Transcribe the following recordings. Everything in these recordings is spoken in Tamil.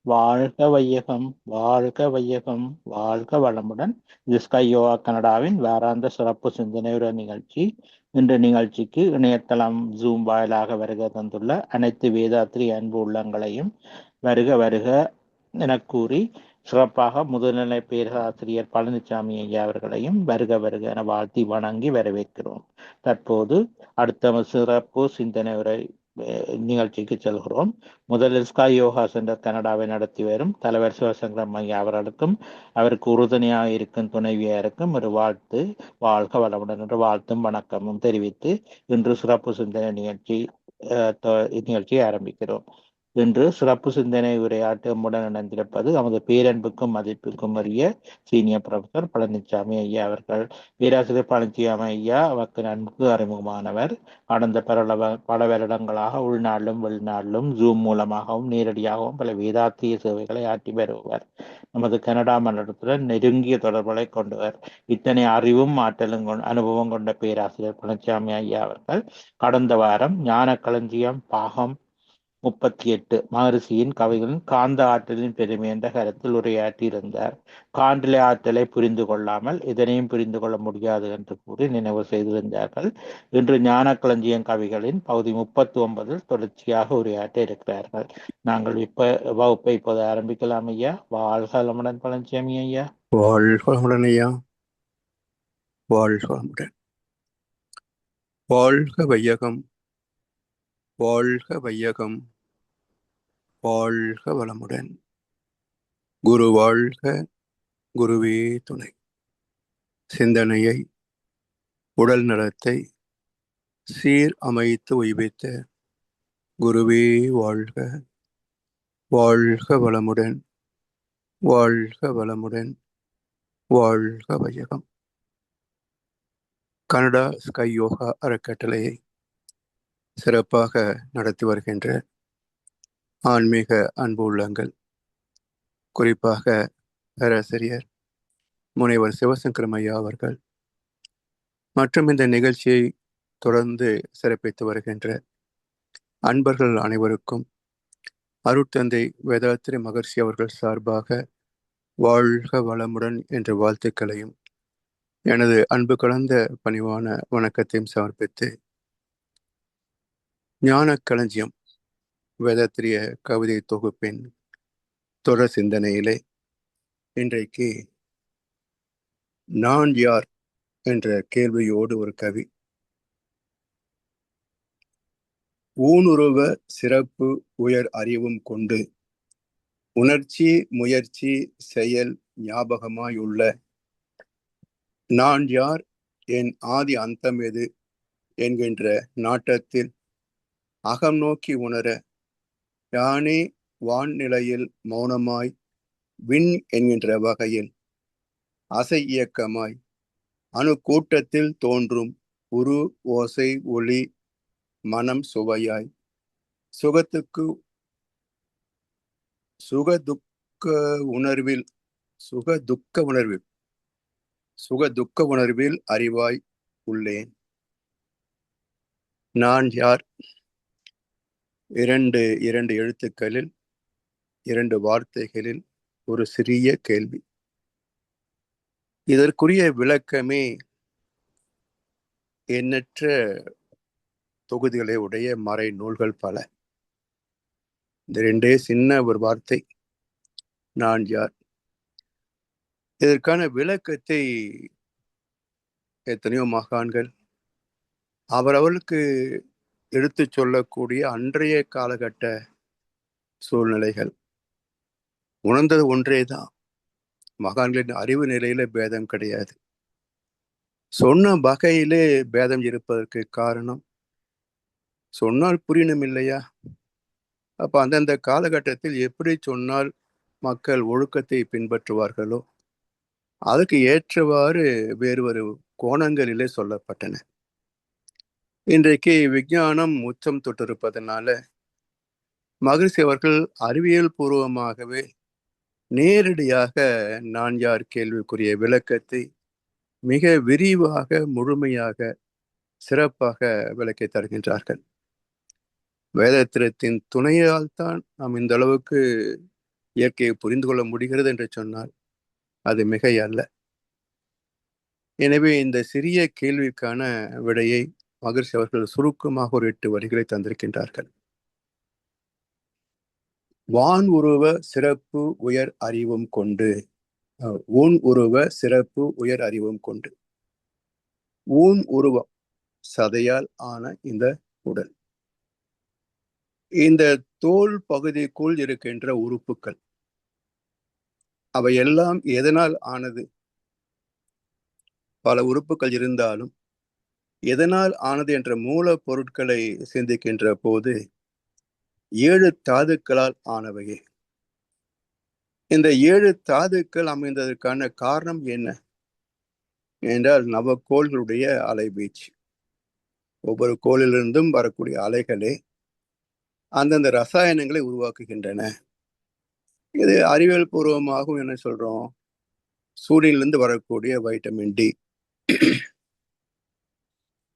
வாழ்க வையகம், வாழ்க வையகம், வாழ்க வளமுடன். இது ஸ்கை யோகா கனடாவின் வாராந்த சிறப்பு சிந்தனையுற நிகழ்ச்சி. இன்று நிகழ்ச்சிக்கு இணையதளம் ஜூம் வாயிலாக வருகை தந்துள்ள அனைத்து வேதாத்திரி அன்பு உள்ளங்களையும் வருக வருக என கூறி, சிறப்பாக முதுநிலை பேராசிரியர் பழனிசாமி ஐயா அவர்களையும் வருக வருக என வாழ்த்தி வணங்கி வரவேற்கிறோம். தற்போது அடுத்த சிறப்பு சிந்தனை உரை நிகழ்ச்சிக்கு செல்கிறோம். முதலில் ஸ்கை யோகா சென்டர் கனடாவை நடத்தி வரும் தலைவர் சிவசங்கரம் ஐயா அவர்களுக்கும் அவருக்கு உறுதுணையாக இருக்கும் துணைவியாருக்கும் ஒரு வாழ்த்து, வாழ்க வளமுடன் என்ற வாழ்த்தும் வணக்கமும் தெரிவித்து இன்று சிறப்பு சிந்தனை நிகழ்ச்சியை ஆரம்பிக்கிறோம். இன்று சிறப்பு சிந்தனை உரையாற்ற நம்முடன் இணைந்திருப்பது நமது பேரன்புக்கும் மதிப்புக்கும் உரிய சீனியர் ப்ரொஃபசர் பழனிசாமி ஐயா அவர்கள். பேராசிரியர் பழனிசாமி ஐயா அவருக்கு நன்கு அறிமுகமானவர். கடந்த பல வருடங்களாக உள்நாட்டிலும் வெளிநாட்டிலும் ஜூம் மூலமாகவும் நேரடியாகவும் பல வேதாத்திய சேவைகளை ஆற்றி வருபவர். நமது கனடா மண்டலத்துடன் நெருங்கிய தொடர்புகளை கொண்டவர். இத்தனை அறிவும் ஆற்றலும் அனுபவம் கொண்ட பேராசிரியர் பழனிசாமி ஐயா அவர்கள் கடந்த வாரம் ஞான களஞ்சியம் பாகம் 38 மகரிஷியின் கவிகளின் காந்த ஆற்றலின் பெருமை என்ற கருத்தில் உரையாற்றியிருந்தார். காந்தலை ஆற்றலை புரிந்து கொள்ளாமல் எதனையும் புரிந்து கொள்ள முடியாது என்று கூறி நினைவு செய்திருந்தார்கள். இன்று ஞான களஞ்சியம் கவிகளின் பகுதி 39 தொடர்ச்சியாக உரையாற்ற இருக்கிறார்கள். நாங்கள் வகுப்பை இப்போது ஆரம்பிக்கலாம் ஐயா. வாழ்க வளமுடன் பழனிசாமி ஐயா. வாழ்க வளமுடன் ஐயா. வாழ்க வளமுடன். வாழ்க வையகம், வாழ்க வையகம், வாழ்க வளமுடன். குரு வாழ்க, குருவே துணை. சிந்தனையை, உடல் நலத்தை சீர் அமைத்து உய்வித்த குருவே வாழ்க, வாழ்க வளமுடன், வாழ்க வளமுடன், வாழ்க வையகம். கனடா ஸ்கை யோகா அறக்கட்டளையை சிறப்பாக நடத்தி வருகின்ற ஆன்மீக அன்பு உள்ளங்கள், குறிப்பாக பேராசிரியர் முனைவர் சிவசங்கரம் ஐயா அவர்கள் மற்றும் இந்த நிகழ்ச்சியை தொடர்ந்து சிறப்பித்து வருகின்ற அன்பர்கள் அனைவருக்கும் அருட்தந்தை வேதாத்திரி மகர்ஷி அவர்கள் சார்பாக வாழ்க வளமுடன் என்ற வாழ்த்துக்களையும் எனது அன்பு கலந்த பணிவான வணக்கத்தையும் சமர்ப்பித்து, ஞான களஞ்சியம் வேதாத்திரிய கவிதை தொகுப்பின் தொடர் சிந்தனையிலே இன்றைக்கு நான் யார் என்ற கேள்வியோடு ஒரு கவி. ஊனுருவ சிறப்பு உயர் அறிவும் கொண்டு உணர்ச்சி முயற்சி செயல் ஞாபகமாயுள்ள நான் யார், என் ஆதி அந்தம் எது என்கின்ற நாட்டத்தில் அகம் நோக்கி உணர யானே வான்நிலையில் மௌனமாய் விண் என்கின்ற வகையில் அசை இயக்கமாய் அணு கூட்டத்தில் தோன்றும் உரு ஓசை ஒளி மனம் சுவையாய் சுகத்துக்கு சுகதுக்க உணர்வில் அறிவாய் உள்ளேன். நான் யார் இரண்டு எழுத்துக்களில் 2 வார்த்தைகளில் ஒரு சிறிய கேள்வி. இதற்குரிய விளக்கமே எண்ணற்ற தொகுதிகளை உடைய மறை நூல்கள் பல. இந்த 2 சின்ன ஒரு வார்த்தை நான் யார். இதற்கான விளக்கத்தை எத்தனையோ மகான்கள் அவரவர்களுக்கு எடுத்து சொல்லக்கூடிய அன்றைய காலகட்ட சூழ்நிலைகள் உணர்ந்தது ஒன்றேதான். மகான்களின் அறிவு நிலையில பேதம் கிடையாது. சொன்ன வகையிலே பேதம் இருப்பதற்கு காரணம் சொன்னால் புரியணும் இல்லையா? அப்ப அந்தந்த காலகட்டத்தில் எப்படி சொன்னால் மக்கள் ஒழுக்கத்தை பின்பற்றுவார்களோ அதுக்கு ஏற்றவாறு வேறு ஒரு கோணங்களிலே சொல்லப்பட்டன. இன்றைக்கு விஞ்ஞானம் உச்சம் தொட்டிருப்பதனால மகரிஷி அவர்கள் அறிவியல் பூர்வமாகவே நேரடியாக நான் யார் கேள்விக்குரிய விளக்கத்தை மிக விரிவாக முழுமையாக சிறப்பாக விளக்கி தருகின்றார்கள். வேதத்திரத்தின் துணையால் தான் நாம் இந்த அளவுக்கு இயற்கையை புரிந்து கொள்ள முடிகிறது என்று சொன்னால் அது மிகை அல்ல. எனவே இந்த சிறிய கேள்விக்கான விடையை மகரிஷி அவர்கள் சுருக்கமாக ஒரு 8 வரிகளை தந்திருக்கின்றார்கள். வான் உருவ சிறப்பு உயர் அறிவும் கொண்டு, ஊன் உருவ சிறப்பு உயர் அறிவும் கொண்டு. ஊன் உருவம் சதையால் ஆன இந்த உடல், இந்த தோல் பகுதிக்குள் இருக்கின்ற உறுப்புகள் அவை எல்லாம் எதனால் ஆனது? பல உறுப்புகள் இருந்தாலும் எதனால் ஆனது என்ற மூல பொருட்களை சிந்திக்கின்ற போது 7 தாதுக்களால் ஆனவையே. இந்த 7 தாதுக்கள் அமைந்ததற்கான காரணம் என்ன என்றால் நவக்கோள்களுடைய அலைவீச்சு. ஒவ்வொரு கோளிலிருந்தும் வரக்கூடிய அலைகளே அந்தந்த ரசாயனங்களை உருவாக்குகின்றன. இது அறிவியல் பூர்வமாகவும் என்ன சொல்றோம், சூரியனிலிருந்து வரக்கூடிய வைட்டமின் டி,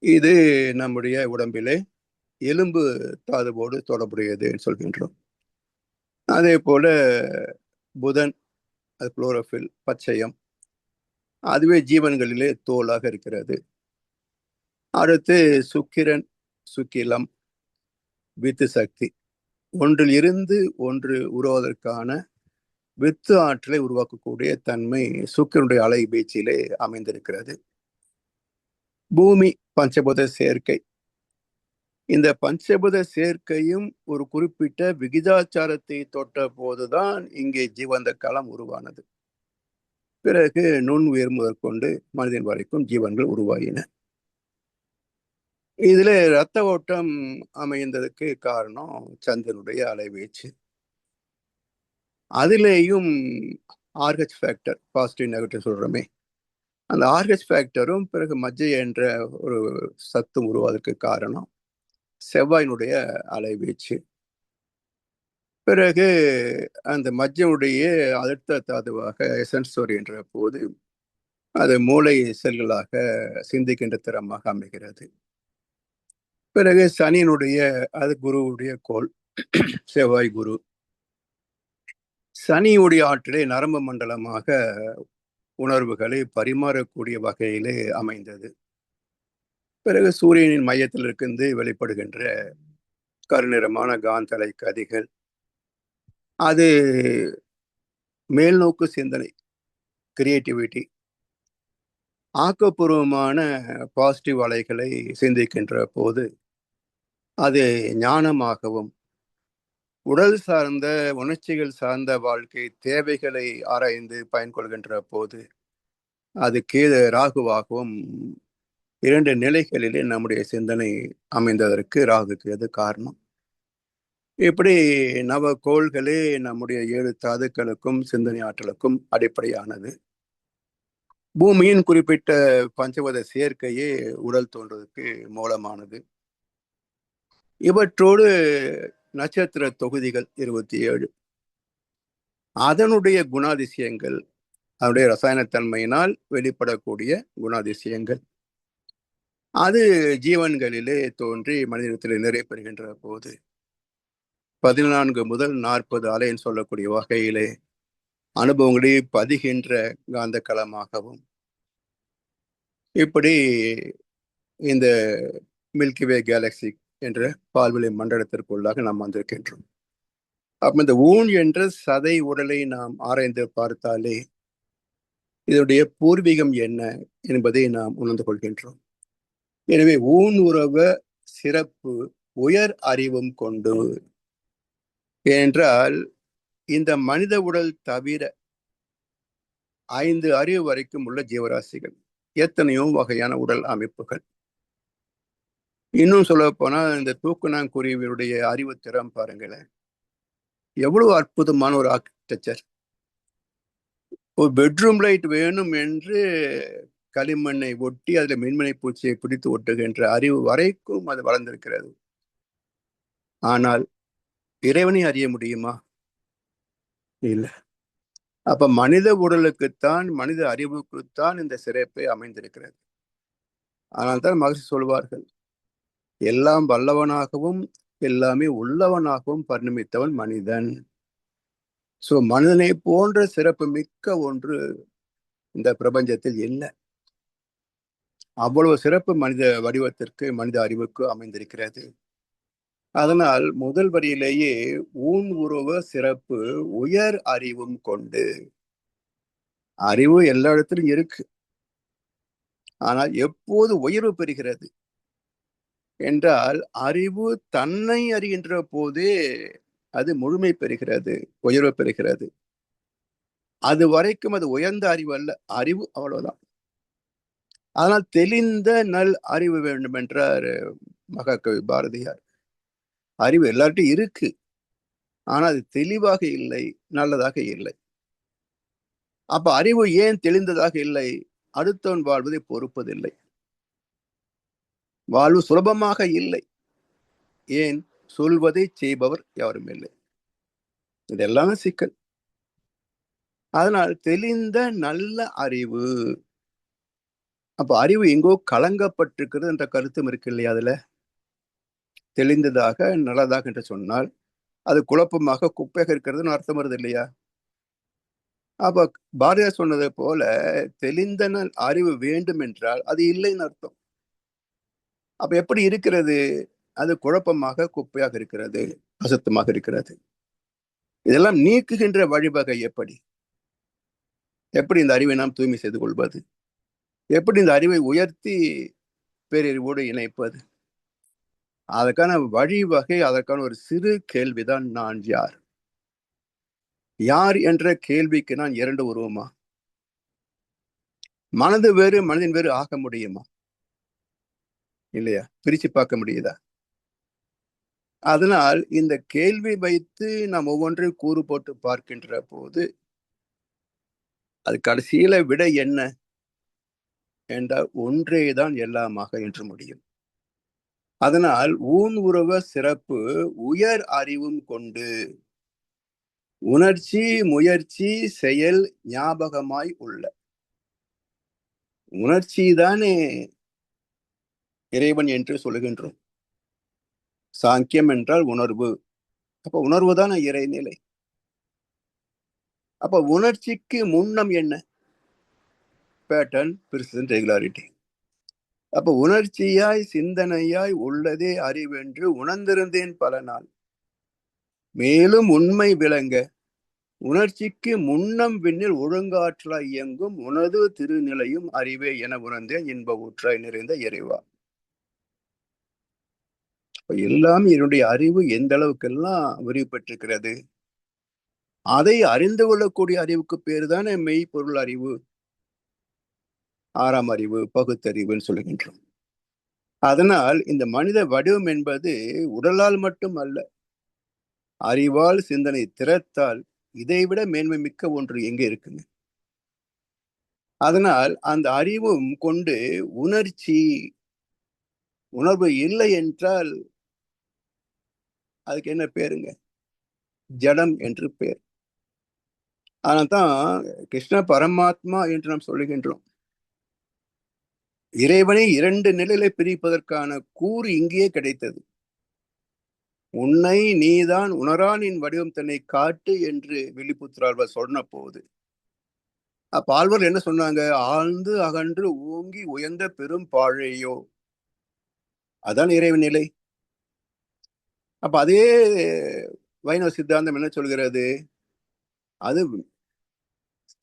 இது நம்முடைய உடம்பிலே எலும்பு தாதுவோடு தொடர்புடையது சொல்கின்றோம். அதே போல புதன், அது குளோரோஃபில், பச்சையம், அதுவே ஜீவன்களிலே தோலாக இருக்கிறது. அடுத்து சுக்கிரன், சுக்கிலம், வித்து சக்தி, ஒன்றில் இருந்து ஒன்று உருவாவதற்கான வித்து ஆற்றலை உருவாக்கக்கூடிய தன்மை சுக்கிரனுடைய அலை வீச்சிலே அமைந்திருக்கிறது. பூமி பஞ்சபூத சேர்க்கை, இந்த பஞ்சபூத சேர்க்கையும் ஒரு குறிப்பிட்ட விகிதாச்சாரத்தை தொட்ட போதுதான் இங்கே ஜீவந்த களம் உருவானது. பிறகு நுண் உயிர் முதற்கொண்டு மனிதன் வரைக்கும் ஜீவன்கள் உருவாகின. இதுல இரத்த ஓட்டம் அமைந்ததுக்கு காரணம் சந்திரனுடைய அலைவீச்சு. அதிலேயும் RH ஃபேக்டர், பாசிட்டிவ் நெகட்டிவ் சொல்றோமே, அந்த RH ஃபேக்டரும் பிறகு மஜ்ஜை என்ற ஒரு சத்தும் உருவாவதற்கு காரணம் செவ்வாயினுடைய அலைவீச்சு. பிறகு அந்த மஜ்ஜையுடைய அடுத்த தாதுவாக எசன்சோரி என்ற போது அது மூளை செல்களாக சிந்திக்கின்ற திறமாக அமைகிறது. பிறகு சனியினுடைய, அது குருவுடைய கோள், செவ்வாய் குரு, சனியுடைய ஆற்றலை நரம்பு மண்டலமாக உணர்வுகளை பரிமாறக்கூடிய வகையிலே அமைந்தது. பிறகு சூரியனின் மையத்தில் இருந்து வெளிப்படுகின்ற கருநிறமான காந்தலை கதிகள், அது மேல்நோக்கு சிந்தனை, கிரியேட்டிவிட்டி, ஆக்கப்பூர்வமான பாசிட்டிவ் அலைகளை சிந்திக்கின்ற போது அது ஞானமாகவும், உடல் சார்ந்த உணர்ச்சிகள் சார்ந்த வாழ்க்கை தேவைகளை ஆராய்ந்து பயன்கொள்கின்ற போது அது ராகுவாகவும் 2 நிலைகளிலே நம்முடைய சிந்தனை அமைந்ததற்கு ராகுக்கு அது காரணம். இப்படி நவ கோள்களே நம்முடைய 7 தாதுக்களுக்கும் சிந்தனை ஆற்றலுக்கும் அடிப்படையானது. பூமியின் குறிப்பிட்ட பஞ்சபத சேர்க்கையே உடல் தோன்றுவதற்கு மூலமானது. இவற்றோடு நட்சத்திர தொகுதிகள் 27, அதனுடைய குணாதிசயங்கள், அதனுடைய ரசாயனத்தன்மையினால் வெளிப்படக்கூடிய குணாதிசயங்கள், அது ஜீவன்களிலே தோன்றி மனிதத்திலே நிறைய பெறுகின்ற போது 14 முதல் 40 அலைன்னு சொல்லக்கூடிய வகையிலே அனுபவங்களை பதிகின்ற காந்த களமாகவும், இப்படி இந்த மில்கிவே கேலக்சி என்ற பால்வெளி மண்டலத்திற்குள்ளாக நாம் வந்திருக்கின்றோம். அப்ப இந்த ஊன் என்ற சதை உடலை நாம் ஆராய்ந்து பார்த்தாலே இதனுடைய பூர்வீகம் என்ன என்பதை நாம் உணர்ந்து கொள்கின்றோம். எனவே ஊன் உறவ சிறப்பு உயர் அறிவும் கொண்டு என்றால், இந்த மனித உடல் தவிர 5 அறிவு வரைக்கும் உள்ள ஜீவராசிகள், எத்தனையோ வகையான உடல் அமைப்புகள். இன்னும் சொல்ல போனா இந்த தூக்குநாங்குருவியுடைய அறிவு திறம் பாருங்களேன், எவ்வளவு அற்புதமான ஒரு ஆர்கிடெக்சர். ஒரு பெட்ரூம் லைட் வேணும் என்று களிமண்ணை ஒட்டி அதுல மின்மனை பூச்சியை பிடித்து ஒட்டுகின்ற அறிவு வரைக்கும் அது வளர்ந்திருக்கிறது. ஆனால் இறைவனை அறிய முடியுமா? இல்லை. அப்ப மனித உடலுக்குத்தான், மனித அறிவுக்குத்தான் இந்த சிறப்பை அமைந்திருக்கிறது. ஆனால் தான் மகிழ்ச்சி சொல்வார்கள், எல்லாம் வல்லவனாகவும் எல்லாமே உள்ளவனாகவும் பரிணமித்தவன் மனிதன். சோ மனிதனை போன்ற சிறப்பு மிக்க ஒன்று இந்த பிரபஞ்சத்தில் இல்லை. அவ்வளவு சிறப்பு மனித வடிவத்திற்கு, மனித அறிவுக்கு அமைந்திருக்கிறது. அதனால் முதல் வரியிலேயே ஊன் உருவ சிறப்பு உயர் அறிவும் கொண்டு. அறிவு எல்லா இடத்திலும் இருக்கு. ஆனால் எப்போது உயர்வு பெறுகிறது என்றால், அறிவு தன்னை அறிகின்ற போதே அது முழுமை பெறுகிறது, உயர்வு பெறுகிறது. அது வரைக்கும் அது உயர்ந்த அறிவு அல்ல, அறிவு அவ்வளவுதான். ஆனால் தெளிந்த நல் அறிவு வேண்டும் என்றார் மகாகவி பாரதியார். அறிவு எல்லார்ட்டும் இருக்கு, ஆனால் அது தெளிவாக இல்லை, நல்லதாக இல்லை. அப்ப அறிவு ஏன் தெளிந்ததாக இல்லை? அடுத்தவன் வாழ்வதை பொறுப்பதில்லை. வாழ்வு சுலபமாக இல்லை. ஏன்? சொல்வதை செய்பவர் யாரும் இல்லை. இதெல்லாம் சிக்கல். அதனால் தெளிந்த நல்ல அறிவு. அப்ப அறிவு எங்கோ கலங்கப்பட்டிருக்கிறது என்ற கருத்தும் இருக்கு இல்லையா? அதுல தெளிந்ததாக நல்லதாக என்று சொன்னால் அது குழப்பமாக குப்பையாக இருக்கிறதுன்னு அர்த்தம் வருது இல்லையா? அப்ப பாரதியார் சொன்னதை போல தெளிந்த அறிவு வேண்டும் என்றால் அது இல்லைன்னு அர்த்தம். அப்ப எப்படி இருக்கிறது? அது குழப்பமாக குப்பையாக இருக்கிறது, அசுத்தமாக இருக்கிறது. இதெல்லாம் நீக்குகின்ற வழிவகை எப்படி? எப்படி இந்த அறிவை நாம் தூய்மை செய்து கொள்வது? எப்படி இந்த அறிவை உயர்த்தி பேரறிவோடு இணைப்பது? அதற்கான வழிவகை, அதற்கான ஒரு சிறு கேள்விதான் நான் யார். யார் என்ற கேள்விக்கு நான் இரண்டு உருவமா? மனது வேறு மனதின் வேறு ஆக முடியுமா? இல்லையா? பிரிச்சு பார்க்க முடியுதா? அதனால் இந்த கேள்வி வைத்து நாம் ஒவ்வொன்றையும் கூறு போட்டு பார்க்கின்ற போது அது கடைசியில விட என்ன என்றால் ஒன்றேதான் எல்லாமாக என்று முடியும். அதனால் ஊன் உருவ சிறப்பு உயர் அறிவும் கொண்டு உணர்ச்சி முயற்சி செயல் ஞாபகமாய் உள்ள. உணர்ச்சி தானே இறைவன் என்று சொல்லுகின்றோம். சாங்கியம் என்றால் உணர்வு. அப்ப உணர்வு தானே இறைநிலை. அப்ப உணர்ச்சிக்கு முன்னம் என்ன? Pattern, precision, regularity. அப்ப உணர்ச்சியாய் சிந்தனையாய் உள்ளதே அறிவென்று உணர்ந்திருந்தேன் பல நாள். மேலும் உண்மை விளங்க உணர்ச்சிக்கு முன்னம் விண்ணில் ஒழுங்காற்றாய் இயங்கும் உனது திருநிலையும் அறிவே என உணர்ந்தேன் இன்ப ஊற்றாய் நிறைந்த இறைவா. எல்லாம் என்னுடைய அறிவு எந்த அளவுக்கெல்லாம் விரிவுபட்டிருக்கிறது. அதை அறிந்து கொள்ளக்கூடிய அறிவுக்கு பேரு தானே மெய்ப்பொருள் அறிவு, ஆறாம் அறிவு, பகுத்தறிவுன்னு சொல்லுகின்றோம். அதனால் இந்த மனித வடிவம் என்பது உடலால் மட்டும் அல்ல, அறிவால் சிந்தனை திறத்தால் இதைவிட மேன்மை மிக்க ஒன்று எங்கே இருக்குங்க? அதனால் அந்த அறிவும் கொண்டு உணர்ச்சி, உணர்வு இல்லை என்றால் அதுக்கு என்ன பேருங்க? ஜடம் என்று பேர். அதனால்தான் கிருஷ்ண பரமாத்மா என்று நாம் சொல்லுகின்றோம். இறைவனை இரண்டு நிலையில பிரிப்பதற்கான கூறு இங்கேயே கிடைத்தது. உன்னை நீதான் உணரானின் வடிவம் தன்னை காட்டு என்று வில்லிபுத்திராழ்வார் சொன்ன போது அப்ப ஆழ்வார் என்ன சொன்னாங்க? ஆழ்ந்து அகன்று ஓங்கி உயர்ந்த பெரும் பாழையோ, அதான் இறைவன் நிலை. அப்ப அதே வைணவ சித்தாந்தம் என்ன சொல்கிறது? அது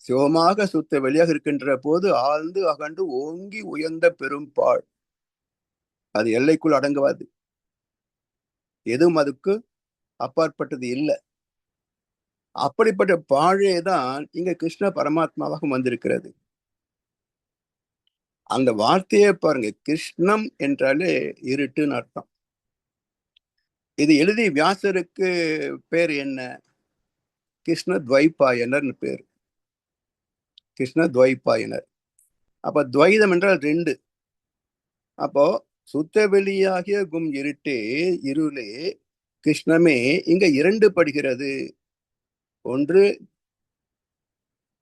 சிவமாக சுத்த வெளியாக இருக்கின்ற போது ஆழ்ந்து அகன்று ஓங்கி உயர்ந்த பெரும் பாழ், அது எல்லைக்குள் அடங்குவாது, எதுவும் அதுக்கு அப்பாற்பட்டது இல்லை. அப்படிப்பட்ட பாழே தான் இங்க கிருஷ்ண பரமாத்மாவாக வந்திருக்கிறது. அந்த வார்த்தையே பாருங்க, கிருஷ்ணம் என்றாலே இருட்டுன்னு அர்த்தம். இது எழுதி வியாசருக்கு பேர் என்ன? கிருஷ்ண துவைபாயனர் பேர். கிருஷ்ண துவைபாயனர். அப்ப துவைதம் என்றால் ரெண்டு. அப்போ சுத்த வெளியாகிய கும் இருட்டே இருளே கிருஷ்ணமே இங்க இரண்டு படுகிறது. ஒன்று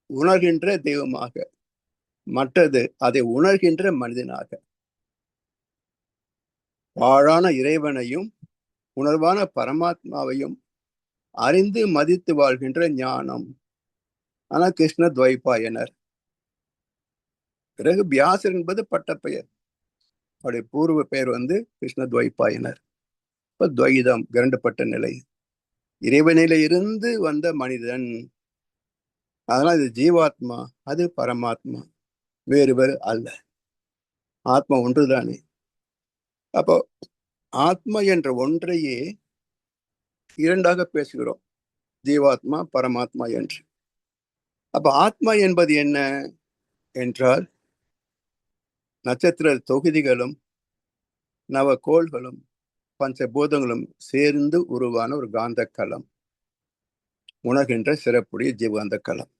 உணர்கின்ற தெய்வமாக, மற்றது அதை உணர்கின்ற மனிதனாக. வாழான இறைவனையும் உணர்வான பரமாத்மாவையும் அறிந்து மதித்து வாழ்கின்ற ஞானம். ஆனா கிருஷ்ண துவைபாயனர். பிறகு வியாசர் என்பது பட்டப்பெயர். அவருடைய பூர்வ பெயர் கிருஷ்ண துவைபாயனர். இப்ப துவைதம், இரண்டுபட்ட நிலை, இறைவனில இருந்து வந்த மனிதன். அதனால இது ஜீவாத்மா, அது பரமாத்மா, வேறு வேறு அல்ல. ஆத்மா ஒன்றுதானே. அப்போ ஆத்மா என்ற ஒன்றையே இரண்டாக பேசுகிறோம், ஜீவாத்மா பரமாத்மா என்று. அப்ப ஆத்மா என்பது என்ன என்றால் நட்சத்திர தொகுதிகளும் நவகோள்களும் பஞ்சபூதங்களும் சேர்ந்து உருவான ஒரு காந்த களம், உணர்கின்ற சிறப்புடைய ஜீவகாந்த களம்.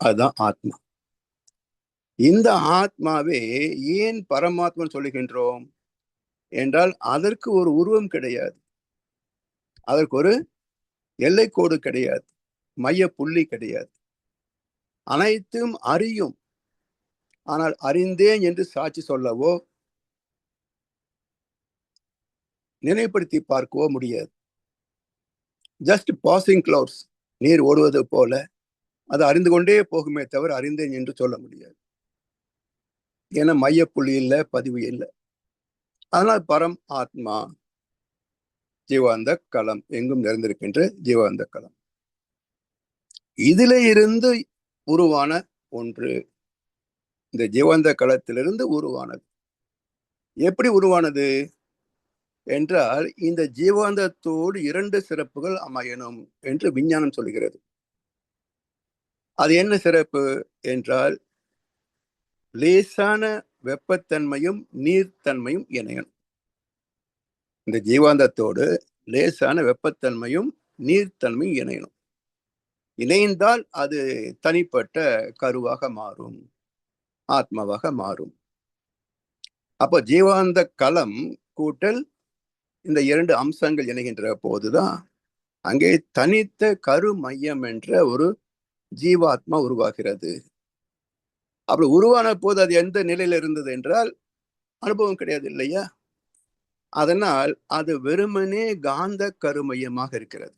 அதுதான் ஆத்மா. இந்த ஆத்மாவே ஏன் பரமாத்மான்னு சொல்லுகின்றோம் என்றால் அதற்கு ஒரு உருவம் கிடையாது, அதற்கு ஒரு எல்லை கோடு கிடையாது, மைய புள்ளி கிடையாது. அனைத்தும் அறியும். ஆனால் அறிந்தேன் என்று சாட்சி சொல்லவோ நினைவுபடுத்தி பார்க்கவோ முடியாது. ஜஸ்ட் பாசிங் கிளவுட்ஸ், நீர் ஓடுவது போல அது அறிந்து கொண்டே போகுமே தவிர அறிந்தேன் என்று சொல்ல முடியாது. ஏன்னா மையப்புள்ளி இல்லை, பதிவு இல்லை. அதனால் பரம் ஆத்மா ஜீவாந்த களம், எங்கும் நிறைந்திருக்கின்ற ஜீவாந்த களம். இதுல இருந்து உருவான ஒன்று, இந்த ஜீவாந்த களத்திலிருந்து உருவானது. எப்படி உருவானது என்றால் இந்த ஜீவாந்தத்தோடு இரண்டு சிறப்புகள் அமையணும் என்று விஞ்ஞானம் சொல்கிறது. அது என்ன சிறப்பு என்றால் லேசான வெப்பத்தன்மையும் நீர்த்தன்மையும் இணையணும். இந்த ஜீவாந்தத்தோடு லேசான வெப்பத்தன்மையும் நீர்த்தன்மையும் இணையணும். இணைந்தால் அது தனிப்பட்ட கருவாக மாறும், ஆத்மாவாக மாறும். அப்போ ஜீவாந்த களம் கூட்டல் இந்த இரண்டு அம்சங்கள் இணைகின்ற போதுதான் அங்கே தனித்த கரு மையம் என்ற ஒரு ஜீவாத்மா உருவாகிறது. அப்படி உருவான போது அது எந்த நிலையில இருந்தது என்றால் அனுபவம் கிடையாது இல்லையா. அதனால் அது வெறுமனே காந்த கருமையமாக இருக்கிறது.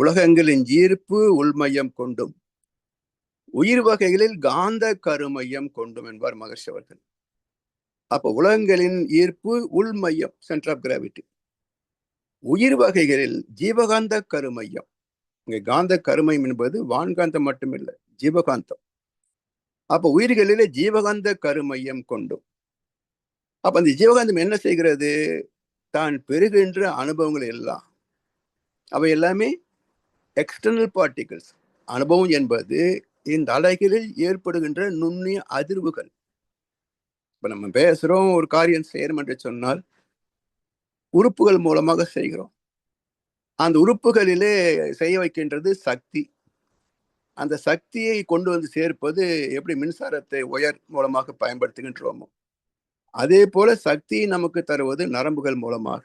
உலகங்களின் ஈர்ப்பு உள்மையம் கொண்டும் உயிர் வகைகளில் காந்த கருமையம் கொண்டும் என்பார் மகர்ஷி அவர்கள். அப்ப உலகங்களின் ஈர்ப்பு உள்மையம், சென்டர் ஆஃப் கிராவிட்டி. உயிர் வகைகளில் ஜீவகாந்த கருமையம். இங்க காந்த கருமையம் என்பது வான்காந்தம் மட்டுமில்லை, ஜீவகாந்தம். அப்ப உயிர்களிலே ஜீவகாந்த கருமையம் கொண்டும். அப்ப அந்த ஜீவகாந்தம் என்ன செய்கிறது? தான் பெறுகின்ற அனுபவங்கள் எல்லாம் அவை எல்லாமே எக்ஸ்டர்னல் பார்ட்டிகிள்ஸ். அனுபவம் என்பது இந்த அலைகளில் ஏற்படுகின்ற நுண்ணிய அதிர்வுகள். இப்ப நம்ம பேசுறோம், ஒரு காரியம் செய்யணும் என்று சொன்னால் உறுப்புகள் மூலமாக செய்கிறோம். அந்த உறுப்புகளிலே செய்ய வைக்கின்றது சக்தி. அந்த சக்தியை கொண்டு வந்து சேர்ப்பது எப்படி மின்சாரத்தை ஒயர் மூலமாக பயன்படுத்துகின்றோமோ அதே போல சக்தியை நமக்கு தருவது நரம்புகள் மூலமாக.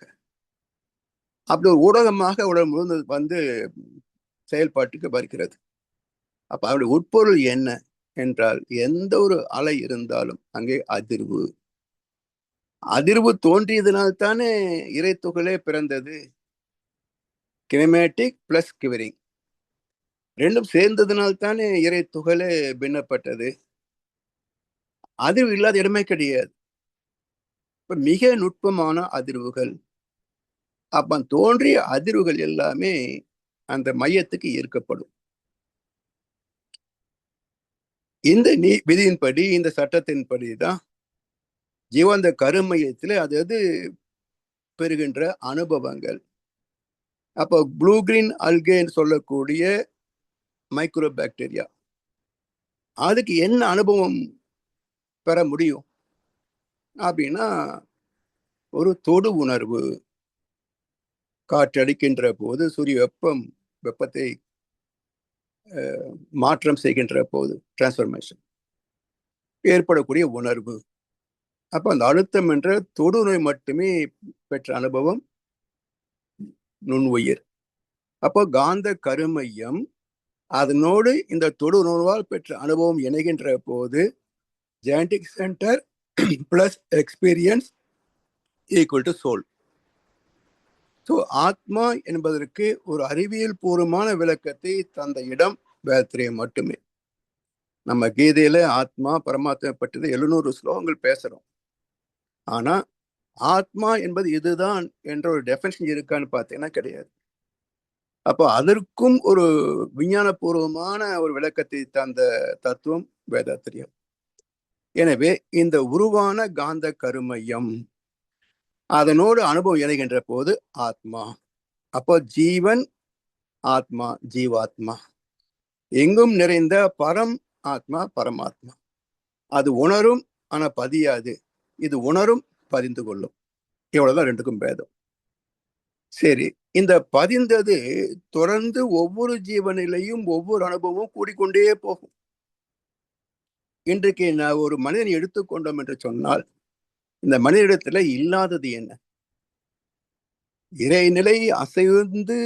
அப்படி ஒரு ஊடகமாக உடல் முழுவதும் செயல்பாட்டுக்கு வருகிறது. அப்ப அவருடைய உட்பொருள் என்ன என்றால் எந்த ஒரு அலை இருந்தாலும் அங்கே அதிர்வு. அதிர்வு தோன்றியதனால்தானே இறை துகளே பிறந்தது. கினமேட்டிக் பிளஸ் கிவரிங் ரெண்டும் சேர்ந்ததுனால்தானே இறை துகளே பின்னப்பட்டது. அதிர்வு இல்லாத இடமே கிடையாது. இப்ப மிக நுட்பமான அதிர்வுகள். அப்ப தோன்றிய அதிர்வுகள் எல்லாமே அந்த மையத்துக்கு ஈர்க்கப்படும். இந்த விதியின்படி, இந்த சட்டத்தின்படிதான் ஜீவாந்த கருமையத்தில் அது பெறுகின்ற அனுபவங்கள். அப்போ ப்ளூ கிரீன் அல்கேன்னு சொல்லக்கூடிய மைக்ரோ பாக்டீரியா அதுக்கு என்ன அனுபவம் பெற முடியும் அப்படின்னா ஒரு தொடு உணர்வு. காற்றடிக்கின்ற போது சூரிய வெப்பத்தை மாற்றம் செய்கின்ற போது டிரான்ஸ்ஃபர்மேஷன் ஏற்படக்கூடிய உணர்வு. அப்ப அந்த அழுத்தம் என்ற தொடு நோய் மட்டுமே பெற்ற அனுபவம் நுண்ணுயிர். அப்போ காந்த கருமையம் அதனோடு இந்த தொடு உணர்வால் பெற்ற அனுபவம் இணைகின்ற போது genetic centre plus experience equal to soul. So ஆத்மா என்பதற்கு ஒரு அறிவியல் பூர்வமான விளக்கத்தை தந்த இடம் வேதத்திலே மட்டுமே. நம்ம கீதையில ஆத்மா பரமாத்மா பற்றி 700 ஸ்லோகங்கள் பேசுறோம். ஆனா ஆத்மா என்பது இதுதான் என்ற ஒரு டெஃபினிஷன் இருக்கான்னு பார்த்தீங்கன்னா கிடையாது. அப்போ அதற்கும் ஒரு விஞ்ஞானபூர்வமான ஒரு விளக்கத்தை தந்த தத்துவம் வேதாத்திரியம். எனவே இந்த உருவான காந்த கருமையம் அதனோடு அனுபவம் இணைகின்ற போது ஆத்மா. அப்போ ஜீவன் ஆத்மா, ஜீவாத்மா, எங்கும் நிறைந்த பரம் ஆத்மா, பரமாத்மா. அது உணரும் ஆனா பதியாது, இது உணரும் பதிந்து கொள்ளும். இவ்வளவுதான் ரெண்டுக்கும் பேதம். சரி, இந்த பதிந்தது தொடர்ந்து ஒவ்வொரு ஜீவனிலையும் ஒவ்வொரு அனுபவமும் கூடிக்கொண்டே போகும். இன்றைக்கு நான் ஒரு மனிதனை எடுத்துக்கொண்டோம் என்று சொன்னால் இந்த மனிதனிடத்துல இல்லாதது என்ன? இறைநிலை அசைந்து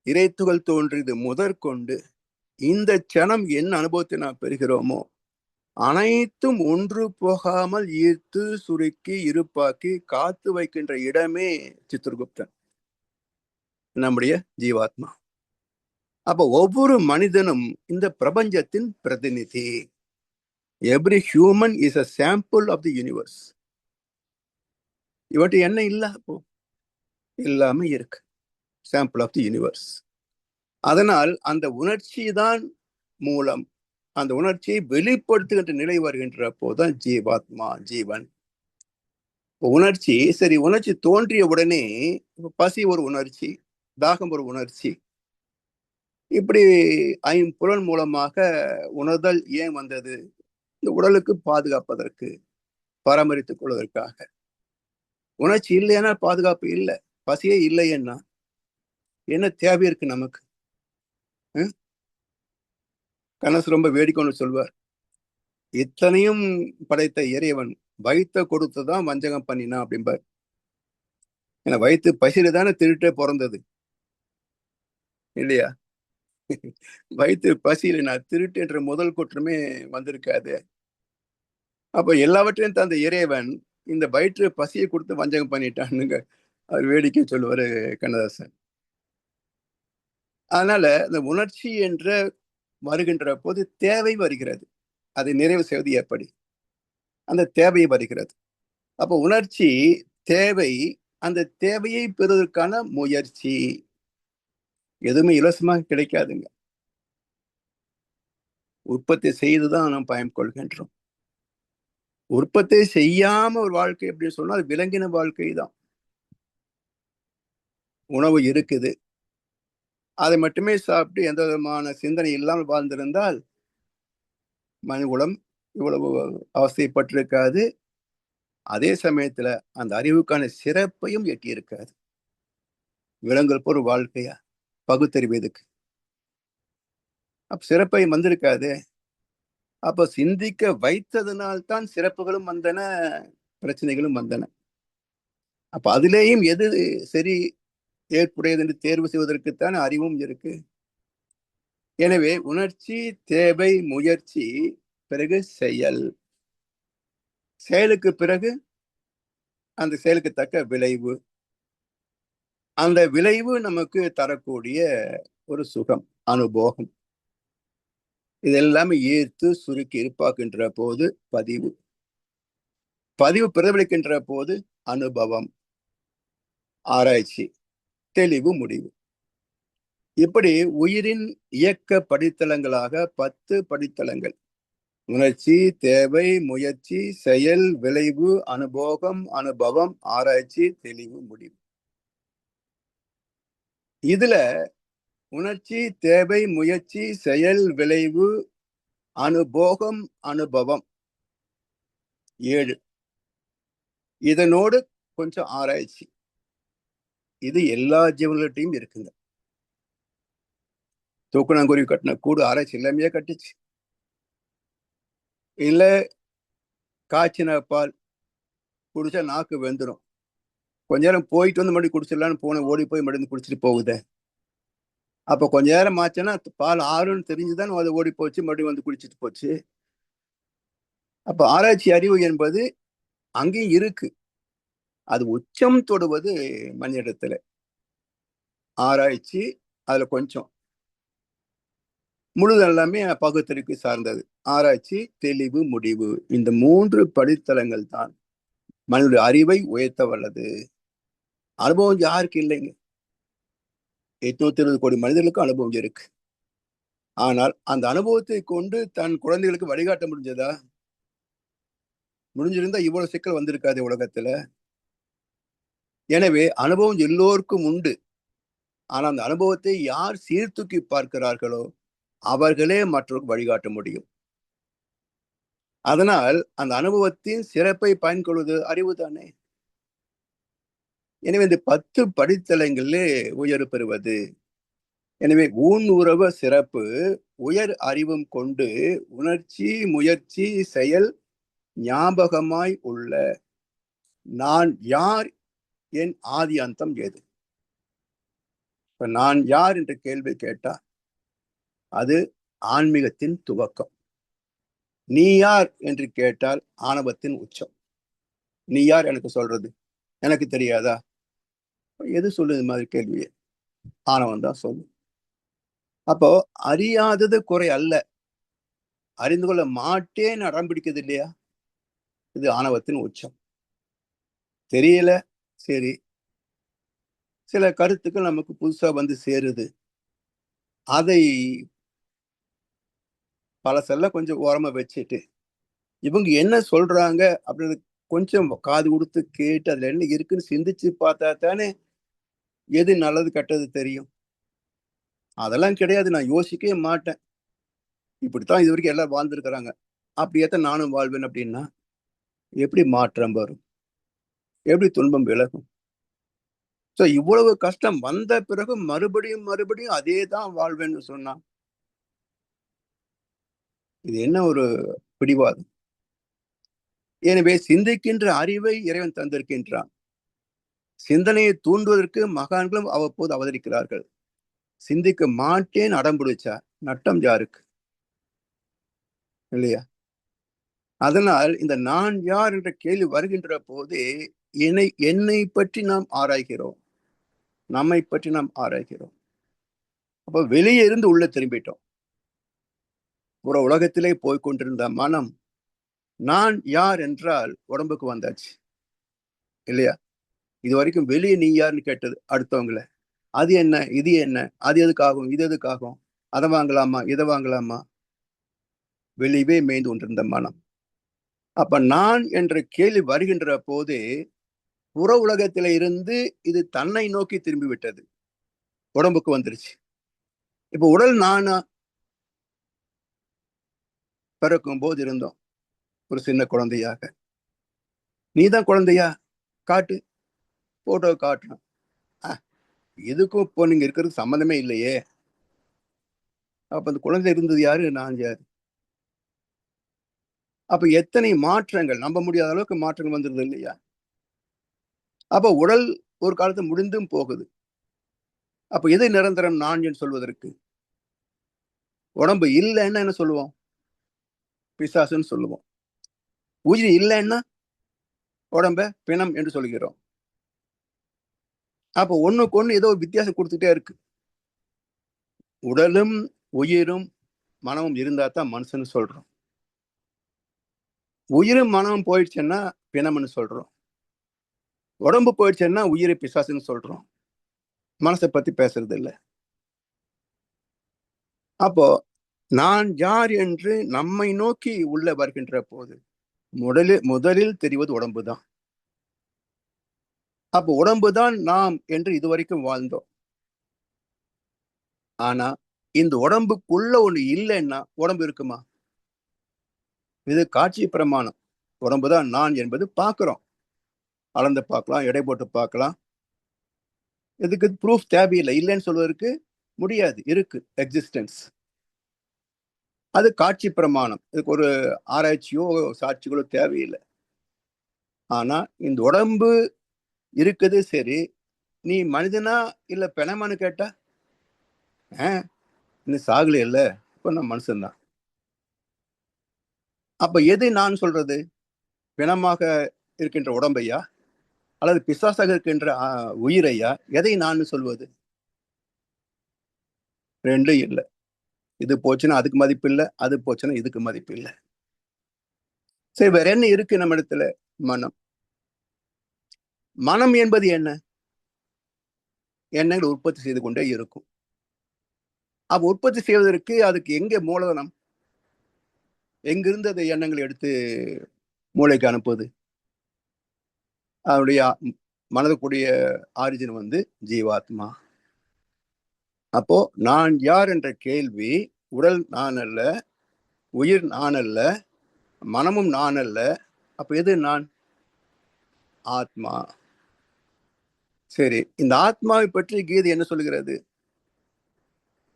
இறைத்துகள் தோன்றியது முதற்கொண்டு இந்த க்ஷணம் என்ன அனுபவத்தை நாம் பெறுகிறோமோ அனைத்தும் ஒன்று போகாமல் ஈர்த்து சுருக்கி இருப்பாக்கி காத்து வைக்கின்ற இடமே சித்திரகுப்தன், நம்முடைய ஜீவாத்மா. அப்ப ஒவ்வொரு மனிதனும் இந்த பிரபஞ்சத்தின் பிரதிநிதி. Every human is a sample of the universe. இவற்றை என்ன இல்ல அப்போ எல்லாமே இருக்கு, சாம்பிள் ஆஃப் தி யூனிவர்ஸ். அதனால் அந்த உணர்ச்சி தான் மூலம். அந்த உணர்ச்சியை வெளிப்படுத்துகின்ற நிலை வருகின்ற போதுதான் ஜீவாத்மா, ஜீவன். உணர்ச்சி சரி, உணர்ச்சி தோன்றிய உடனே பசி ஒரு உணர்ச்சி, தாகம் ஒரு உணர்ச்சி, இப்படி ஐம்புலன் மூலமாக உணர்தல் ஏன் வந்தது? இந்த உடலுக்கு பாதுகாப்பதற்கு, பராமரித்துக் கொள்வதற்காக. உணர்ச்சி இல்லைன்னா பாதுகாப்பு இல்லை. பசியே இல்லைன்னா என்ன தேவை இருக்கு நமக்கு? கணேசு ரொம்ப வேடிக்கைன்னு சொல்வார், இத்தனையும் படைத்த இறைவன் வயிற்ற கொடுத்துதான் வஞ்சகம் பண்ணினா அப்படிம்பார். ஏன்னா வயிற்று பசியில தானே திருட்டே பிறந்தது இல்லையா? வயிற்று பசியில நான் திருட்டு என்ற முதல் குற்றமே வந்திருக்காது. அப்ப எல்லாவற்றையும் தந்த இறைவன் இந்த வயிற்று பசியை கொடுத்து வஞ்சகம் பண்ணிட்டான்னு அவர் வேடிக்கை சொல்லுவாரு கண்ணதாசன். அதனால இந்த உணர்ச்சி என்ற வருகின்ற போது தேவை வருகிறது. அதை நிறைவு செய்வது எப்படி? அந்த தேவை வருகிறது. அப்ப உணர்ச்சி தேவை, அந்த தேவையை பெறுவதற்கான முயற்சி. எதுவுமே இலவசமாக கிடைக்காதுங்க. உற்பத்தி செய்துதான் நாம் பயன் கொள்கின்றோம். உற்பத்தி செய்யாம ஒரு வாழ்க்கை எப்படி சொன்னால் விலங்கின வாழ்க்கை தான். உணவு இருக்குது, அதை மட்டுமே சாப்பிட்டு எந்த விதமான சிந்தனை இல்லாமல் வாழ்ந்திருந்தால் மனிதகுலம் இவ்வளவு அவஸ்தைப்பட்டிருக்காது. அதே சமயத்துல அந்த அறிவுக்கான சிறப்பையும் எட்டியிருக்காது. விலங்குகள் ஒரு வாழ்க்கையா பகுத்தறிவதுக்கு அப்ப சிறப்பை வந்திருக்காது. அப்ப சிந்திக்க வைத்ததனால்தான் சிறப்புகளும் வந்தன, பிரச்சனைகளும் வந்தன. அப்ப அதிலேயும் எது சரி ஏற்புடையது என்று தேர்வு செய்வதற்குத்தான் அறிவும் இருக்கு. எனவே உணர்ச்சி, தேவை, முயற்சி, பிறகு செயல். செயலுக்கு பிறகு அந்த செயலுக்கு தக்க விளைவு. அந்த விளைவு நமக்கு தரக்கூடிய ஒரு சுகம், அனுபவம். இதெல்லாமே ஈர்த்து சுருக்கி இருப்பாக்கின்ற போது பதிவு. பதிவு பிரதிபலிக்கின்ற போது அனுபவம், ஆராய்ச்சி, தெளிவு, முடிவு. இப்படி உயிரின் இயக்க படித்தளங்களாக 10 படித்தளங்கள்: உணர்ச்சி, தேவை, முயற்சி, செயல், விளைவு, அனுபவம், அனுபவம், ஆராய்ச்சி, தெளிவு, முடிவு. இதுல உணர்ச்சி, தேவை, முயற்சி, செயல், விளைவு, அனுபவம், அனுபவம் 7. இதனோடு கொஞ்சம் ஆராய்ச்சி. இது எல்லா ஜீவன்கள்ட்டையும் இருக்குங்க. தூக்குனாங்குருவி கட்டின கூடு ஆராய்ச்சி எல்லாமே கட்டுச்சு. இல்ல காய்ச்சின பால் குடிச்சா நாக்கு வெந்துடும், கொஞ்ச நேரம் போயிட்டு வந்து மறுபடியும் குடிச்சிடலான்னு போன, ஓடி போய் மறுபடியும் குடிச்சிட்டு போகுது. அப்ப கொஞ்ச நேரம் ஆச்சுன்னா பால் ஆறுன்னு தெரிஞ்சுதான் அதை ஓடி போச்சு, மறுபடியும் வந்து குடிச்சிட்டு போச்சு. அப்ப ஆராய்ச்சி அறிவு என்பது அங்கேயும் இருக்கு. அது உச்சம் தொடுவது மனிதத்துல. ஆராய்ச்சி அதுல கொஞ்சம், முழுது எல்லாமே பகுத்தறிவுக்கு சார்ந்தது. ஆராய்ச்சி, தெளிவு, முடிவு, இந்த 3 படித்தளங்கள் தான் மனித அறிவை உயர்த்த வல்லது. அனுபவம் யாருக்கு இல்லைங்க? 820 கோடி மனிதர்களுக்கு அனுபவம் இருக்கு. ஆனால் அந்த அனுபவத்தை கொண்டு தன் குழந்தைகளுக்கு வழிகாட்ட முடிஞ்சதா? முடிஞ்சிருந்தா இவ்வளவு சிக்கல் வந்திருக்காது உலகத்துல. எனவே அனுபவம் எல்லோருக்கும் உண்டு. ஆனா அந்த அனுபவத்தை யார் சீர்தூக்கி பார்க்கிறார்களோ அவர்களே மற்றவர்களுக்கு வழிகாட்ட முடியும். அதனால் அந்த அனுபவத்தின் சிறப்பை பயன்கொள்வது அறிவு தானே. எனவே இந்த 10 படித்தளங்களிலே உயர்வு பெறுவது. எனவே ஊன் உறவு சிறப்பு உயர் அறிவும் கொண்டு உணர்ச்சி, முயற்சி, செயல் ஞாபகமாய் உள்ள நான் யார், என் ஆதி அந்தம் ஏது. இப்ப நான் யார் என்ற கேள்வி கேட்டா அது ஆன்மீகத்தின் துவக்கம். நீ யார் என்று கேட்டால் ஆணவத்தின் உச்சம். நீ யார் எனக்கு சொல்றது? எனக்கு தெரியாதா? எது சொல்லுது மாதிரி கேள்வியே? ஆணவம் தான் சொல்லும். அப்போ அறியாதது குறை அல்ல, அறிந்து கொள்ள மாட்டேன் அடம் பிடிக்குது இல்லையா? இது ஆணவத்தின் உச்சம். தெரியல, சரி, சில கருத்துக்கள் நமக்கு புதுசா வந்து சேருது, அதை பழசெல்லாம் கொஞ்சம் ஓரமா வச்சுட்டு இவங்க என்ன சொல்றாங்க அப்படின்னு கொஞ்சம் காது கொடுத்து கேட்டு அதுல என்ன இருக்குன்னு சிந்திச்சு பார்த்தா தானே எது நல்லது கெட்டது தெரியும். அதெல்லாம் கிடையாது, நான் யோசிக்கவே மாட்டேன், இப்படித்தான் இது வரைக்கும் எல்லாம் வாழ்ந்துருக்கிறாங்க, அப்படியேத்தான் நானும் வாழ்வேன் அப்படின்னா எப்படி மாற்றம் வரும்? எப்படி துன்பம் விலகும்? சோ இவ்வளவு கஷ்டம் வந்த பிறகு மறுபடியும் மறுபடியும் அதே தான் வாழ்வேன்னு சொன்னா இது என்ன ஒரு பிடிவாதம்? எனவே சிந்திக்கின்ற அறிவை இறைவன் தந்திருக்கின்றான். சிந்தனையை தூண்டுவதற்கு மகான்களும் அவ்வப்போது அவதரிக்கிறார்கள். சிந்திக்க மாட்டேன் அடம் பிடிச்சா நட்டம் யாருக்கு? இல்லையா? அதனால் இந்த நான் யார் என்ற கேள்வி வருகின்ற போதே என்னை பற்றி நாம் ஆராய்கிறோம், நம்மை பற்றி நாம் ஆராய்கிறோம். அப்ப வெளியே இருந்து உள்ள திரும்பிட்டோம். ஒரு உலகத்திலே போய்கொண்டிருந்த மனம் நான் யார் என்றால் உடம்புக்கு வந்தாச்சு இல்லையா? இது வரைக்கும் வெளியே நீ யாருன்னு கேட்டது அடுத்தவங்கள, அது என்ன, இது என்ன, அது எதுக்காகும், இது எதுக்காகும், அதை வாங்கலாமா, இதை வாங்கலாமா, வெளியவே மேய்ந்து கொண்டிருந்த மனம். அப்ப நான் என்ற கேள்வி வருகின்ற போதே புற உலகத்தில இருந்து இது தன்னை நோக்கி திரும்பி விட்டது, உடம்புக்கு வந்துருச்சு. இப்ப உடல் நானா? பிறக்கும் போது இருந்தோம் ஒரு சின்ன குழந்தையாக. நீதான் குழந்தையா? காட்டு, போட்டோ காட்டணும். எதுக்கும் இப்போ நீங்க இருக்கிறது சம்மந்தமே இல்லையே. அப்ப அந்த குழந்தை இருந்தது யாரு, நான் யாரு? அப்ப எத்தனை மாற்றங்கள், நம்ப முடியாத அளவுக்கு மாற்றங்கள் வந்துருது இல்லையா? அப்ப உடல் ஒரு காலத்து முடிந்தும் போகுது. அப்ப எது நிரந்தரம் நான் என்று சொல்வதற்கு? உடம்பு இல்லைன்னா என்ன சொல்லுவோம்? பிசாசுன்னு சொல்லுவோம். உயிர் இல்லைன்னா உடம்ப பிணம் என்று சொல்கிறோம். அப்ப ஒண்ணுக்கு ஒண்ணு ஏதோ வித்தியாசம் கொடுத்துட்டே இருக்கு. உடலும் உயிரும் மனமும் இருந்தா தான் மனுஷன்னு சொல்றோம். உயிரும் மனமும் போயிடுச்சுன்னா பிணம்னு சொல்றோம். உடம்பு போயிடுச்சுன்னா உயிரை பிசாசுன்னு சொல்றோம். மனசை பத்தி பேசுறது இல்லை. அப்போ நான் யார் என்று நம்மை நோக்கி உள்ள வருகின்ற போது முதலில் தெரிவது உடம்பு தான். அப்போ உடம்பு தான் நாம் என்று இதுவரைக்கும் வாழ்ந்தோம். ஆனா இந்த உடம்புக்குள்ள ஒண்ணு இல்லைன்னா உடம்பு இருக்குமா? இது காட்சி பிரமாணம். உடம்புதான் நான் என்பது பார்க்கிறோம், அளந்து பார்க்கலாம், எடை போட்டு பார்க்கலாம். இதுக்கு ப்ரூஃப் தேவையில்லை, இல்லைன்னு சொல்வதற்கு முடியாது, இருக்கு, எக்ஸிஸ்டன்ஸ். அது காட்சி பிரமாணம். இதுக்கு ஒரு ஆராய்ச்சியோ சாட்சிகளோ தேவையில்லை. ஆனா இந்த உடம்பு இருக்குது, சரி, நீ மனிதனா இல்ல பிணமானு கேட்டா இன்னும் சாகல இல்ல, இப்ப நான் மனுஷன்தான். அப்ப எது நான் சொல்றது? பிணமாக இருக்கின்ற உடம்பையா அல்லது பிசாசாக இருக்கின்ற உயிரையா, எதை நான் சொல்வது? ரெண்டும் இல்லை. இது போச்சுன்னா அதுக்கு மதிப்பு இல்லை, அது போச்சுன்னா இதுக்கு மதிப்பு இல்லை. சரி, வேற என்ன இருக்கு நம்ம இடத்துல? மனம். மனம் என்பது என்ன? எண்ணங்கள் உற்பத்தி செய்து கொண்டே இருக்கும். அப்ப உற்பத்தி செய்வதற்கு அதுக்கு எங்க மூலதனம்? எங்கிருந்து அந்த எண்ணங்களை எடுத்து மூளைக்கு அனுப்புவது? அதனுடைய மனதுக்குரிய ஆரிஜின் வந்து ஜீவாத்மா. அப்போ நான் யார் என்ற கேள்வி, உடல் நான் அல்ல, உயிர் நான் அல்ல, மனமும் நான் அல்ல. அப்ப எது நான்? ஆத்மா. சரி, இந்த ஆத்மாவை பற்றி கீதை என்ன சொல்கிறது?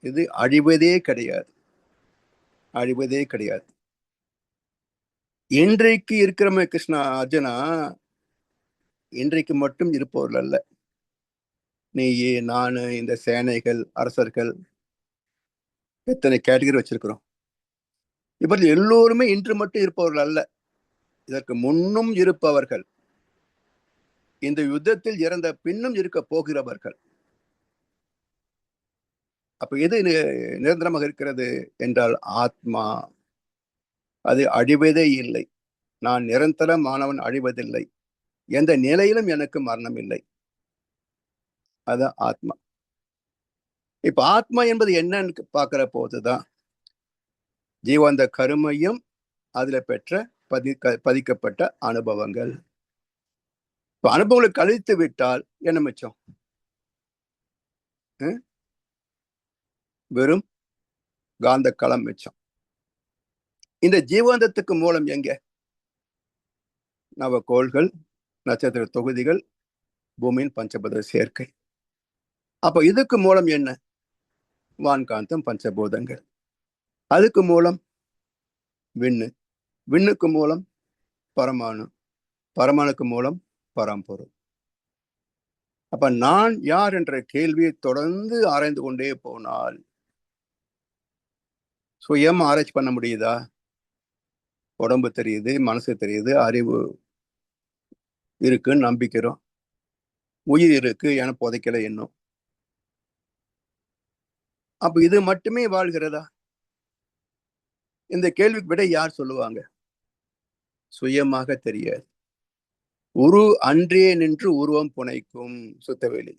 இது அழிவதே கிடையாது, அழிவதே கிடையாது. இன்றைக்கு இருக்கிறமே கிருஷ்ணா, அர்ஜுனா, இன்றைக்கு மட்டும் இருப்பவர்கள் அல்ல. நீ, நானு, இந்த சேனைகள், அரசர்கள், எத்தனை கேட்டகரி வச்சிருக்கிறோம். இவர்கள் எல்லோருமே இன்று மட்டும் இருப்பவர்கள் அல்ல, இதற்கு முன்னும் இருப்பவர்கள், இந்த யுத்தத்தில் இறந்த பின்னும் இருக்க போகிறவர்கள். அப்ப எது நிரந்தரமாக இருக்கிறது என்றால் ஆத்மா. அது அழிவதே இல்லை. நான் நிரந்தரமானவன், அழிவதில்லை. எந்த நிலையிலும் எனக்கு மரணம் இல்லை. அது ஆத்மா. இப்ப ஆத்மா என்பது என்னன்னு பார்க்கிற போதுதான் ஜீவாந்த கருமையும் அதுல பெற்ற பதிக்கப்பட்ட அனுபவங்கள். இப்ப அனுபவங்களை கழித்து விட்டால் என்ன மிச்சம்? வெறும் காந்த களம் மிச்சம். இந்த ஜீவாந்தத்துக்கு மூலம் எங்க? நவகோள்கள், நட்சத்திர தொகுதிகள், பூமியின் பஞ்சபூத சேர்க்கை. அப்ப இதுக்கு மூலம் என்ன? வான்காந்தம், பஞ்சபூதங்கள். அதுக்கு மூலம் விண்ணு, விண்ணுக்கு மூலம் பரமாணு, பரமாணுக்கு மூலம் பரம்பொருள். அப்ப நான் யார் என்ற கேள்வியை தொடர்ந்து ஆராய்ந்து கொண்டே போனால் சுயம் ஆராய்ச்சி பண்ண முடியுதா? உடம்பு தெரியுது, மனசு தெரியுது, அறிவு இருக்குன்னு நம்பிக்கிறோம், உயிர் இருக்கு என புதைக்கல இன்னும். அப்ப இது மட்டுமே வாழ்கிறதா? இந்த கேள்விக்கு விட யார் சொல்லுவாங்க? சுயமாக தெரியாது. உரு அன்றியே நின்று உருவம் புனைக்கும் சுத்தவேலி.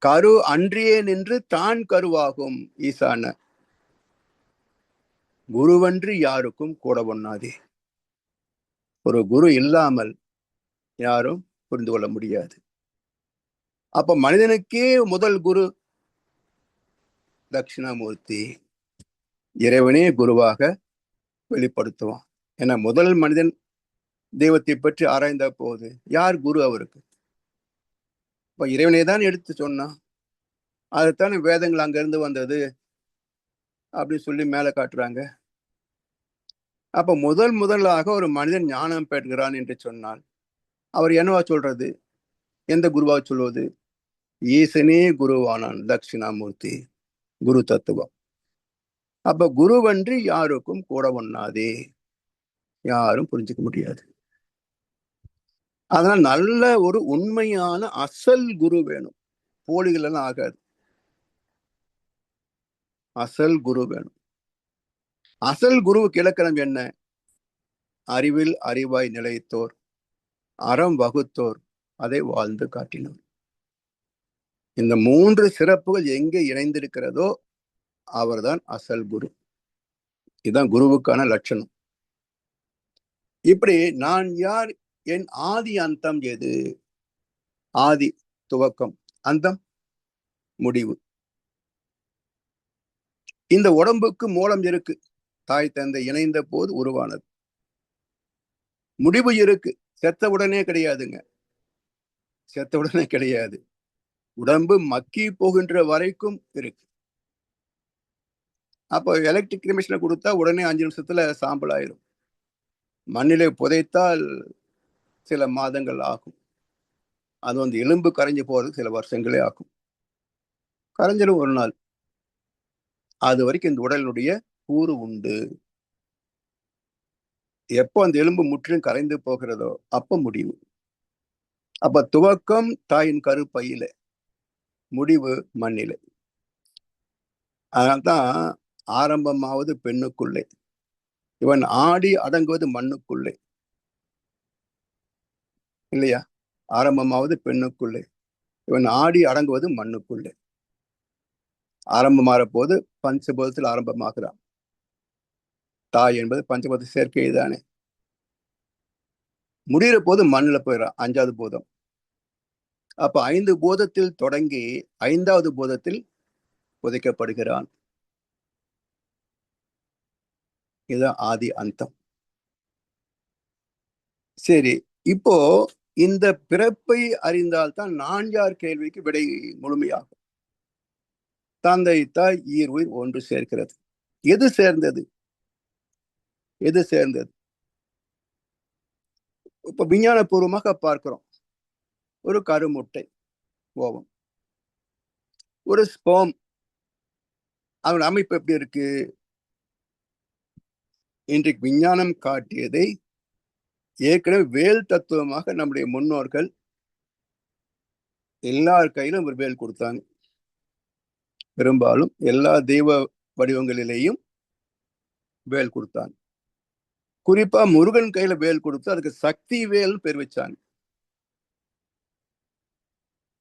கரு அன்றியே நின்று தான் கருவாகும் ஈசான. குருவன்றி யாருக்கும் கூட ஒண்ணாதே. ஒரு குரு இல்லாமல் யாரும் புரிந்து கொள்ள முடியாது. அப்ப மனிதனுக்கே முதல் குரு தட்சிணாமூர்த்தி. இறைவனே குருவாக வெளிப்படுத்துவான். ஏன்னா முதல் மனிதன் தெய்வத்தை பற்றி ஆராய்ந்த போது யார் குரு அவருக்கு? இப்ப இறைவனை தான் எடுத்து சொன்னான். அதைத்தானே வேதங்கள் அங்கிருந்து வந்தது அப்படின்னு சொல்லி மேல காட்டுறாங்க. அப்ப முதலாக ஒரு மனிதன் ஞானம் பெறுகிறான் என்று சொன்னால் அவர் என்னவா சொல்றது? எந்த குருவா சொல்வது? ஈசனே குருவானான், தட்சிணாமூர்த்தி, குரு தத்துவம். அப்ப குருவன்றி யாருக்கும் கூட ஒண்ணாதே, யாரும் புரிஞ்சுக்க முடியாது. அதனால நல்ல ஒரு உண்மையான அசல் குரு வேணும். போலிகள் எல்லாம் ஆகாது. அசல் குரு வேணும். அசல் குருவுக்கு இலக்கணம் என்ன? அறிவில் அறிவாய் நிலைத்தோர், அறம் வகுத்தோர், அதை வாழ்ந்து காட்டினோர். இந்த 3 சிறப்புகள் எங்கே இணைந்திருக்கிறதோ அவர்தான் அசல் குரு. இதுதான் குருவுக்கான லட்சணம். இப்படி நான் யார், என் ஆதி அந்தம் எது? ஆதி துவக்கம், அந்தம் முடிவு. இந்த உடம்புக்கு மூலம் இருக்கு, தாய் தந்தை இணைந்த போது உருவானது. முடிவு இருக்கு, செத்த உடனே கிடையாதுங்க, செத்த உடனே கிடையாது. உடம்பு மக்கி போகின்ற வரைக்கும் இருக்கு. அப்போ எலக்ட்ரிக் கிரிமிஷனை கொடுத்தா உடனே 5 நிமிஷத்துல சாம்பல் ஆயிரும். மண்ணிலே புதைத்தால் சில மாதங்கள் ஆகும். அது வந்து எலும்பு கரைஞ்சு போறதுக்கு சில வருஷங்களே ஆகும். கரைஞ்சிடும் ஒரு நாள். அது வரைக்கும் இந்த உடலினுடைய கூறு உண்டு. எப்போ அந்த எலும்பு முற்றிலும் கரைந்து போகிறதோ அப்ப முடிவு. அப்ப துவக்கம் தாயின் கருப்பையில, முடிவு மண்ணிலே. அதனால்தான் ஆரம்பமாவது பெண்ணுக்குள்ளே, இவன் ஆடி அடங்குவது மண்ணுக்குள்ளே. இல்லையா? ஆரம்பமாவது பெண்ணுக்குள்ளே, இவன் ஆடி அடங்குவது மண்ணுக்குள்ளே. ஆரம்பமாற போது பஞ்சபூதத்தில் ஆரம்பமாகிறான். தாய் என்பது பஞ்சபூத சேர்க்கை தானே. முடிகிற போது மண்ணுல போயிடறான், 5வது பூதம். அப்ப 5 பூதத்தில் தொடங்கி 5வது பூதத்தில் புதைக்கப்படுகிறான். இதுதான் ஆதி அந்தம். சரி, இப்போ இந்த பிறப்பை அறிந்தால்தான் நான் யார் கேள்விக்கு விடை முழுமையாகும். தந்தை தாய் ஈர் உயிர் ஒன்று சேர்க்கிறது. எது சேர்ந்தது? எது சேர்ந்தது? இப்ப விஞ்ஞான பூர்வமாக பார்க்கிறோம். ஒரு கருமுட்டை ஓவம், ஒரு ஸ்பெர்ம், அதன் அமைப்பு எப்படி இருக்கு? இன்றைக்கு விஞ்ஞானம் காட்டியதை ஏற்கனவே வேல் தத்துவமாக நம்முடைய முன்னோர்கள் எல்லார் கையிலும் ஒரு வேல் கொடுத்தாங்க. பெரும்பாலும் எல்லா தெய்வ வடிவங்களிலேயும் வேல் கொடுத்தாங்க. குறிப்பா முருகன் கையில வேல் கொடுத்து அதுக்கு சக்தி வேல் பேர் வச்சாங்க.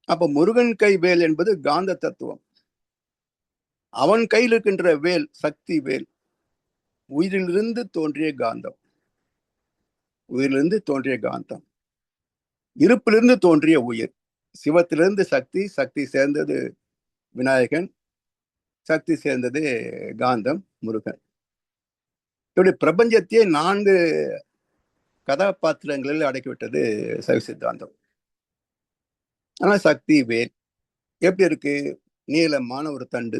அப்ப முருகன் கை வேல் என்பது காந்த தத்துவம். அவன் கையில் இருக்கின்ற வேல் சக்தி வேல், உயிரிலிருந்து தோன்றிய காந்தம். உயிரிலிருந்து தோன்றிய காந்தம், இருப்பிலிருந்து தோன்றிய உயிர். சிவத்திலிருந்து சக்தி, சக்தி சேர்ந்தது விநாயகன், சக்தி சேர்ந்தது காந்தம் முருகன். இப்படி பிரபஞ்சத்தையே 4 கதாபாத்திரங்களில் அடக்கிவிட்டது சைவ சித்தாந்தம். ஆனா சக்தி வேல் எப்படி இருக்கு? நீளமான ஒரு தண்டு,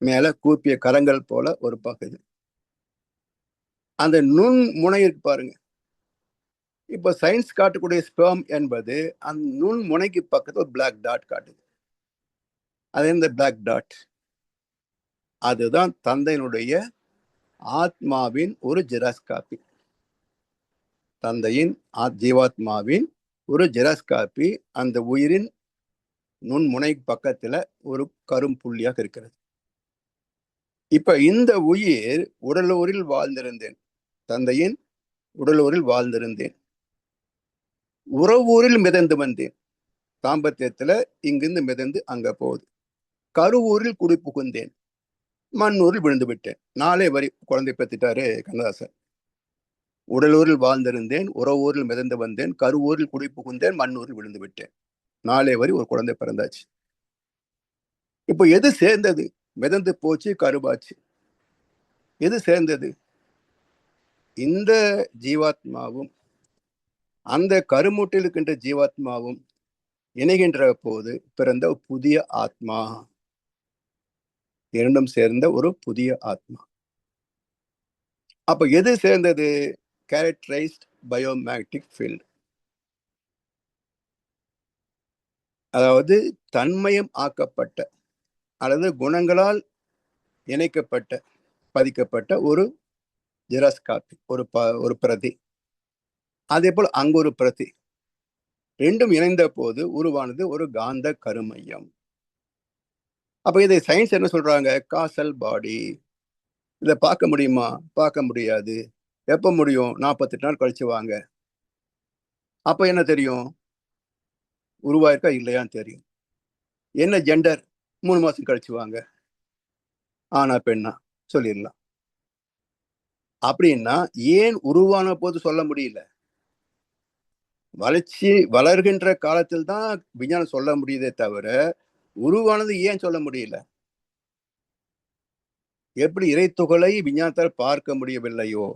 மேல கூப்பிய கரங்கள் போல ஒரு பகுதி. அந்த நுண் முனை இருக்கு பாருங்க. இப்ப சயின்ஸ் காட்டக்கூடிய ஸ்பெர்ம் என்பது அந்த நுண் முனைக்கு பக்கத்துல ஒரு பிளாக் டாட் காட்டுது. அது இந்த பிளாக் டாட், அதுதான் தந்தையினுடைய ஆத்மாவின் ஒரு ஜெராக்ஸ் காப்பி. தந்தையின் ஜீவாத்மாவின் ஒரு ஜெராக்ஸ் காப்பி அந்த உயிரின் நுண்முனை பக்கத்துல ஒரு கரும்புள்ளியாக இருக்கிறது. இப்ப இந்த உயிர் உடலூரில் வாழ்ந்திருந்தேன், தந்தையின் உடலூரில் வாழ்ந்திருந்தேன், உறவூரில் மிதந்து வந்தேன். தாம்பத்தியத்துல இங்கிருந்து மிதந்து அங்க போகுது. கருவூரில் குடி புகுந்தேன், மண்ணூரில் விழுந்து விட்டேன். 4 வரி குழந்தை பெற்றுட்டாரு கண்ணதாசன். உடலூரில் வாழ்ந்திருந்தேன், உறவூரில் மிதந்து வந்தேன், கருவூரில் குடி புகுந்தேன், மண்ணூரில் விழுந்து விட்டேன். 4 வரி ஒரு குழந்தை பிறந்தாச்சு. இப்போ எது சேர்ந்தது? மிதந்து போச்சு, கருவாச்சு. எது சேர்ந்தது? இந்த ஜீவாத்மாவும் அந்த கருமூட்டில் இருக்கின்ற ஜீவாத்மாவும் இணைகின்ற போது பிறந்த புதிய ஆத்மா. இரண்டும் சேர்ந்த ஒரு புதிய ஆத்மா. அப்ப எது சேர்ந்தது? கேரக்டரைஸ்ட் பயோமேக்னெட்டிக் ஃபீல்ட், அதாவது தன்மயம் ஆக்கப்பட்ட அல்லது குணங்களால் இணைக்கப்பட்ட பதிக்கப்பட்ட ஒரு ஜெராக்ஸ் காப்பி, ஒரு பிரதி. அதே போல் அங்கு ஒரு பிரதி. ரெண்டும் இணைந்த போது உருவானது ஒரு காந்த கருமையம். அப்ப இதை சயின்ஸ் என்ன சொல்றாங்க? காசல் பாடி. இதை பார்க்க முடியுமா? பார்க்க முடியாது. எப்ப முடியும்? 48 நாள் கழிச்சு வாங்க. அப்ப என்ன தெரியும்? உருவாயிருக்கா இல்லையான்னு தெரியும். என்ன ஜெண்டர்? 3 மாசம் கழிச்சு வாங்க, ஆனா பெண்ணா சொல்லிடலாம். அப்படின்னா ஏன் உருவான போது சொல்ல முடியல? வளர்கின்ற காலத்தில் தான் விஞ்ஞானம் சொல்ல முடியுதே தவிர உருவானது ஏன் சொல்ல முடியல? எப்படி இறைத்துகளை விஞ்ஞானத்தால் பார்க்க முடியவில்லையோ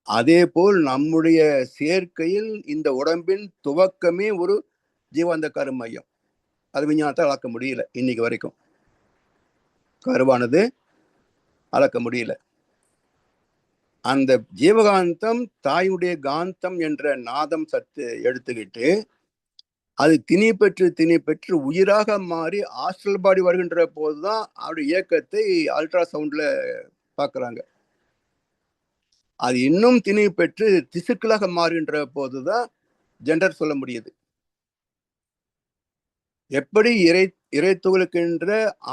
அதே போல் நம்முடைய சேர்க்கையில் இந்த உடம்பின் துவக்கமே ஒரு ஜீவாந்த கருமையம். அது விஞ்ஞானத்தால் அளக்க முடியல. இன்னைக்கு வரைக்கும் கருவானது அளக்க முடியல. அந்த ஜீவகாந்தம் தாயுடைய காந்தம் என்ற நாதம் சத்து எடுத்துக்கிட்டு அது திணி பெற்று உயிராக மாறி ஆஸ்ட்ரல் பாடி வருகின்ற போதுதான் அவருடைய இயக்கத்தை அல்ட்ராசவுண்ட்ல பார்க்குறாங்க. அது இன்னும் திணி பெற்று திசுக்களாக மாறுகின்ற போதுதான் ஜெண்டர் சொல்ல முடியுது. எப்படி இறைத்துகளுக்கின்ற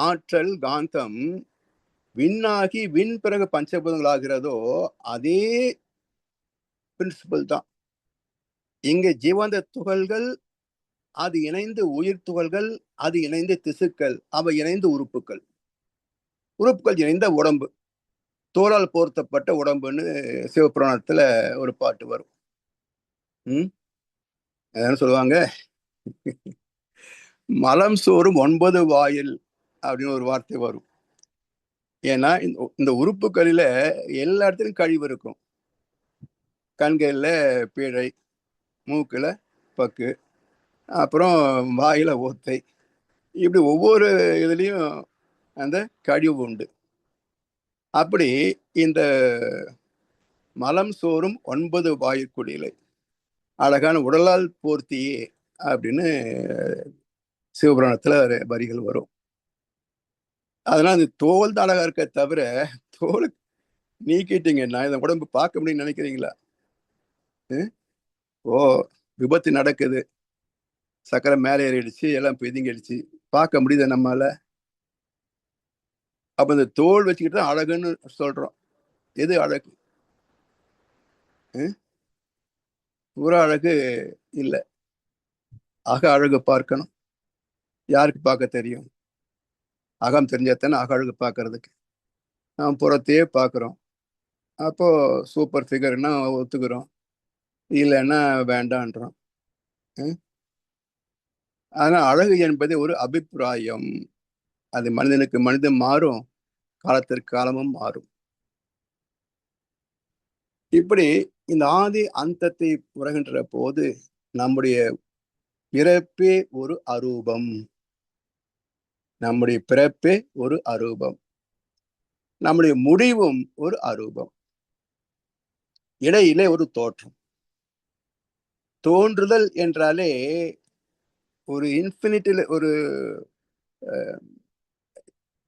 ஆற்றல் காந்தம் விண்ணாகி விண் பிறகு பஞ்சபூதங்களாகிறதோ அதே பிரின்சிபல் தான் இங்க ஜீவாந்த துகள்கள், அது இணைந்து உயிர் துகள்கள், அது இணைந்து திசுக்கள், அவை இணைந்து உறுப்புகள், உறுப்புகள் இணைந்த உடம்பு, தோலால் போர்த்தப்பட்ட உடம்புன்னு சிவபுராணத்துல ஒரு பாட்டு வரும். அதான் சொல்லுவாங்க, மலம் சோறும் 9 வாயில் அப்படின்னு ஒரு வார்த்தை வரும். ஏன்னா இந்த உறுப்புகளில எல்லா இடத்துலையும் கழிவு இருக்கும். கண்கள்ல பீழை, மூக்குல பக்கு, அப்புறம் வாயில ஓத்தை, இப்படி ஒவ்வொரு இதுலயும் அந்த கழிவு உண்டு. அப்படி இந்த மலம் சோறும் 9 வாயுக்குடிலை அழகான உடலால் போர்த்தியே அப்படின்னு சிவபுராணத்துல வரிகள் வரும். அதனால அந்த தோல் தான் அழகா இருக்க தவிர தோல் நீக்கிட்டீங்க, நான் இந்த உடம்பு பார்க்க முடியும்னு நினைக்கிறீங்களா? ஓ, விபத்து நடக்குது, சக்கரை மேலே ஏறிடுச்சு, எல்லாம் பிதுங்கிடுச்சு, பார்க்க முடியுது நம்மால? அப்ப இந்த தோல் வச்சுக்கிட்டு தான் அழகுன்னு சொல்றோம். எது அழகு? புற அழகு இல்லை, அக அழகு பார்க்கணும். யாருக்கு பார்க்க தெரியும்? அகம் தெரிஞ்சாத்தானே அக அழகு பார்க்கறதுக்கு. நாம் புறத்தையே பார்க்குறோம். அப்போ சூப்பர் ஃபிகர்னா ஒத்துக்கிறோம், இல்லைன்னா வேண்டான்றோம். ஆனா அழகு என்பது ஒரு அபிப்பிராயம். அது மனிதனுக்கு மனிதன் மாறும், காலத்திற்கு காலமும் மாறும். இப்படி இந்த ஆதி அந்தத்தை உறகின்ற போது நம்முடைய பிறப்பே ஒரு அரூபம். நம்முடைய பிறப்பே ஒரு அரூபம், நம்முடைய முடிவும் ஒரு அரூபம், இடையிலே ஒரு தோற்றம். தோன்றுதல் என்றாலே ஒரு இன்ஃபினிட்டில ஒரு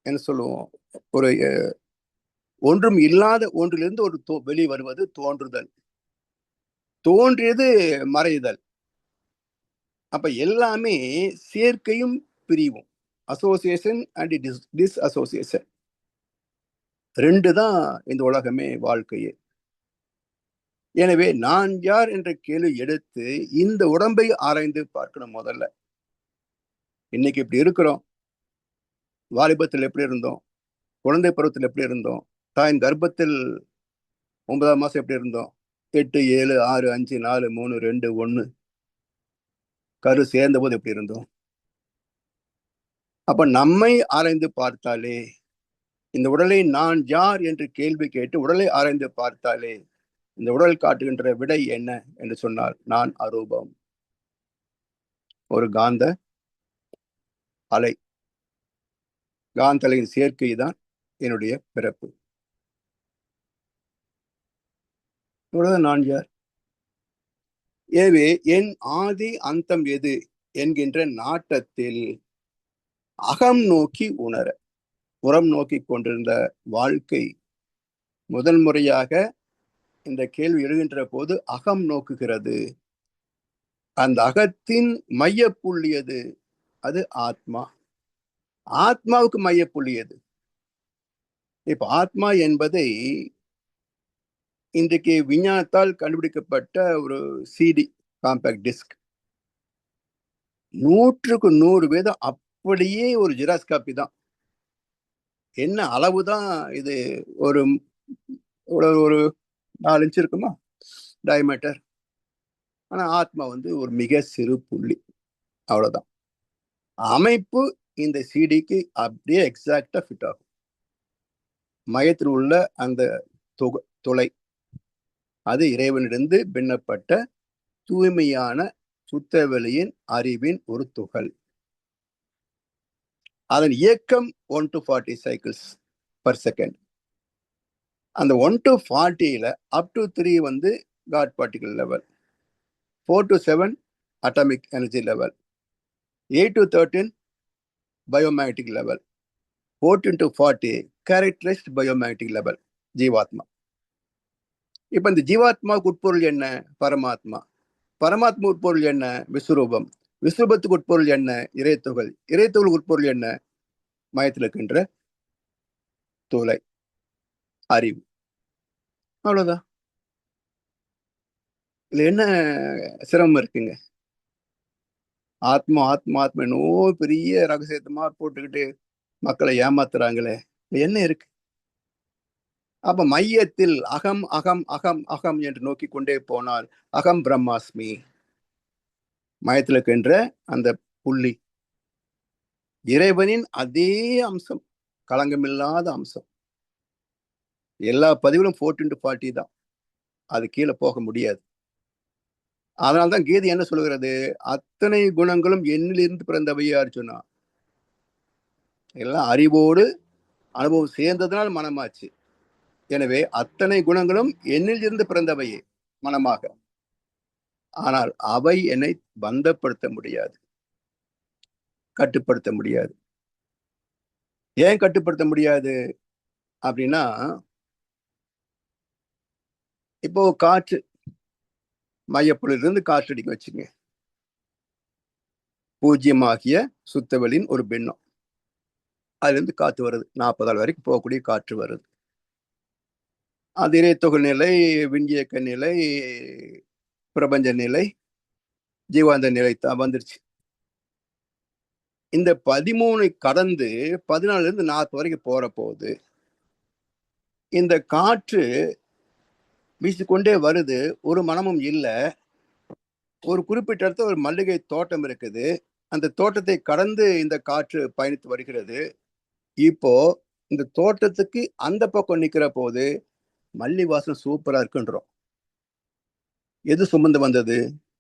என்ன சொல்லுவோம், ஒரு ஒன்றும் இல்லாத ஒன்றிலிருந்து ஒரு வெளி வருவது தோன்றுதல். தோன்றியது மறைதல். அப்ப எல்லாமே சேர்க்கையும் பிரிவும், அசோசியேஷன் அண்ட் டிஸ்அசோசியேஷன், ரெண்டு தான் இந்த உலகமே, வாழ்க்கையே. எனவே நான் யார் என்ற கேள்வி எடுத்து இந்த உடம்பை ஆராய்ந்து பார்க்கணும். முதல்ல இன்னைக்கு இப்படி இருக்கிறோம், வாலிபத்தில் எப்படி இருந்தோம், குழந்தை பருவத்தில் எப்படி இருந்தோம், தாயின் கர்ப்பத்தில் 9ஆம் மாசம் எப்படி இருந்தோம், 8, 7, 6, 5, 4, 3, 2, 1 கரு சேர்ந்த போது எப்படி இருந்தோம். அப்ப நம்மை ஆராய்ந்து பார்த்தாலே, இந்த உடலை நான் யார் என்று கேள்வி கேட்டு உடலை ஆராய்ந்து பார்த்தாலே இந்த உடல் காட்டுகின்ற விடை என்ன என்று சொன்னால், நான் அரூபம், ஒரு காந்த அலை. காந்தலையின் சேர்க்கை தான் என்னுடைய பிறப்பு. இவ்வளவுதான் நான் யார். எனவே என் ஆதி அந்தம் எது என்கின்ற நாட்டத்தில் அகம் நோக்கி உணர, புறம் நோக்கி கொண்டிருந்த வாழ்க்கை முதல் முறையாக இந்த கேள்வி எழுகின்ற போது அகம் நோக்குகிறது. அந்த அகத்தின் மையப்புள்ளி எது? அது ஆத்மா. ஆத்மாவுக்கு மையப்புள்ளி எது? இப்ப ஆத்மா என்பதை இன்றைக்கு விஞ்ஞானத்தால் கண்டுபிடிக்கப்பட்ட ஒரு சிடி, காம்பேக்ட் டிஸ்க், 100க்கு 100% அப்படியே ஒரு ஜெராக்ஸ் காப்பி தான். என்ன அளவுதான் இது, ஒரு ஒரு 4 இன்ச் இருக்குமா டயமீட்டர். ஆனா ஆத்மா ஒரு மிக சிறு புள்ளி, அவ்வளவுதான். அமைப்பு இந்த சிடிக்கு அப்படியே எக்ஸாக்டா ஃபிட் ஆகும். மையத்தில் உள்ள அந்த துளை, அது இறைவனிடந்து பின்னப்பட்ட தூய்மையான சுத்தவெளியின் அறிவின் ஒரு துகள். அதன் இயக்கம் 1 to 40 சைக்கிள்ஸ் பர் செகண்ட். அந்த 1 to 40ல up to 3 God particle level, 4 to 7 atomic energy level, 8 to 13 biomagnetic level, 14 to 40 characterized biomagnetic level, ஜீவாத்மா. இப்ப இந்த ஜீவாத்மாவுக்கு உட்பொருள் என்ன? பரமாத்மா. பரமாத்மா உட்பொருள் என்ன? விஸ்வரூபம். விஸ்வபத்துக்கு உட்பொருள் என்ன? இறைத்துகள். இறைத்துகள் உட்பொருள் என்ன? மயத்தில் இருக்கின்ற துளை, அறிவு. அவ்வளவுதான். இதுல என்ன சிரமம் இருக்குங்க? ஆத்மா ஆத்மா ஆத்மா என்னவோ பெரிய ரகசியத்தமா போட்டுக்கிட்டு மக்களை ஏமாத்துறாங்களே, என்ன இருக்கு? அப்ப மையத்தில் அகம் அகம் அகம் அகம் என்று நோக்கி கொண்டே போனால் அகம் பிரம்மாஸ்மி, மயத்தில் இருக்கின்ற அந்த புள்ளி இறைவனின் அதே அம்சம், களங்கமில்லாத அம்சம். எல்லா பதிவிலும் 4x40 தான், அது கீழே போக முடியாது. அதனால்தான் கீதை என்ன சொல்கிறது? அத்தனை குணங்களும் என்னிலிருந்து பிறந்தவையா அர்ஜுனா. எல்லாம் அறிவோடு அனுபவம் சேர்ந்ததுனால் மனமாச்சு. எனவே அத்தனை குணங்களும் என்னில் இருந்து பிறந்தவையே மனமாக. ஆனால் அவை என்னை பந்தப்படுத்த முடியாது, கட்டுப்படுத்த முடியாது. ஏன் கட்டுப்படுத்த முடியாது அப்படின்னா, இப்போ காற்று மையப்புள்ளிலிருந்து காற்று அடிக்க வச்சுங்க, பூஜ்யமாகிய சுத்தவெளியின் ஒரு பின்னம், அதுல இருந்து காற்று வருது, 40 வரைக்கும் போகக்கூடிய காற்று வருது. அது இறைத்தொகை நிலை, விண்கியக்க நிலை, பிரபஞ்ச நிலை, ஜீவாந்த நிலை தான் வந்துருச்சு. இந்த 13 கடந்து 14 இருந்து 40 வரைக்கும் போற போது இந்த காற்று வீசிக்கொண்டே வருது, ஒரு மனமும் இல்லை. ஒரு குறிப்பிட்ட இடத்துல ஒரு மல்லிகை தோட்டம் இருக்குது, அந்த தோட்டத்தை கடந்து இந்த காற்று பயணித்து வருகிறது. இப்போ இந்த தோட்டத்துக்கு அந்த பக்கம் நிக்கிற போது மல்லி வாசம் சூப்பரா இருக்குன்றோம். எது சுமந்து வந்தது?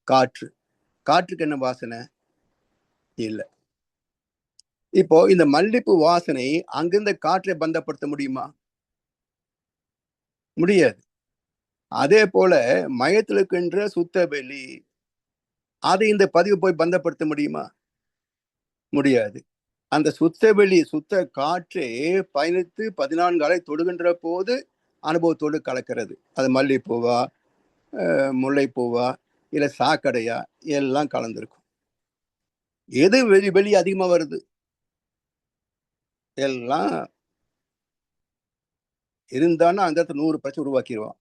காற்று. காற்றுக்கு என்ன வாசனை? இல்லை. இப்போ இந்த மல்லிப்பூ வாசனை அங்கிருந்த காற்றை பந்தப்படுத்த முடியுமா? முடியாது. அதே போல மயத்தில் இருக்கின்ற சுத்த வெளி, அதை இந்த பதிவு போய் பந்தப்படுத்த முடியுமா? முடியாது. அந்த சுத்த வெளி, சுத்த காற்றே பயணித்து 14 அலை தொடுகின்ற போது அனுபவத்தோடு கலக்கிறது. அது மல்லிப்பூவா, முல்லைப்பூவா, இல்ல சாக்கடையா, எல்லாம் கலந்துருக்கும். எது வெளி அதிகமா வருது? எல்லாம் இருந்தான்னா அந்த இடத்துல 100 பிரச்சனை உருவாக்கிடுவான்.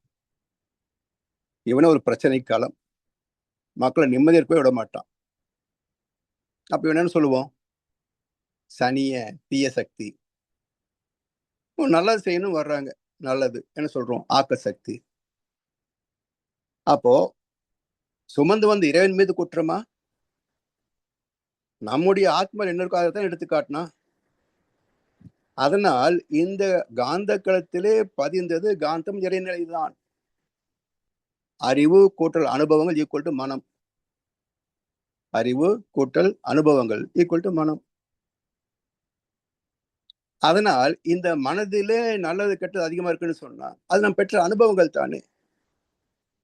இவனே ஒரு பிரச்சனை காலம், மக்களை நிம்மதி இருக்கவே விட மாட்டான். அப்ப என்னன்னு சொல்லுவோம்? சனிய, தீய சக்தி. நல்லது செய்யணும் வர்றாங்க, நல்லது என்ன சொல்றோம்? ஆக்க சக்தி. அப்போ சுமந்து வந்து இறைவன் மீது குற்றமா? நம்முடைய ஆத்மா என்ன இருக்கோ அதைத்தான் எடுத்து காட்டினா. அதனால் இந்த காந்த களத்திலே பதிந்தது காந்தம் இறைநிலைதான். அறிவு கூட்டல் அனுபவங்கள் ஈக்குவல் டு மனம். அறிவு கூட்டல் அனுபவங்கள் ஈக்குவல் டு மனம். அதனால் இந்த மனதிலே நல்லது கெட்டது அதிகமா இருக்குன்னு சொன்னா அது நாம் பெற்ற அனுபவங்கள் தானே.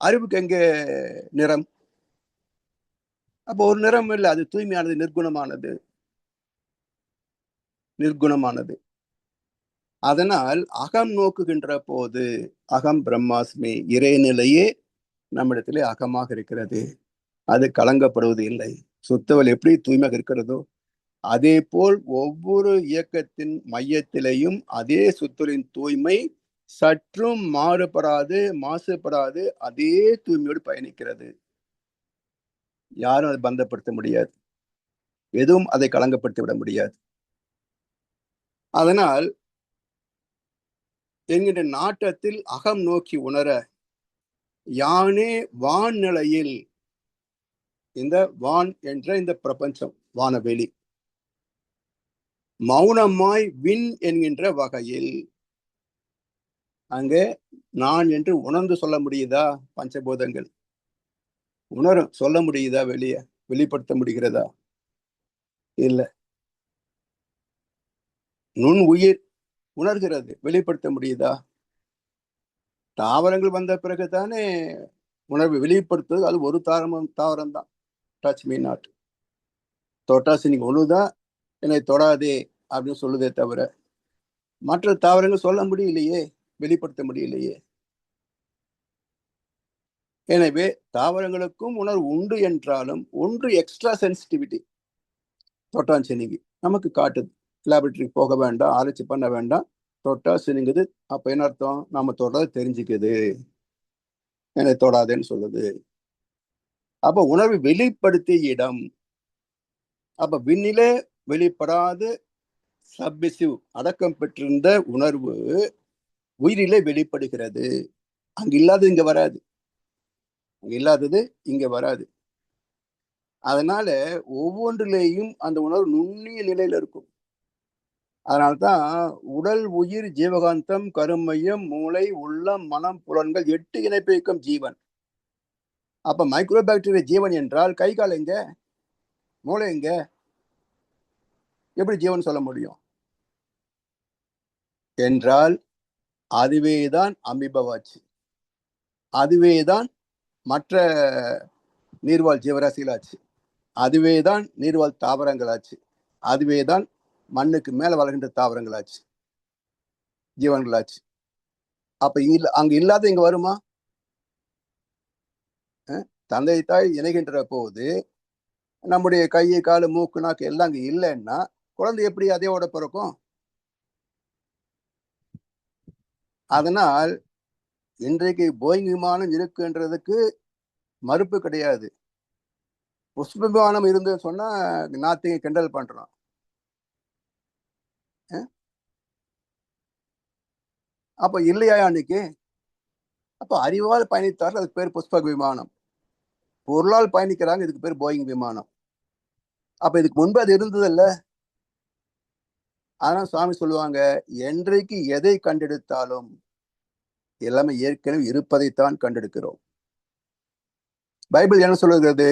அறிவுக்கு எங்கே நிறம்? அப்போ ஒரு நிறம் இல்லை, அது தூய்மையானது, நிர்குணமானது, நிர்குணமானது. அதனால் அகம் நோக்குகின்ற போது அகம் பிரம்மாஸ்மி, இறைநிலையே நம்மிடத்திலே அகமாக இருக்கிறது, அது கலங்கப்படுவது இல்லை. சுத்தவல் எப்படி தூய்மையாக இருக்கிறதோ அதே போல் ஒவ்வொரு இயக்கத்தின் மையத்திலேயும் அதே சுத்தலின் தூய்மை சற்றும் மாறுபடாது, மாசுபடாது, அதே தூய்மையோடு பயணிக்கிறது. யாரும் அதை பந்தப்படுத்த முடியாது, எதுவும் அதை களங்கப்படுத்தி விட முடியாது. அதனால் என்கின்ற நாட்டத்தில் அகம் நோக்கி உணர யானே வான் நிலையில், இந்த வான் என்ற இந்த பிரபஞ்சம், வானவெளி, மௌனமாய் விண் என்கின்ற வகையில் அங்கே நான் என்று உணர்ந்து சொல்ல முடியுதா? பஞ்சபூதங்கள் உணரும், சொல்ல முடியுதா? வெளிப்படுத்த முடிகிறதா? இல்லை. நுண் உயிர் உணர்கிறது, வெளிப்படுத்த முடியுதா? தாவரங்கள் வந்த பிறகுதானே உணர்வு வெளிப்படுத்துவது. அது ஒரு தாவரம் தான், டச் மீ நாட். தொட்டாசி நீங்க ஒண்ணுதான், என்னை தொடாதே அப்படின்னு சொல்லுதே தவிர மற்ற தாவரங்கள் சொல்ல முடியலையே, வெளிப்படுத்த முடியலையே. எனவே தாவரங்களுக்கும் உணர்வு உண்டு என்றாலும் ஒன்று எக்ஸ்ட்ரா சென்சிட்டிவிட்டி, தொட்டான் சினிங்கி நமக்கு காட்டுது. லேபரட்டரிக்கு போக வேண்டாம், ஆராய்ச்சி பண்ண வேண்டாம், தொட்டா சினுங்குது. அப்ப என்ன அர்த்தம்? நம்ம தொடாத தெரிஞ்சுக்குது, என்னை தொடாதேன்னு சொல்லுது. அப்ப உணர்வு வெளிப்படுத்திய இடம். அப்ப விண்ணிலே வெளிப்படாத சப்மிசிவ் அடக்கம் பெற்றிருந்த உணர்வு உயிரிலே வெளிப்படுகிறது. அங்க இல்லாதது இங்க வராது, அங்க இல்லாதது இங்க வராது. அதனால ஒவ்வொன்றிலேயும் அந்த உணர்வு நுண்ணிய நிலையில இருக்கும். அதனால்தான் உடல், உயிர், ஜீவகாந்தம், கருமையம், மூளை, உள்ளம், மனம், புலன்கள் 8 இணைப்பிக்கும் ஜீவன். அப்ப மைக்ரோ பாக்டீரியா ஜீவன் என்றால் கை கால் எங்க, மூளை எங்க, எப்படி ஜீவன் சொல்ல முடியும் என்றால் அதுவேதான் அமீபாவாச்சு, அதுவேதான் மற்ற நீர்வாழ் ஜீவராசிகளாச்சு, அதுவேதான் நீர்வாழ் தாவரங்களாச்சு, அதுவேதான் மண்ணுக்கு மேல வளர்கின்ற தாவரங்களாச்சு, ஜீவன்களாச்சு. அப்ப அங்க இல்லாத இங்க வருமா? தந்தை தாய் இணைகின்ற போது நம்முடைய கை, காலு, மூக்கு, நாக்கு எல்லாம் அங்க இல்லைன்னா குழந்தை எப்படி அதையோட பிறக்கும்? அதனால் இன்றைக்கு போயிங் விமானம் இருக்குன்றதுக்கு மறுப்பு கிடையாது. புஷ்ப விமானம் இருந்து சொன்னா நாத்தையும் கிண்டல் பண்றோம். அப்ப இல்லையா அன்னைக்கு? அப்ப அறிவால் பயணித்தார்கள், அதுக்கு பேர் புஷ்ப விமானம். பொருளால் பயணிக்கிறாங்க, இதுக்கு பேர் போயிங் விமானம். அப்ப இதுக்கு முன்பு அது இருந்தது இல்ல. ஆனா சுவாமி சொல்லுவாங்க, என்றைக்கு எதை கண்டெடுத்தாலும் எல்லாமே ஏற்கனவே இருப்பதைத்தான் கண்டெடுக்கிறோம். பைபிள் என்ன சொல்லுகிறது?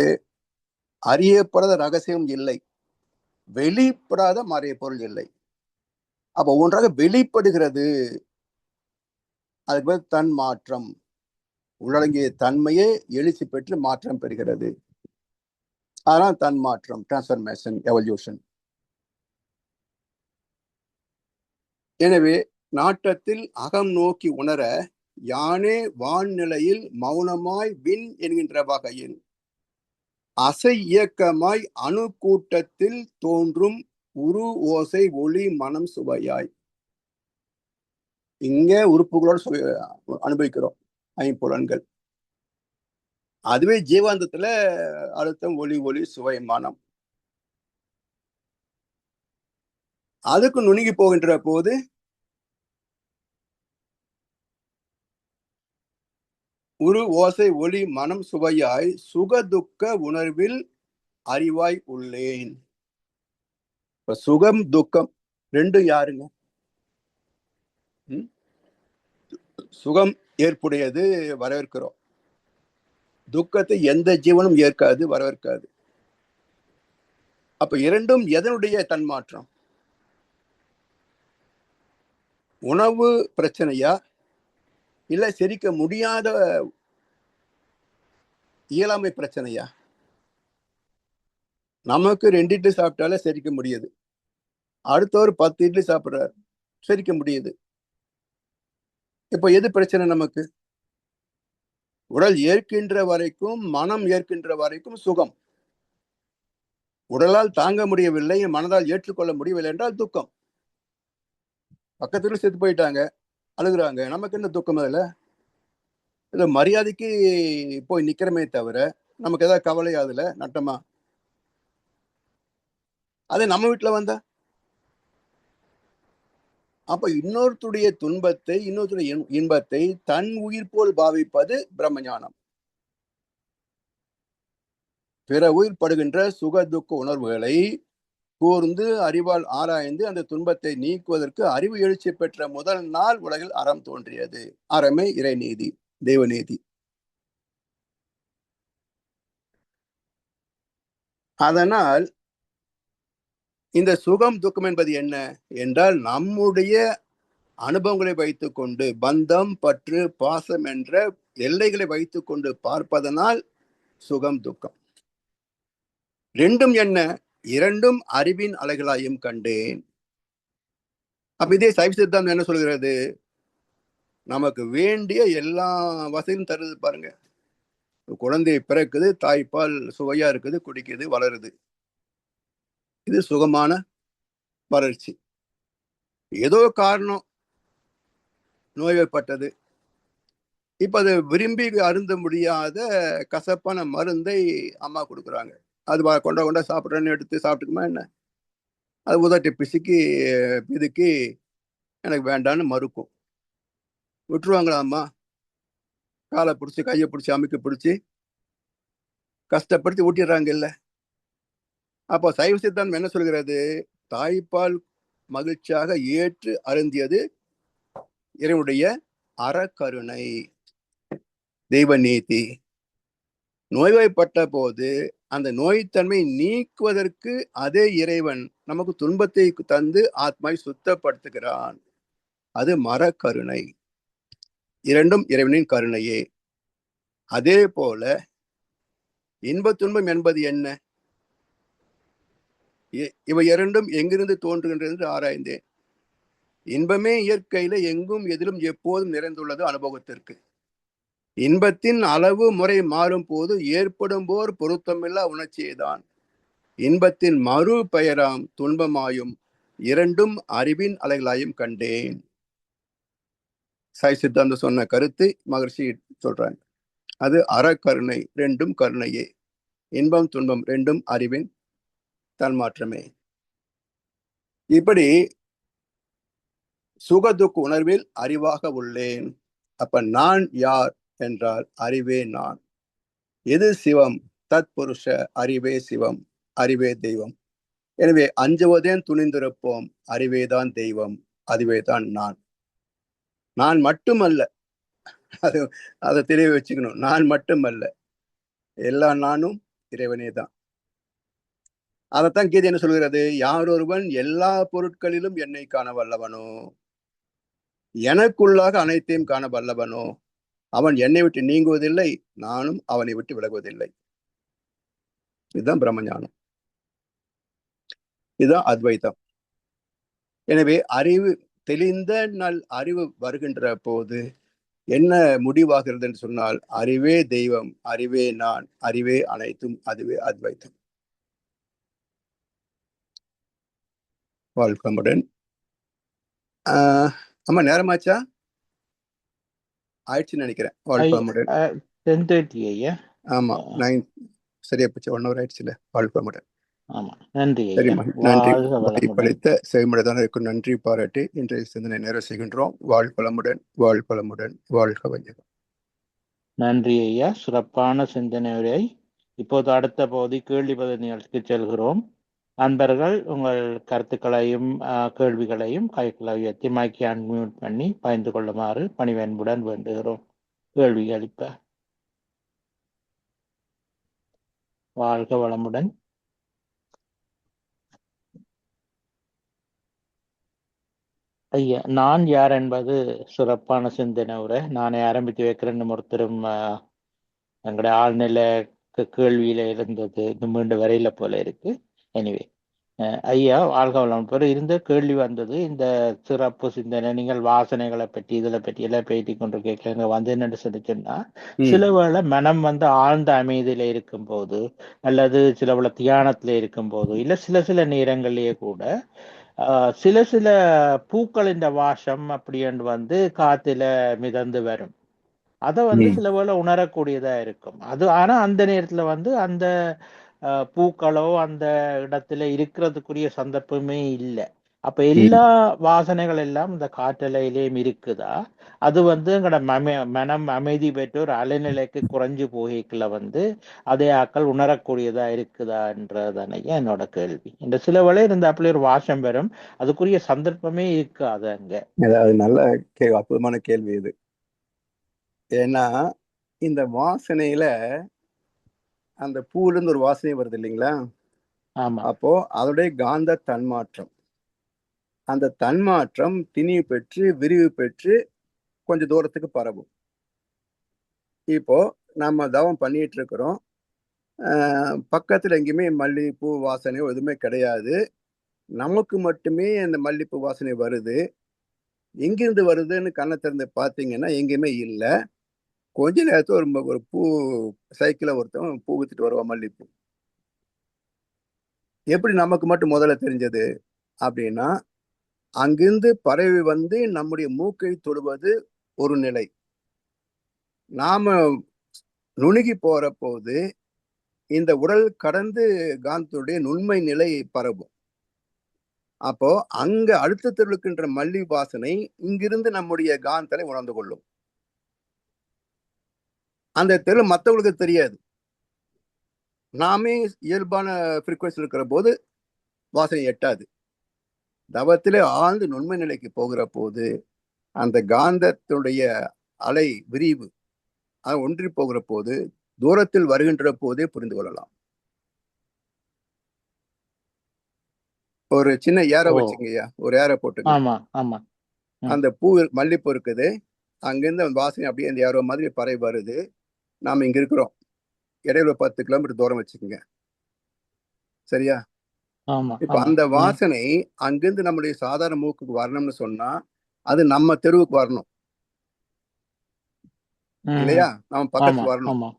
அறியப்படாத ரகசியம் இல்லை, வெளிப்படாத மறைய பொருள் இல்லை. அப்ப ஒன்றாக வெளிப்படுகிறது, அதுக்கு பேர் தன் மாற்றம். உள்ளடங்கிய தன்மையே எழுச்சி பெற்று மாற்றம் பெறுகிறது. ஆனால் தன் மாற்றம், டிரான்ஸ்பர்மேஷன், எவல்யூஷன். எனவே நாட்டத்தில் அகம் நோக்கி உணர யானே வான்நிலையில் மௌனமாய் விண் என்கின்ற வகையில் அசை இயக்கமாய் அணு கூட்டத்தில் தோன்றும் உரு ஓசை ஒளி மனம் சுவையாய். இங்க உறுப்புகளோடு அனுபவிக்கிறோம் ஐம்புலன்கள். அதுவே ஜீவாந்தத்துல அழுத்தம், ஒளி, ஒளி, சுவை, மனம். அதுக்கு நுணுகி போகின்ற போது உரு ஓசை ஒளி மனம் சுவையாய் சுக துக்க உணர்வில் அறிவாய் உள்ளேன். இப்ப சுகம் துக்கம் ரெண்டும் யாருங்க? சுகம் ஏற்புடையது, வரவேற்கிறோம். துக்கத்தை எந்த ஜீவனும் ஏற்காது, வரவேற்காது. அப்ப இரண்டும் எதனுடைய தன்மாற்றம்? உணவு பிரச்சனையா, இல்ல செரிக்க முடியாத இயலாமை பிரச்சனையா? நமக்கு 2 இட்லி சாப்பிட்டாலே செரிக்க முடியுது, அடுத்தவர் 10 இட்லி சாப்பிடுறாரு, செரிக்க முடியுது. இப்ப எது பிரச்சனை நமக்கு? உடல் ஏற்கின்ற வரைக்கும், மனம் ஏற்கின்ற வரைக்கும் சுகம். உடலால் தாங்க முடியவில்லை, மனதால் ஏற்றுக்கொள்ள முடியவில்லை என்றால் துக்கம். பக்கத்துல செத்து போயிட்டாங்க, அழுகுறாங்க, நமக்கு என்ன துக்கம்? அதுல இது மரியாதைக்கு போய் நிக்கிறமே தவிர நமக்கு ஏதாவது கவலை அதுல நட்டமா? அது நம்ம வீட்டுல வந்தா அப்ப இன்னொருத்துடைய துன்பத்தை, இன்னொருத்துடைய இன்பத்தை தன் உயிர் போல் பாவிப்பது பிரம்மஞானம். பிற உயிர் படுகின்ற சுக துக்க உணர்வுகளை கூர்ந்து அறிவால் ஆராய்ந்து அந்த துன்பத்தை நீக்குவதற்கு அறிவு எழுச்சி பெற்ற முதல் நாள் உலகில் அறம் தோன்றியது. அறமே இறைநீதி, தெய்வநீதி. அதனால் இந்த சுகம் துக்கம் என்பது என்ன என்றால், நம்முடைய அனுபவங்களை வைத்துக் கொண்டு, பந்தம், பற்று, பாசம் என்ற எல்லைகளை வைத்துக் கொண்டு பார்ப்பதனால் சுகம் துக்கம். ரெண்டும் என்ன? இரண்டும் அறிவின் அலைகளாயும் கண்டேன். அப்ப இதே சைவ சித்தாந்தம் என்ன சொல்கிறது? நமக்கு வேண்டிய எல்லா வசதியும் தருது பாருங்க. குழந்தை பிறக்குது, தாய்ப்பால் சுவையா இருக்குது, குடிக்குது, வளருது. இது சுகமான வளர்ச்சி. ஏதோ காரணம் நோய்வாய்ப்பட்டது. இப்ப அதை விரும்பி அருந்த முடியாத கசப்பான மருந்தை அம்மா கொடுக்குறாங்க. அது கொண்டா கொண்டா சாப்பிட்றேன்னு எடுத்து சாப்பிட்டுக்குமா என்ன? அது உதட்டி பிசுக்கி இதுக்கு எனக்கு வேண்டான்னு மறுக்கும். விட்டுருவாங்களா அம்மா? காலை பிடிச்சி, கையை பிடிச்சி, அமுக்கி பிடிச்சி கஷ்டப்படுத்தி ஊட்டிடுறாங்க இல்ல. அப்போ சைவ சித்தாந்தம் என்ன சொல்கிறது? தாய்ப்பால் மகிழ்ச்சியாக ஏற்று அருந்தியது இறைவனுடைய அறக்கருணை, தெய்வ நீதி. நோய்வாய்ப்பட்ட போது அந்த நோய்த்தன்மை நீக்குவதற்கு அதே இறைவன் நமக்கு துன்பத்தை தந்து ஆத்மாவை சுத்தப்படுத்துகிறான். அது மரக்கருணை. இரண்டும் இறைவனின் கருணையே. அதே போல இன்ப துன்பம் என்பது என்ன? இவை இரண்டும் எங்கிருந்து தோன்றுகின்றது என்று ஆராய்ந்தேன். இன்பமே இயற்கையில எங்கும் எதிலும் எப்போதும் நிறைந்துள்ளது அனுபவத்திற்கு. இன்பத்தின் அளவு முறை மாறும் போது ஏற்படும் போர் பொருத்தமில்லா உணர்ச்சியைதான் இன்பத்தின் மறு பெயராம் துன்பமாயும் இரண்டும் அறிவின் அலைகளாயும் கண்டேன். சாய் சித்தாந்தம் சொன்ன கருத்து மகர்ஷி சொல்றாங்க. அது அறக்கருணை, ரெண்டும் கருணையே. இன்பம் துன்பம் ரெண்டும் அறிவின் தன்மாற்றமே. இப்படி சுகதுக்க உணர்வில் அறிவாக உள்ளேன். அப்ப நான் யார் என்றால் அறிவே நான். எது சிவம்? தத் புருஷ, அறிவே சிவம், அறிவே தெய்வம். எனவே அஞ்சுவதேன் துணிந்திருப்போம், அறிவேதான் தெய்வம், அதுவேதான் நான். நான் மட்டுமல்ல, அதை தெளிவு வச்சுக்கணும். நான் மட்டுமல்ல, எல்லா நானும் இறைவனே தான். அதைத்தான் கீதை என்ன சொல்கிறது? யாரொருவன் எல்லா பொருட்களிலும் என்னை காண வல்லவனோ, எனக்குள்ளாக அனைத்தையும் காண வல்லவனோ, அவன் என்னை விட்டு நீங்குவதில்லை, நானும் அவனை விட்டு விலகுவதில்லை. இதுதான் பிரம்மஞானம், இதுதான் அத்வைத்தம். எனவே அறிவு தெளிந்த நல் அறிவு வருகின்ற போது என்ன முடிவாகிறது என்று சொன்னால், அறிவே தெய்வம், அறிவே நான், அறிவே அனைத்தும், அதுவே அத்வைத்தம். வாழ்க்கமுடன். ஆமா, நேரமாச்சா? ஆயிடுச்சுன்னு நினைக்கிறேன். வாழ்க்கமுடன். 10:30 ஐயா. ஆமா, 9 சரியா போச்சு. 1 hour ஆயிடுச்சுல. வாழ்க்கமுடன். ஆமா, நன்றி ஐயா. சரிம்மா, நன்றி. வாழ்க வளமுடன். வாய்ப்பளித்த செவிமடுதானருக்கு நன்றி பாராட்டி இன்றைய சிந்தனை நிறைவு செய்கின்றோம். வாழ்வளமுடன், வாழ்வளமுடன், வாழ்க வையகம். நன்றி ஐயா, சிறப்பான சிந்தனை உரை. இப்போது அடுத்த பகுதி கேள்வி பதில் நிகழ்ச்சிக்கு செல்கிறோம். அன்பர்கள் உங்கள் கருத்துக்களையும் கேள்விகளையும் கைக்குள்ள உயர்த்தி மைக்கை அன்மியூட் பண்ணி பகிர்ந்து கொள்ளுமாறு பணிவன்புடன் வேண்டுகிறோம். கேள்வி அளிப்ப. வாழ்க வளமுடன். ஐயா, நான் யார் என்பது சிறப்பான சிந்தனை உரை. நானே ஆரம்பித்து வைக்கிறேன்னு ஒருத்தரும் எங்களுடைய ஆழ்நிலை கேள்வியில இருந்தது மீண்டும் வரையில போல இருக்கு. எனிவே, ஐயா வாழ்க வளமுடன். இருந்த கேள்வி வந்தது, இந்த சிறப்பு சிந்தனை நீங்கள் வாசனைகளை பற்றி இதில் பற்றி எல்லாம் பேட்டி கொண்டு கேட்க வந்து என்னன்னு சொன்னா, சில வேளை மனம் வந்து ஆழ்ந்த அமைதியில இருக்கும் போது அல்லது சில வேளை தியானத்துல இருக்கும் போது இல்ல சில நேரங்களிலேயே கூட சில சில பூக்களின் வாசம் அப்படின்னு வந்து காத்துல மிதந்து வரும். அதை வந்து சில வேளை உணரக்கூடியதா இருக்கும். அது ஆனா அந்த நேரத்துல வந்து அந்த பூக்களோ அந்த இடத்துல இருக்கிறதுக்குரிய சந்தர்ப்பமே இல்லை. அப்ப எல்லா வாசனைகள் எல்லாம் இந்த காற்றலையிலேயும் இருக்குதா? அது வந்து எங்களோட மனம் அமைதி பெற்று ஒரு அலைநிலைக்கு குறைஞ்சு போகிக்கல வந்து அதே ஆக்கள் உணரக்கூடியதா இருக்குதான்றதானே என்னோட கேள்வி. இந்த சில வேளை இருந்த அப்படி ஒரு வாசம் வரும், அதுக்குரிய சந்தர்ப்பமே இருக்காது அங்க. அது நல்ல அற்புதமான கேள்வி இது. ஏன்னா இந்த வாசனையில அந்த பூல இருந்து ஒரு வாசனை வருது இல்லைங்களா? அப்போ அதோடைய காந்த தன்மாற்றம், அந்த தன்மாற்றம் திணிவு பெற்று விரிவு பெற்று கொஞ்சம் தூரத்துக்கு பரவும். இப்போ நம்ம தவம் பண்ணிட்டு இருக்கிறோம், பக்கத்துல எங்கேயுமே மல்லிகைப்பூ வாசனையோ எதுவுமே கிடையாது, நமக்கு மட்டுமே அந்த மல்லிகைப்பூ வாசனை வருது. எங்கிருந்து வருதுன்னு கண்ணை திறந்து பார்த்தீங்கன்னா எங்கேயுமே இல்லை. கொஞ்ச நேரத்துல ஒரு பூ சைக்கிள ஒருத்தன் பூ வித்துட்டு வருவான், மல்லிப்பூ. எப்படி நமக்கு மட்டும் முதல்ல தெரிஞ்சது அப்படின்னா, அங்கிருந்து பறவை வந்து நம்முடைய மூக்கை தொடுவது ஒரு நிலை. நாம நுணுகி போற போது இந்த உடல் கடந்து காந்தத்துடைய நுண்மை நிலை பரவும். அப்போ அங்க அழுத்தத்தில் இருக்கின்ற மல்லி வாசனை இங்கிருந்து நம்முடைய காந்தலை உணர்ந்து கொள்ளும். அந்த தெரு மற்றவங்களுக்கு தெரியாது. நாமே இயல்பான ஃப்ரீக்வன்சி இருக்கிற போது வாசனை எட்டாது. தவத்திலே ஆழ்ந்து நுண்மை நிலைக்கு போகிற போது அந்த காந்தத்துடைய அலை விரிவு அது ஒன்றி போகிற போது தூரத்தில் வருகின்ற போதே புரிந்து கொள்ளலாம். ஒரு சின்ன ஏரை ஓ, வச்சுங்கய்யா, ஒரு ஏரை போட்டுங்க. ஆமா ஆமா. ம், அந்த பூ மல்லிப்பூ இருக்குது, அங்கிருந்து அந்த வாசனை அப்படியே அந்த ஏரோ மாதிரி பறவை வருது. நாம இங்க இருக்கிறோம், இடையில 10 கிலோமீட்டர் தூரம் வச்சுக்கோங்க, சரியா? ஆமா இப்ப ஆமா. அந்த ம், வாசனை அங்கிருந்து நம்முடைய சாதாரண மூக்குக்கு வரணும்னு சொன்னா அது நம்ம தெருவுக்கு வரணும் ம், இல்லையா? நம்ம ஆமா பக்கத்துக்கு வரணும். ஆமா.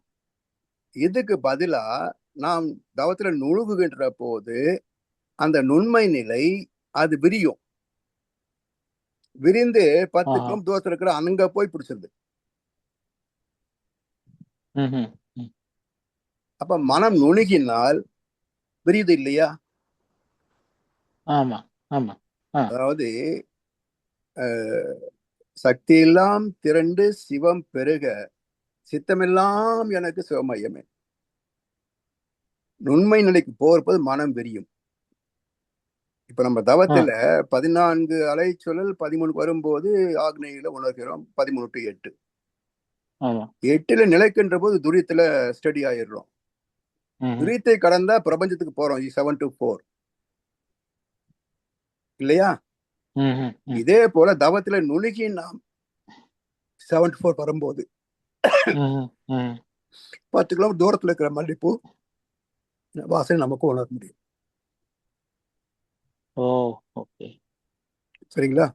இதுக்கு பதிலா நாம் தவத்துல நுழுகுகின்ற போது அந்த நுண்மை நிலை அது விரியும். விரிந்து 10 ஆஹா. கிலோமீட்டர் தூரத்துல இருக்கிற அங்க போய் பிடிச்சிருது. ம், ம், ம். அப்ப மனம் நுணுகினால் விரியுது இல்லையா? ஆமா ஆமா. ஆ, அதாவது சக்தியெல்லாம் திரண்டு சிவம் பெருக சித்தமெல்லாம் எனக்கு சிவமயமே. நுண்மை நிலைக்கு போறப்போது மனம் விரியும். இப்ப நம்ம ஆ, தவத்துல 14 அலைச்சொல்லல் 13 வரும்போது ஆக்னையில உணர்கிறோம். 13 to 8. ஆமா. 8ல நிலைக்கின்ற போது துரியத்துல ஸ்டடி ஆயிடுறோம். ம், ம், துரியத்தை கடந்தா பிரபஞ்சத்துக்கு போறோம். 7 to 4 இல்லையா? ம், ம், ம், இதே போல தவத்துல நுணுகி நாம் 7 to 4 வரும்போது ம், ம். 10 கிலோமீட்டர் தூரத்துல இருக்கிற மல்லிப்பூ வாசனை நமக்கு உணர முடியும். ஓ, ஓகே. சரிங்களா?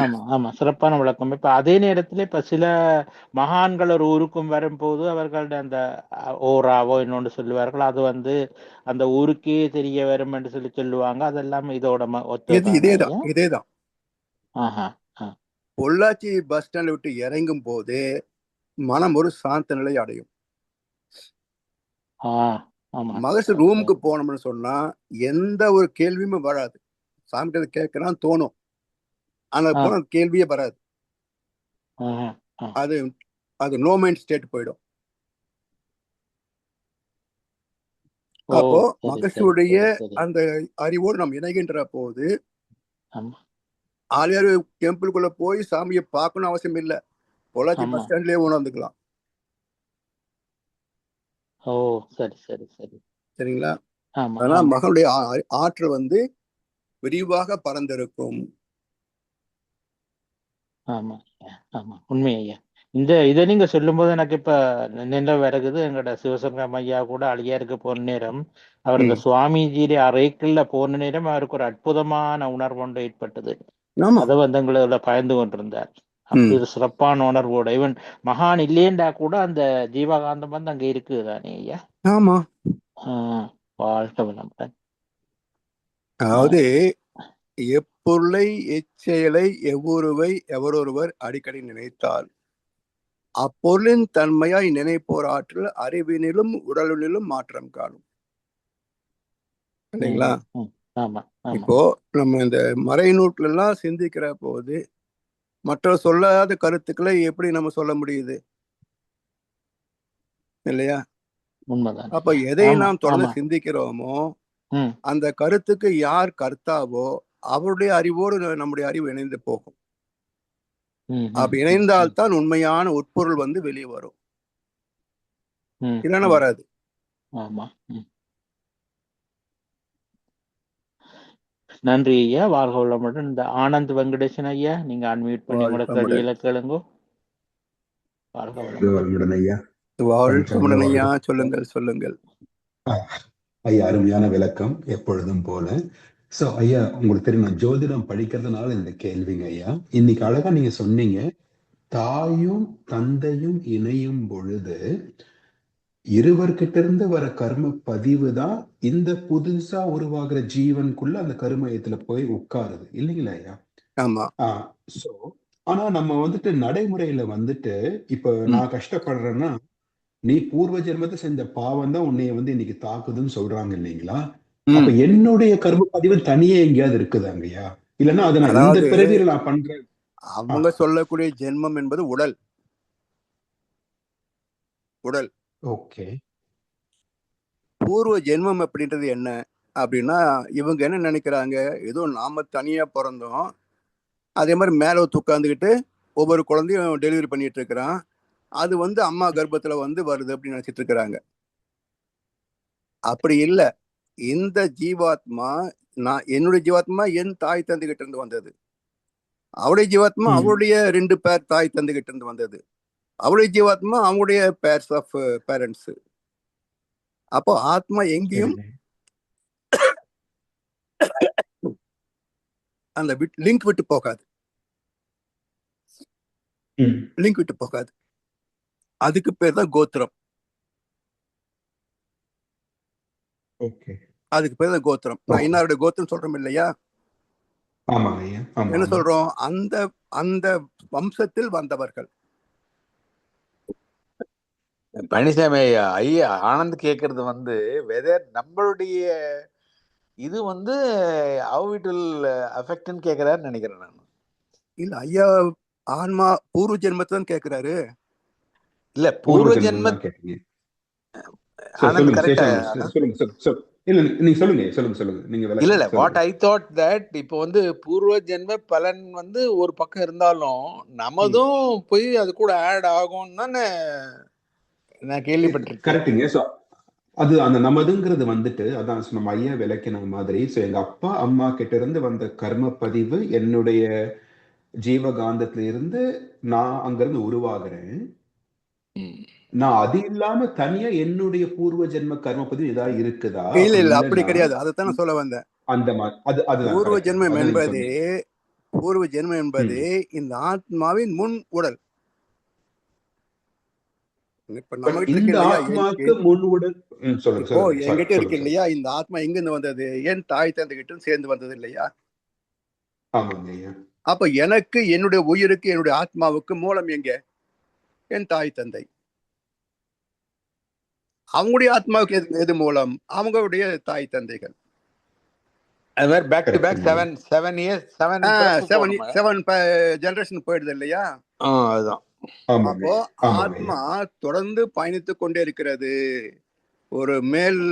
ஆமா ஆமா, சிறப்பான விளக்கம். இப்ப அதே நேரத்துல இப்ப சில மகான்கள் ஒரு ஊருக்கும் வரும்போது அவர்களுடைய அந்த ஓராவோ இன்னொன்று சொல்லுவார்கள், அது வந்து அந்த ஊருக்கே தெரிய வரும் என்று சொல்லுவாங்க. அதெல்லாம் இதோட ஒத்ததானா இதேதான் ஐயா? இதேதான். ஆஹா. ஆ, பொள்ளாச்சி பஸ் ஸ்டாண்ட்ல விட்டு இறங்கும் போது மனம் ஒரு சாந்த நிலை அடையும். ஆ, ஆமா. மகசு ரூமுக்கு போனோம்னு சொன்னா எந்த ஒரு கேள்வியுமே வராது. சாமிகிட்ட கேட்கலாம் தோணும், ஆனா ஆ, போன கேள்வியே வராது. ஆஹா, ஆ. அது அது நோ மைண்ட் ஸ்டேட் போயிடும். ஓ, அப்போ சரி சரி மகசுடைய சரி சரி. அந்த அறிவோடு நாம் இணைகின்ற போது ஆமா ஆலியார் டெம்பிளுக்குள்ள போய் சாமியை பார்க்கணும் அவசியம் இல்லை. பொள்ளாச்சி பஸ் ஆமா. ஸ்டாண்ட்லயே உணர்ந்துக்கலாம். ஓ, சரி சரி சரி. சரிங்களா? ஆமா அதனால ஆமா மகளுடைய ஆற்றல் வந்து விரிவாக பறந்திருக்கும். ஆமா ஐயா. ஆமா, உண்மை ஐயா. இதை நீங்க சொல்லும்போது எனக்கு இப்ப நினைவு வருகுது. எங்கட சிவசங்கரம் ஐயா கூட அழியாருக்கு போன நேரம், அவர் இந்த ம். சுவாமிஜியுடைய அறைக்குள்ள போன நேரம் அவருக்கு ஒரு அற்புதமான உணர்வு ஒன்று ஏற்பட்டது. ஆமா. அதை வந்து எங்களை பயந்து கொண்டிருந்தார். அப்படி ம். ஒரு சிறப்பான உணர்வோட இவன் மகான் இல்லையேண்டா கூட அந்த ஜீவகாந்தம் வந்து அங்க இருக்குதானே ஐயா? ஆமா. ஆஹ் வாழ்க வளமுடன். அதாவது எப்பொருளை எச்செயலை எவ்வொருவை எவரொருவர் அடிக்கடி நினைத்தால் அப்பொருளின் தன்மையாய் நினைப்போர் ஆற்றல் அறிவினிலும் உடலினிலும் மாற்றம் காணும். இல்லைங்களா? ம், ம். ஆமா ஆமா. இப்போ நம்ம இந்த மறைநூட்ல எல்லாம் சிந்திக்கிற போது மற்ற சொல்லாத கருத்துக்களை எப்படி நம்ம சொல்ல முடியுது இல்லையா? உண்மைதான் அப்ப ஐயா. எதை ஆமா நாம் தொடர்ந்து ஆமா. சிந்திக்கிறோமோ ம், அந்த கருத்துக்கு யார் கர்த்தாவோ அவருடைய அறிவோடு நம்முடைய அறிவு இணைந்து போகும். ம், ம், அப்படி ம், ம், இணைந்தால்தான் உண்மையான உட்பொருள் வந்து வெளியே வரும், ம், இல்லைன்னா ம். வராது. ஆமா. ம். நன்றி ஐயா. வாழ்க வளமுடன். இந்த ஆனந்த் வெங்கடேசன் ஐயா, நீங்க அன்மியூட் பண்ணி உங்களோட வாழ்க்கமுடன். கேள்விகளை கேளுங்க. வாழ்க வளமுடன். வளமுடன் ஐயா. வாழ்க்கமுடன் பஞ்சாங்க ஐயா, வாழ்க. சொல்லுங்கள் சொல்லுங்கள். ஐயா, அருமையான விளக்கம் எப்பொழுதும் போல. சோ ஐயா, உங்களுக்கு தெரியும் நான் ஜோதிடம் படிக்கிறதுனால இந்த கேள்விங்க ஐயா. இன்னைக்கு அழகா நீங்க சொன்னீங்க, தாயும் தந்தையும் இணையும் பொழுது இருவர்கிட்ட இருந்து வர கர்ம பதிவு தான் இந்த புதுசா உருவாகிற ஜீவனுக்குள்ள அந்த கருமையத்துல போய் உட்காருது இல்லைங்களா ஐயா? ஆமா. சோ ஆனா நம்ம வந்துட்டு நடைமுறையில வந்துட்டு இப்ப நான் கஷ்டப்படுறேன்னா நீ பூர்வ ஜென்மத்தை செஞ்ச பாவம் தான் உன்னைய வந்து இன்னைக்கு தாக்குதுன்னு சொல்றாங்க இல்லைங்களா? அப்ப என்னுடைய கர்ம பதிவு தனியே எங்கேயாவது இருக்குதாங்கய்யா? இல்லைன்னா அதை நான் இந்த அதாவது பிறவியில நான் பண்றேன். அவங்க சொல்லக்கூடிய ஜென்மம் என்பது உடல். ஓகே. பூர்வ ஜென்மம் அப்படின்றது என்ன அப்படின்னா, இவங்க என்ன நினைக்கிறாங்க, ஏதோ நாம தனியா பிறந்தோம், அதே மாதிரி மேல உட்காந்துக்கிட்டு ஒவ்வொரு குழந்தையும் டெலிவரி பண்ணிட்டு இருக்கிறான், அது வந்து அம்மா கர்ப்பத்துல வந்து வருது அப்படின்னு நினைச்சிட்டு இருக்கிறாங்க. அப்படி இல்லை. இந்த ஜீவாத்மா, என்னுடைய ஜீவாத்மா என் தாய் தந்தை கிட்ட இருந்து வந்தது. அவருடைய ஜீவாத்மா அவருடைய 2 பேர் தாய் தந்தை கிட்ட இருந்து வந்தது. அவருடைய ஜீவாத்மா அவங்களுடைய பேர்ஸ் ஆஃப் பேரண்ட்ஸ். அப்போ ஆத்மா எங்கேயும் அந்த லிங்க் விட்டு போகாது. அதுக்கு பேர் தான் கோத்திரம். அதுக்கு பேர் தான் கோத்திரம். நான் இன்னாருடைய கோத்திரம் சொல்றோம் இல்லையா? என்ன சொல்றோம்? அந்த அந்த வம்சத்தில் வந்தவர்கள். பழனிசாமி ஐயா ஆனந்த் கேக்குறது வந்து வெதர் நம்மளுடைய இது வந்து ஹவ் இட் வில் அஃபெக்ட்னு கேக்குறாருன்னு நினைக்கிறேன் நான். இல்ல ஐயா, ஆன்மா பூர்வ ஜென்மத்தான் கேக்குறாரு. இல்ல பூர்வ ஜென்ம ஆனந்த் கரெக்டா இல்ல வாட் ஐ தாட் தட் இப்போ வந்து பூர்வ ஜென்ம பலன் வந்து ஒரு பக்கம் இருந்தாலும் நமதும் போய் அது கூட ஆட் ஆகும் தானே நான் கேள்விப்பட்டிருக்கேன். கரெக்டுங்க. ஸோ அது அந்த நமதுங்கிறது வந்துட்டு அதான் நம்ம ஐயா விளக்கின மாதிரி, ஸோ எங்க அப்பா அம்மா கிட்ட இருந்து வந்த கர்ம பதிவு என்னுடைய ஜீவகாந்தத்துல இருந்து நான் அங்கிருந்து உருவாகிறேன். நான் அது இல்லாம தனியா என்னுடைய பூர்வ ஜென்ம கர்ம பதிவு ஏதாவது இருக்குதா? இல்ல அப்படி கிடையாது. அதைத்தான் சொல்ல வந்தேன். அந்த மாதிரி பூர்வ ஜென்மம் என்பது இந்த ஆத்மாவின் முன் உடல். இந்த ஆத்மாவுக்கு முன் உடல் என்கிட்ட இருக்கு இல்லையா? இந்த ஆத்மா எங்க இருந்து வந்தது? என் தாய் தந்தை கிட்ட சேர்ந்து வந்தது இல்லையா? அப்ப எனக்கு, என்னுடைய உயிருக்கு, என்னுடைய ஆத்மாவுக்கு மூலம் எங்க? என் தாய் தந்தை. அவங்களுடைய ஆத்மாவுக்கு எது மூலம்? அவங்களுடைய தாய் தந்தைகள். பேக் டு பேக் 7 ஜெனரேஷன் போயிடுது இல்லையா? அதுதான். அப்போ ஆத்மா தொடர்ந்து பயணித்துக் கொண்டே இருக்கிறது. ஒரு மேல்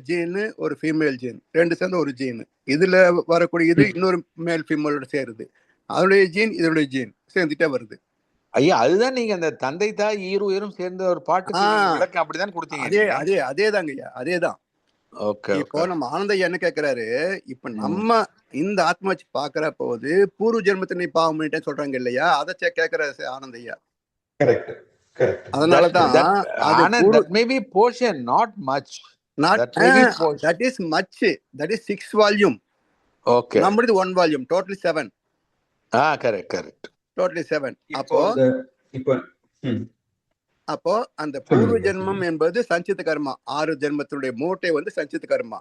ஜீன், ஒரு ஃபீமேல் ஜீன், ரெண்டு சேர்ந்த ஒரு ஜீன். இதுல வரக்கூடிய இது இன்னொரு மேல் ஃபீமேலோட சேருது. அதனுடைய ஜீன் இதனுடைய ஜீன் சேர்ந்துட்டே வருது. ஐயா அதுதான் நீங்க அந்த தந்தை தாய் ஈருயிரும் சேர்ந்த ஒரு பாட்டு விளக்கம் அப்படிதான் கொடுத்தீங்க. அதேதாங்க ஐயா, அதேதான். இப்போ நம்ம ஆனந்த என்ன கேக்குறாரு, இப்ப நம்ம இந்த ஆத்மா வச்சு பாக்குறப்ப போது பூர்வ ஜென்மத்தை நீ பாவம் பண்ணிட்டேன்னு சொல்றாங்க இல்லையா? அதை கேக்குறாரு ஆனந்த ஐயா. அதனாலதான் maybe portion not much, that is much, that is 6 volume. Okay, நம்மளுது 1 volume, totally 7. correct, totally 7. அப்போ அந்த பூர்வ ஜென்மம் என்பது சஞ்சித கர்மா. 6 ஜென்மத்தினுடைய மூட்டை வந்து சஞ்சித கர்மா.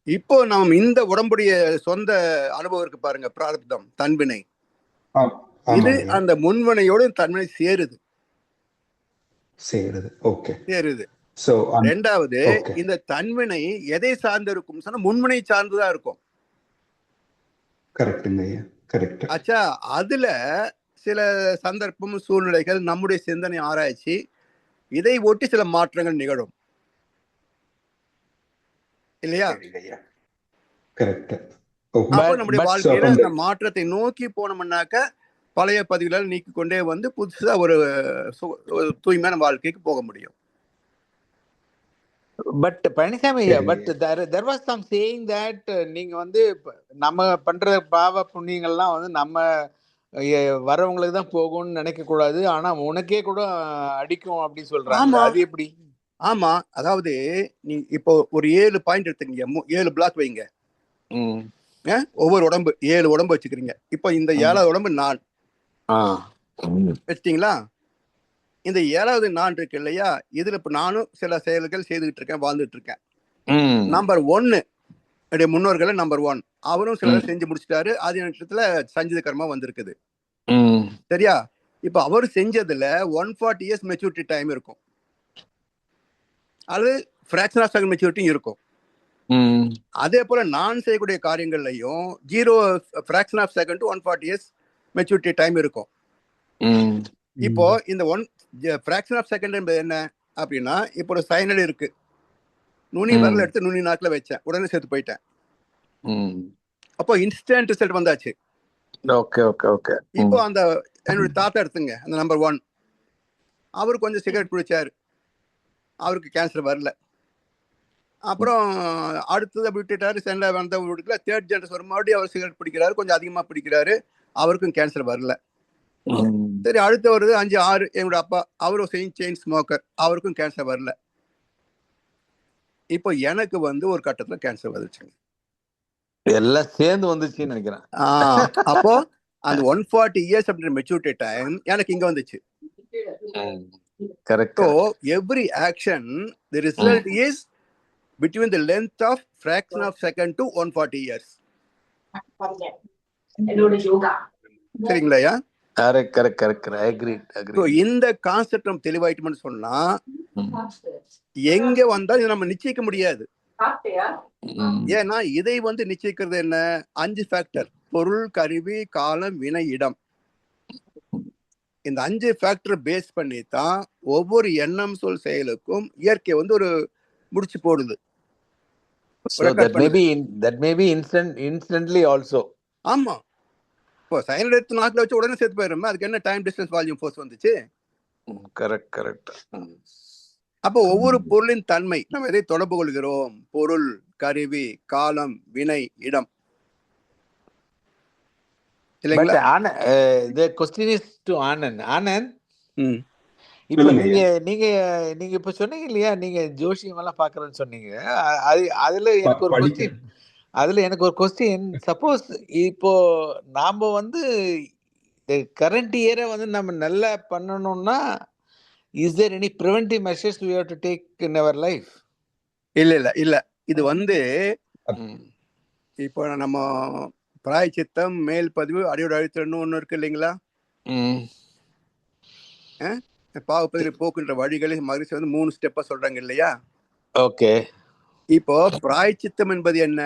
இப்போ நாம் இந்த உடம்புடைய சொந்த அனுபவம் இருக்கு பாருங்க, பிராரப்தம், தன்வினை. இது அந்த முன்வினையோடு தன்வினை சேருது. ரெண்டாவது, இந்த தன்வினை எதை சார்ந்து இருக்கும் சொன்னா முன்வினை சார்ந்துதான் இருக்கும். ஆச்சா, அதுல சில சந்தர்ப்பம், சூழ்நிலைகள், நம்முடைய சிந்தனை ஆராய்ச்சி, இதை ஒட்டி சில மாற்றங்கள் நிகழும் இல்லையா? அப்போ நம்முடைய வாழ்க்கையில அந்த மாற்றத்தை நோக்கி போனோம்னாக்க பழைய பதிவுகளை நீக்கி கொண்டே வந்து புதுசா ஒரு தூய்மையான வாழ்க்கைக்கு போக முடியும். But Palaniswami, but there was some saying that நீங்க வந்து நம்ம பண்ற பாவ புண்ணியங்கள்லாம் வந்து நம்ம வரவங்களுக்கு தான் போகும்னு நினைக்க கூடாது, ஆனா உனக்கே கூட அடிக்கும் அப்படின்னு சொல்றாங்க. அது எப்படி? ஆமா, அதாவது நீ இப்போ ஒரு 7 பாயிண்ட் எடுத்துக்கீங்க, 7 பிளாக் வைங்க. ஒவ்வொரு உடம்பு 7 உடம்பு வச்சுக்கிறீங்க. இப்போ இந்த 7வது உடம்பு நான் வச்சிட்டீங்களா? இந்த 7வது நான் இருக்கு இல்லையா, இதுல இப்ப நானும் சில செயல்கள் செய்துகிட்டு இருக்கேன், வாழ்ந்துட்டு இருக்கேன். நம்பர் 1 என்னுடைய முன்னோர்கள் நம்பர் 1 அவரும் சில செஞ்சு முடிச்சிட்டாரு. ஆதி நட்சத்திரத்துல சஞ்சித கர்மா வந்திருக்குது. சரியா? இப்ப அவர் செஞ்சதுல 140 இயர்ஸ் மெச்சூரிட்டி டைம் இருக்கும், அது ஃபிராக்ஷன் ஆஃப் செகண்ட் மெச்சூரிட்டி இருக்கும். அதே போல நான் செய்யக்கூடிய காரியங்கள்லையும் 0 fraction of second to 140 years maturity time இருக்கும். இப்போ இந்த ஃபிராக்ஷன் ஆஃப் செகண்ட் என்பது என்ன அப்படின்னா, இப்போ ஒரு சைனல் இருக்கு, நுனி விரல் எடுத்து நுனி நாக்குல வச்சேன், உடனே சேர்த்து போயிட்டேன். அப்போ இன்ஸ்டன்ட் ரிசல்ட் வந்தாச்சு. இப்போ அந்த என்னுடைய தாத்தா எடுத்துங்க, அந்த நம்பர் 1 அவர் கொஞ்சம் சிகரெட் குடிச்சாரு, அவருக்கு கேன்சர் வரல. அப்புறம் அடுத்தது விட்டுட்டாரு, சென்னை வந்த வீட்டுல 3rd ஜெனரேஷன் மறுபடியும் அவர் சிகரெட் பிடிக்கிறாரு, கொஞ்சம் அதிகமா பிடிக்கிறாரு, அவருக்கும் கேன்சர் வரல. சரி, அடுத்து வருது 5 6 என்னோட அப்பா, அவரும் செயின் ஸ்மோக்கர், அவருக்கும் கேன்சர் வரல. இப்போ எனக்கு வந்து ஒரு கட்டத்துல கேன்சர் வந்துச்சுங்க, எல்லாம் சேர்ந்து வந்துச்சுன்னு நினைக்கிறேன். அப்போ அந்த 140 இயர்ஸ் அப்படின்ற மெச்சூரிட்டி டைம் எனக்கு இங்க வந்துச்சு. Correct. So every action, the result is between the length of fraction of second to 140 years. சரிங்களா? இந்த கான்செப்ட் நம்ம தெளிவாயிட்டோம்னு சொன்னா எங்க வந்தாலும் நம்ம நிச்சயிக்க முடியாது. ஏன்னா இதை வந்து நிச்சயிக்கிறது என்ன? 5 ஃபேக்டர்: பொருள், கருவி, காலம், வினை, இடம். இந்த 5 ஃபேக்டர் பேஸ் பண்ணி தான் ஒவ்வொரு எண்ணம், சொல், செயலுக்கும் இயற்கை வந்து ஒரு முடிச்சு போடுது. ஆமா, இப்போ சைனல் எடுத்து நாக்குல வச்சு உடனே சேர்த்து போயிடுறோம், அதுக்கு என்ன டைம் டிஸ்டன்ஸ் வால்யூம் ஃபோர்ஸ் வந்துச்சு? கரெக்ட். அப்போ ஒவ்வொரு பொருளின் தன்மை, நம்ம எதை தொடர்பு கொள்கிறோம், பொருள், கருவி, காலம், வினை, இடம். இப்ப நீங்க இப்ப சொன்னீங்க இல்லையா, நீங்க ஜோசியம் எல்லாம் பாக்குறேன்னு சொன்னீங்க. அதுல எனக்கு ஒரு கொஸ்டின். சப்போஸ் இப்போ நாம வந்து கரண்ட் இயரை வந்து நம்ம நல்லா பண்ணணும்னா, is there any preventive measures we have to take in our life? இல்ல இது வந்து இப்போ நம்ம பிராயச்சித்தம், மேல் பதிவு, அடியோட அழுத்தம்னு ஒண்ணு இருக்கு இல்லைங்களா? பாவப்பதிவு போக்குன்ற வழிகளை மகிழ்ச்சி வந்து 3 ஸ்டெப்பா சொல்றாங்க இல்லையா? ஓகே. இப்போ பிராயச்சித்தம் என்பது என்ன?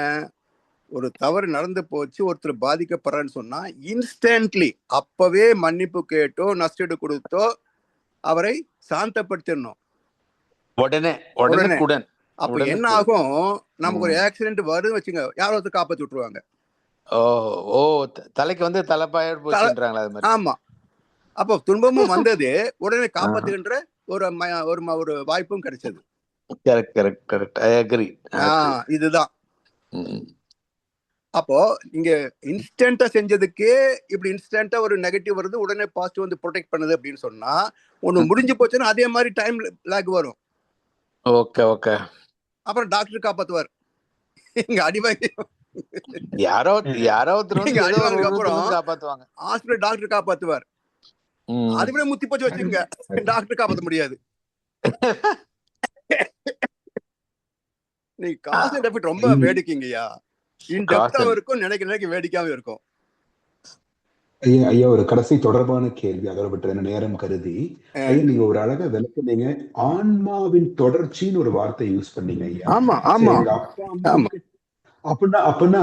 ஒரு தவறு நடந்து போச்சு, ஒருத்தர் பாதிக்கப்படுறான்னு சொன்னா இன்ஸ்டன்ட்லி அப்பவே மன்னிப்பு கேட்டோ நஷ்டீடு கொடுத்தோ அவரை சாந்தப்படுத்திடணும். உடனே. அப்ப என்ன ஆகும்? நமக்கு ஒரு ஆக்சிடென்ட் வருது வச்சுங்க, யாராவது காப்பாத்தி விட்டுருவாங்க. தலைக்கு வந்து தலைப்பாயோடு போச்சுன்றாங்களா? அது மாதிரி. ஆமா. அப்போ துன்பமும் வந்தது, உடனே காப்பாத்துகின்ற ஒரு வாய்ப்பும் கிடைச்சது. கரெக்ட். I agree. இதுதான். அப்போ இங்க இன்ஸ்டன்டா செஞ்சதுக்கே இப்படி இன்ஸ்டன்டா ஒரு நெகட்டிவ் வருது, உடனே பாசிட்டிவ் வந்து ப்ரொடெக்ட் பண்ணுது அப்படின்னு சொன்னா, ஒண்ணு முடிஞ்சு போச்சுன்னா அதே மாதிரி டைம் லேக் வரும். ஓகே. அப்புறம் டாக்டர் காப்பாத்துவார். இங்க அடிவாங்கி காப்பாத்துவாங்க, ஹாஸ்பிடல் டாக்டர் காப்பாத்துவார். அது விட முத்தி போச்சு வச்சுங்க, டாக்டர் காப்பாத்த முடியாது. நீ காசு டெபிட் ரொம்ப வேடிக்கைங்கய்யா, இன்டெப்தாவும் இருக்கும், நினைக்க வேடிக்கையாவும் இருக்கும். ஐயா ஒரு கடைசி தொடர்பான கேள்வி, அதோட விட்டு நேரம் கருதி. ஐயா நீங்க ஒரு அழகா விளக்குனீங்க, ஆன்மாவின் தொடர்ச்சின்னு ஒரு வார்த்தை யூஸ் பண்ணீங்க ஐயா. அப்படின்னா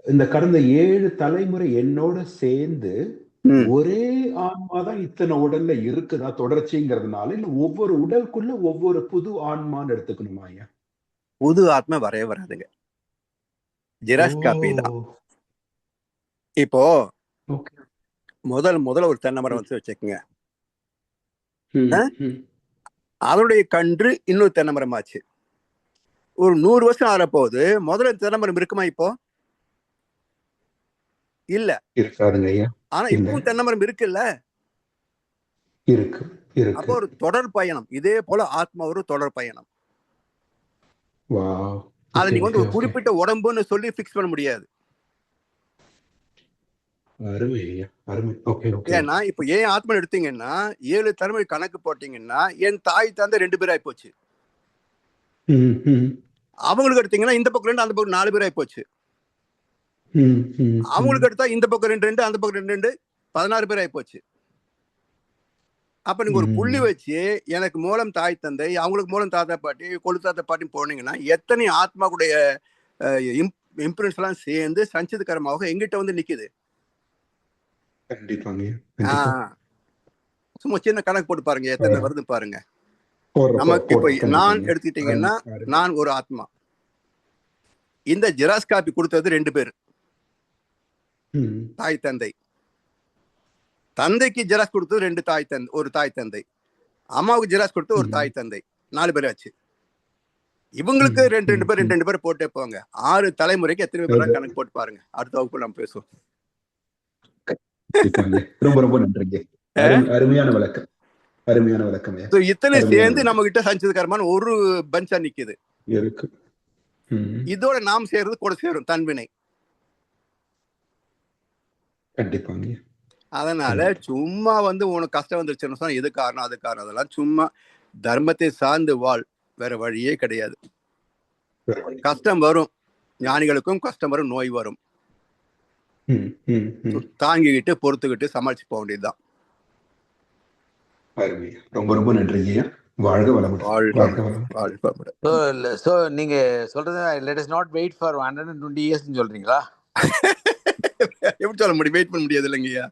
இந்த கடந்த 7 தலைமுறை என்னோட சேர்ந்து ஒரே ஆன்மாதான் இத்தனை உடல்ல இருக்குதா தொடர்ச்சிங்கிறதுனால, இல்ல ஒவ்வொரு உடலுக்குள்ள ஒவ்வொரு புது ஆன்மான்னு எடுத்துக்கணுமா ஐயா? புது ஆத்மா வரவே வராதுங்க, ஜெராக்ஸ் காப்பி தான். இப்போ முதல்ல ஒரு தென்னை மரம் வந்து வச்சுக்கோங்க, அதனுடைய கன்று இன்னொரு தென்னை மரம் ஆச்சு. ஒரு 100 வருஷம் ஆறப்போகுது, முதல்ல தென்னை மரம் இருக்குமா? இப்போ இல்ல, இருக்காதுங்க ஐயா. ஆனா இப்பவும் தென்னை மரம் இருக்குல்ல, இருக்கு. அப்போ ஒரு தொடர் பயணம். இதே போல ஆத்மா ஒரு தொடர் பயணம். அதை நீங்க வந்து ஒரு குறிப்பிட்ட உடம்புன்னு சொல்லி பிக்ஸ் பண்ண முடியாது. அருமை ஐயா, அருமை. Okay okay. ஏன்னா இப்ப ஏன் ஆத்மா எடுத்தீங்கன்னா 7 தலைமுறை கணக்கு போட்டீங்கன்னா என் தாய் தந்தை 2 பேர் ஆயிப்போச்சு. அவங்களுக்கு எடுத்தீங்கன்னா இந்த பக்கம் 2 அந்த பக்கம் 4 பேர் ஆயிப்போச்சு. அவங்களுக்கு எடுத்தா இந்த பக்கம் 2 2 அந்த பக்கம் 2 2 16 பேர் ஆயிப்போச்சு. அப்ப நீங்க ஒரு புள்ளி வச்சு எனக்கு மூலம் தாய் தந்தை, அவங்களுக்கு மூலம் தாத்தா பாட்டி, கொழு தாத்தா பாட்டி போனீங்கன்னா எத்தனை ஆத்மாவுடைய இம்ப்ரூன்ஸ் எல்லாம் சேர்ந்து சஞ்சிதகரமாக எங்கிட்ட வந்து நிக்குது. கண்டிப்பாங்க. சும்மா சின்ன கணக்கு போட்டு பாருங்க எத்தனை வருது பாருங்க. நமக்கு இப்ப நான் எடுத்துக்கிட்டீங்கன்னா நான் ஒரு ஆத்மா. இந்த ஜெராக்ஸ் காப்பி கொடுத்தது 2 பேர், தாய் தந்தை. தந்தைக்கு ஜெராக்ஸ் கொடுத்தது 2 தாய் தந்தை, ஒரு தாய் தந்தை. அம்மாவுக்கு ஜெராக்ஸ் கொடுத்தது ஒரு தாய் தந்தை, 4 பேர் ஆச்சு. இவங்களுக்கு 2 பேர் 2 பேர் போட்டே போங்க. 6 தலைமுறைக்கு எத்தனை பேர் கணக்கு போட்டு பாருங்க. அடுத்த வகுப்பு நம்ம பேசுவோம். ரொம்ப ரொம்ப நன்றிங்க. அருமையான விளக்கம், அருமையான விளக்கம். இத்தனை சேர்ந்து நம்ம கிட்ட சஞ்சிதகரமான ஒரு பஞ்சா நிக்குது. இதோட நாம் சேர்றது கூட சேரும் தன்வினை. கண்டிப்பாங்க. அதனால சும்மா வந்து உனக்கு கஷ்டம் வந்துருச்சுன்னு சொன்னா எது காரணம் அது காரணம், அதெல்லாம் சும்மா தர்மத்தை சார்ந்து வாழ், வேற வழியே கிடையாது. கஷ்டம் வரும், ஞானிகளுக்கும் கஷ்டம் வரும், நோய் வரும், தாங்கிக்கிட்டு பொறுத்துக்கிட்டு சமாளிச்சு போக வேண்டியதுதான். ரொம்ப ரொம்ப நன்றிங்க. வாழ்க வளமுடன். சோ நீங்க சொல்றது let us not wait for 120 years ன்னு சொல்றீங்களா? எப்படி சொல்ல முடியும்? வெயிட் பண்ண முடியாது இல்லைங்கய்யா.